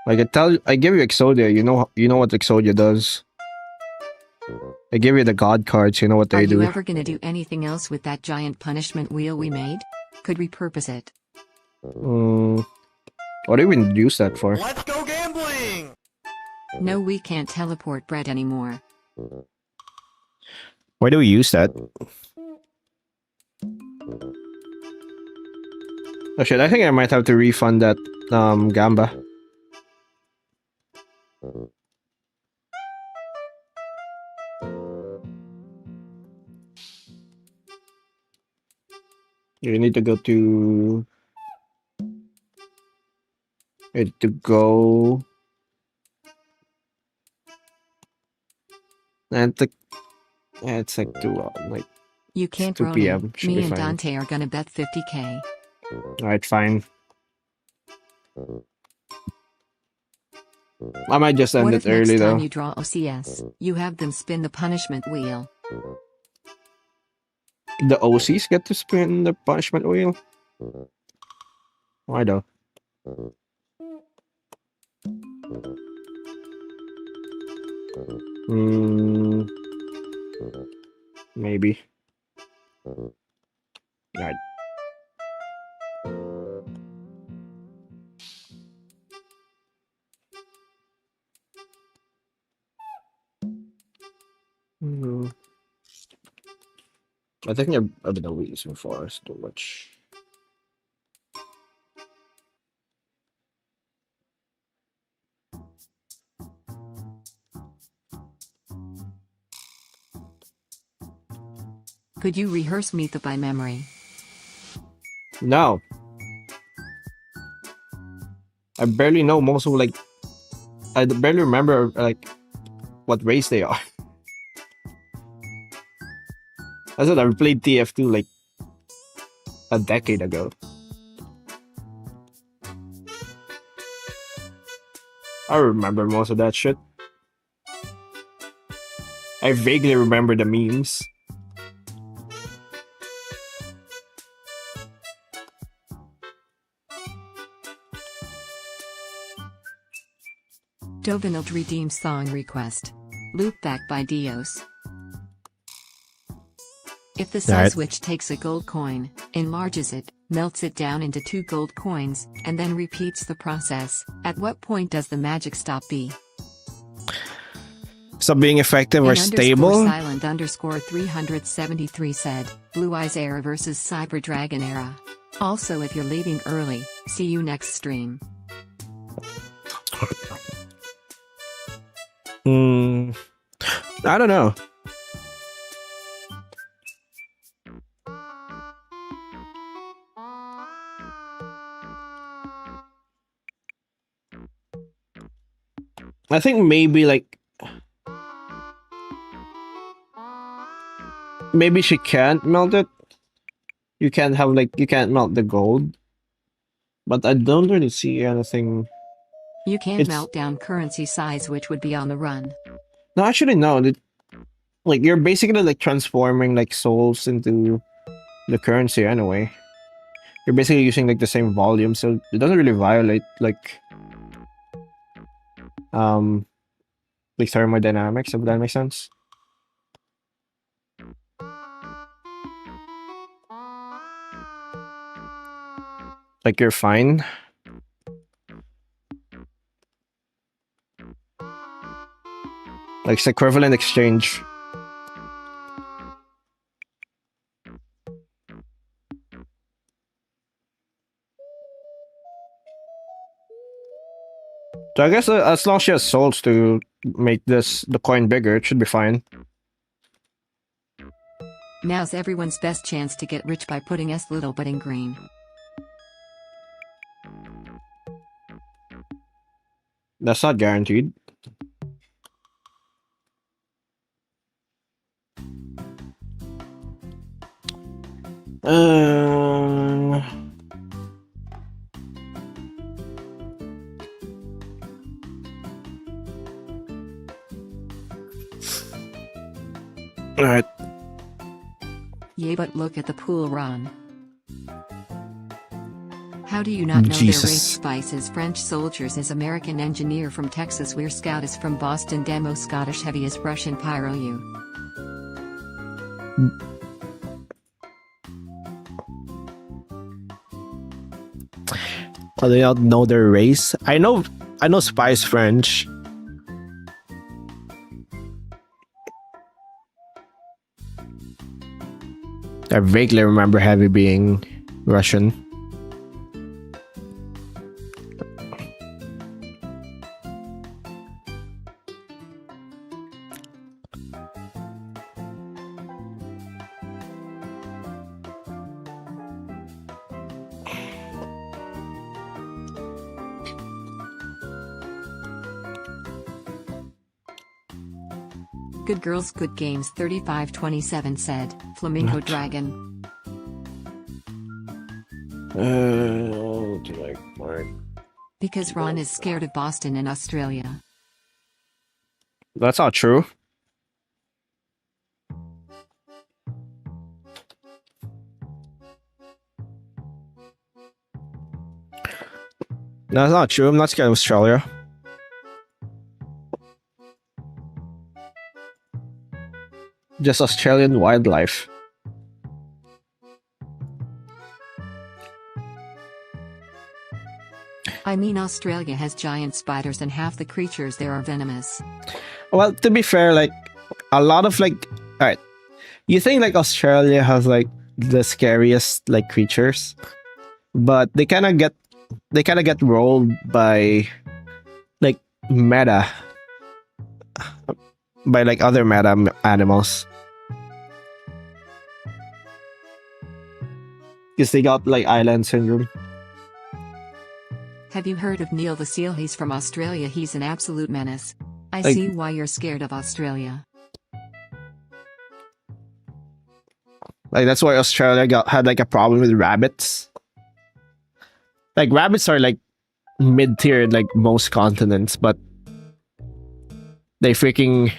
Like I give you Exodia. You know what Exodia does. I give you the god cards. You know what Are they you do. ever gonna do anything else with that giant punishment wheel we made? Could repurpose it. What do you even use that for? Let's go gambling! No, we can't teleport bread anymore. Why do we use that? Oh shit! I think I might have to refund that Gamba. You need to go to. And it's like like You can't, 2 Roni. p.m. Should Me be and fine. Dante are gonna bet 50k. Alright, fine. I might just end What it if next early time though. you draw OCS, you have them spin the punishment wheel? The OCs get to spin the punishment wheel? Why though? Maybe. Alright. I think I've been away so far too much. Could you rehearse Meetha by memory? No. I barely know most of I barely remember what race they are. I said I played TF2 like a decade ago. I remember most of that shit. I vaguely remember the memes. Dovinald redeemed song request. Loop back by Dios. If the size switch takes a gold coin, enlarges it, melts it down into 2 gold coins, and then repeats the process, at what point does the magic stop be? Stop being effective or stable? Silent underscore 373 said, Blue Eyes era versus Cyber Dragon era. Also, if you're leaving early, see you next stream. I don't know. I think maybe maybe she can't melt it. You can't melt the gold. But I don't really see anything. You can't melt down currency size, which would be on the run. No, actually no. You're basically transforming souls into the currency anyway. You're basically using the same volume, so it doesn't really violate thermodynamics, if that makes sense. You're fine. It's equivalent exchange. So I guess as long as she has souls to make the coin bigger, it should be fine. Now's everyone's best chance to get rich by putting S little but in green. That's not guaranteed. Alright. Yeah, but look at the pool, Ron. How do you not know Jesus. their race Spice is French soldiers is American engineer from Texas where Scout is from Boston Demo Scottish Heavy is Russian Pyro U. Oh, they don't know their race? I know Spice French. I vaguely remember Heavy being Russian. Good Girls Good Games 3527 said, Flamingo What? Dragon. Because Ron is scared of Boston in Australia. That's not true. No, that's not true. I'm not scared of Australia. Just Australian wildlife. I mean, Australia has giant spiders and half the creatures there are venomous. Well, to be fair, like a lot of like, all right, you think like Australia has like the scariest like creatures, but they kind of get rolled by like meta, by like other meta animals, because they got like island syndrome. Have you heard of Neil the Seal? He's from Australia. He's an absolute menace. I Like- see why you're scared of Australia. Like that's why Australia had like a problem with rabbits. Like rabbits are like mid-tier in like most continents, but they freaking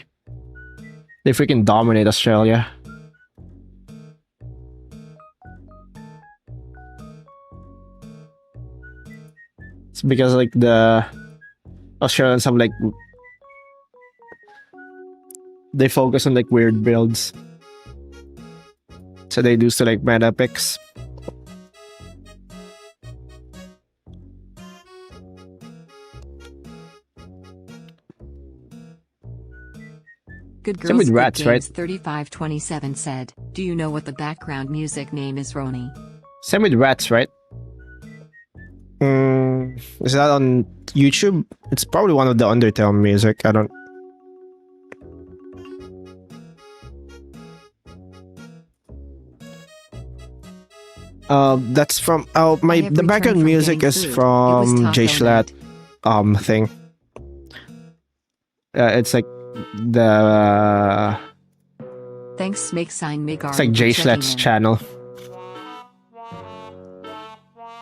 dominate Australia. It's because like the Australians have like they focus on like weird builds. So they do select meta picks. Good Same Girls with Good rats, right? Games 3527 said, do you know what the background music name is, Roni? Same with rats, right? Is that on YouTube? It's probably one of the Undertale music. I don't. That's from I have the returned background from music getting is food. It was from taco J Schlatt night. thing. It's like the Thanks, make sign, make it's like J Schlatt's checking in. channel.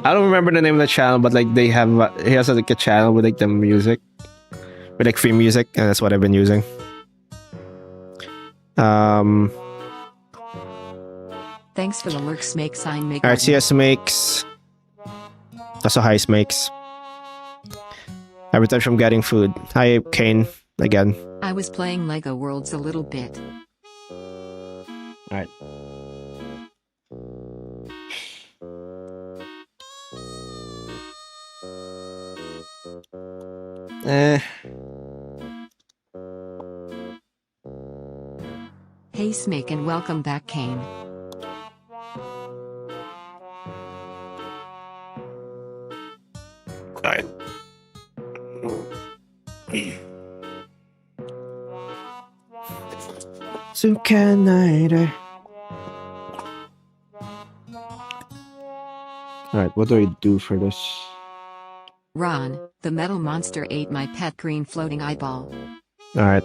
I don't remember the name of the channel, but like they have he has like a channel with like the music, with like free music, and that's what I've been using. Thanks for the lurks, make sign, make Alright, CS makes. Also, hi makes. I returned from getting food. Hi, Kane, again. I was playing Lego Worlds a little bit. Alright. Hey Smake and welcome back, Kane. Alright. Alright, what do I do for this? Ron, the metal monster ate my pet green floating eyeball. Alright.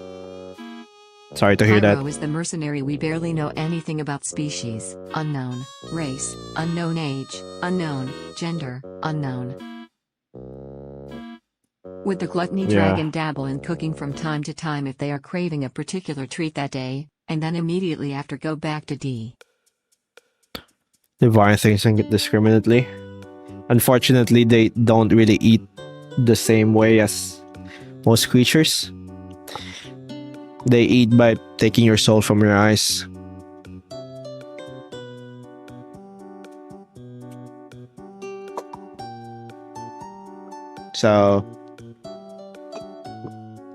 Sorry to hear Pyro that. is the mercenary we barely know anything about species, unknown, race, unknown age, unknown, gender, unknown. Would the gluttony Yeah. dragon dabble in cooking from time to time if they are craving a particular treat that day, and then immediately after go back to D? Devour things indiscriminately. Unfortunately, they don't really eat the same way as most creatures. They eat by taking your soul from your eyes. So,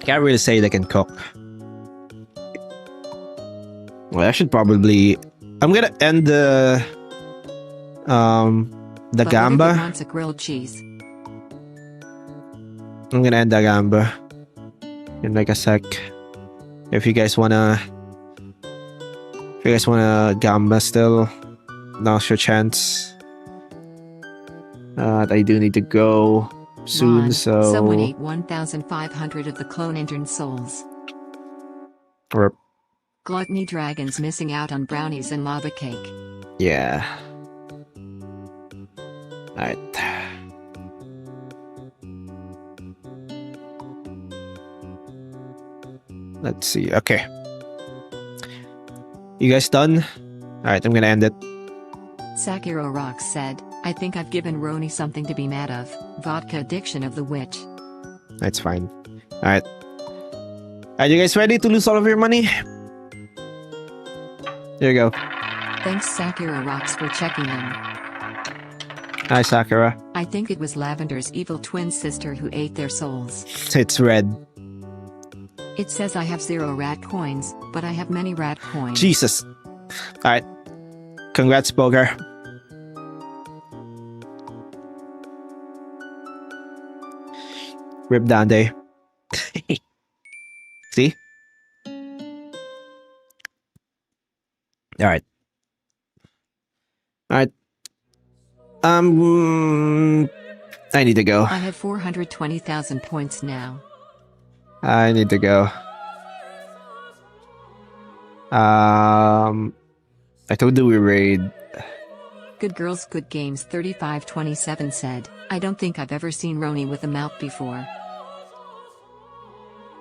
can't really say they can cook. Well, I should probably. I'm gonna end the But what if it gamba. wants a grilled cheese? I'm gonna end the gamba in like a sec. If you guys wanna gamba still, now's your chance. I do need to go soon, Ron, so someone ate 1,500 of the clone intern souls. Rip. Gluttony dragons missing out on brownies and lava cake. Yeah. Alright. Let's see. Okay. You guys done? Alright, I'm gonna end it. Sakura Rocks said, I think I've given Roni something to be mad of. Vodka addiction of the witch. That's fine. Alright. Are you guys ready to lose all of your money? There you go. Thanks Sakura Rocks for checking in. Hi, Sakura. I think it was Lavender's evil twin sister who ate their souls. It's red. It says I have 0 rat coins, but I have many rat coins. Jesus. Alright. Congrats, Poker. Rip Dante. See? Alright. Alright. I need to go. I have 420,000 points now. I need to go. I told you we raid. Good Girls Good Games 3527 said, I don't think I've ever seen Roni with a mouth before.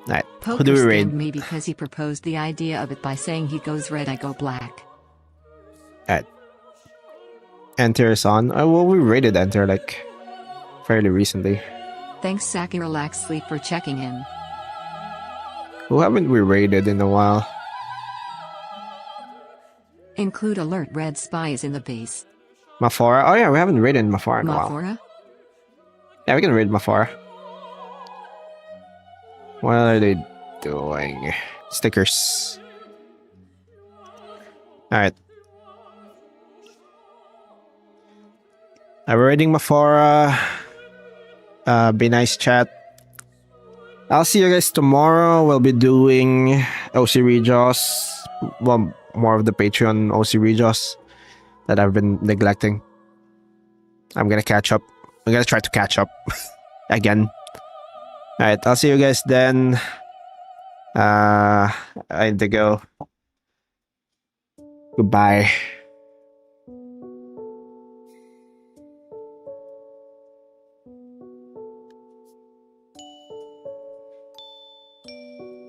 Alright. Who Poker do we raid? scammed me because he proposed the idea of it by saying he goes red I go black. Alright. Enter is on. Well, we raided Enter like fairly recently. Thanks Sakura Lax Sleep for checking in. Who haven't we raided in a while? Include alert red spies in the base. Mafora? Oh yeah, we haven't raided Mafora in a while. Mafora? Yeah, we can raid Mafora. What are they doing? Stickers. Alright. We're raiding Mafora. Be nice, chat. I'll see you guys tomorrow. We'll be doing OC Rejoss. Well, more of the Patreon OC Rejoss that I've been neglecting. I'm gonna catch up. I'm gonna try to catch up again. Alright, I'll see you guys then. I need to go. Goodbye.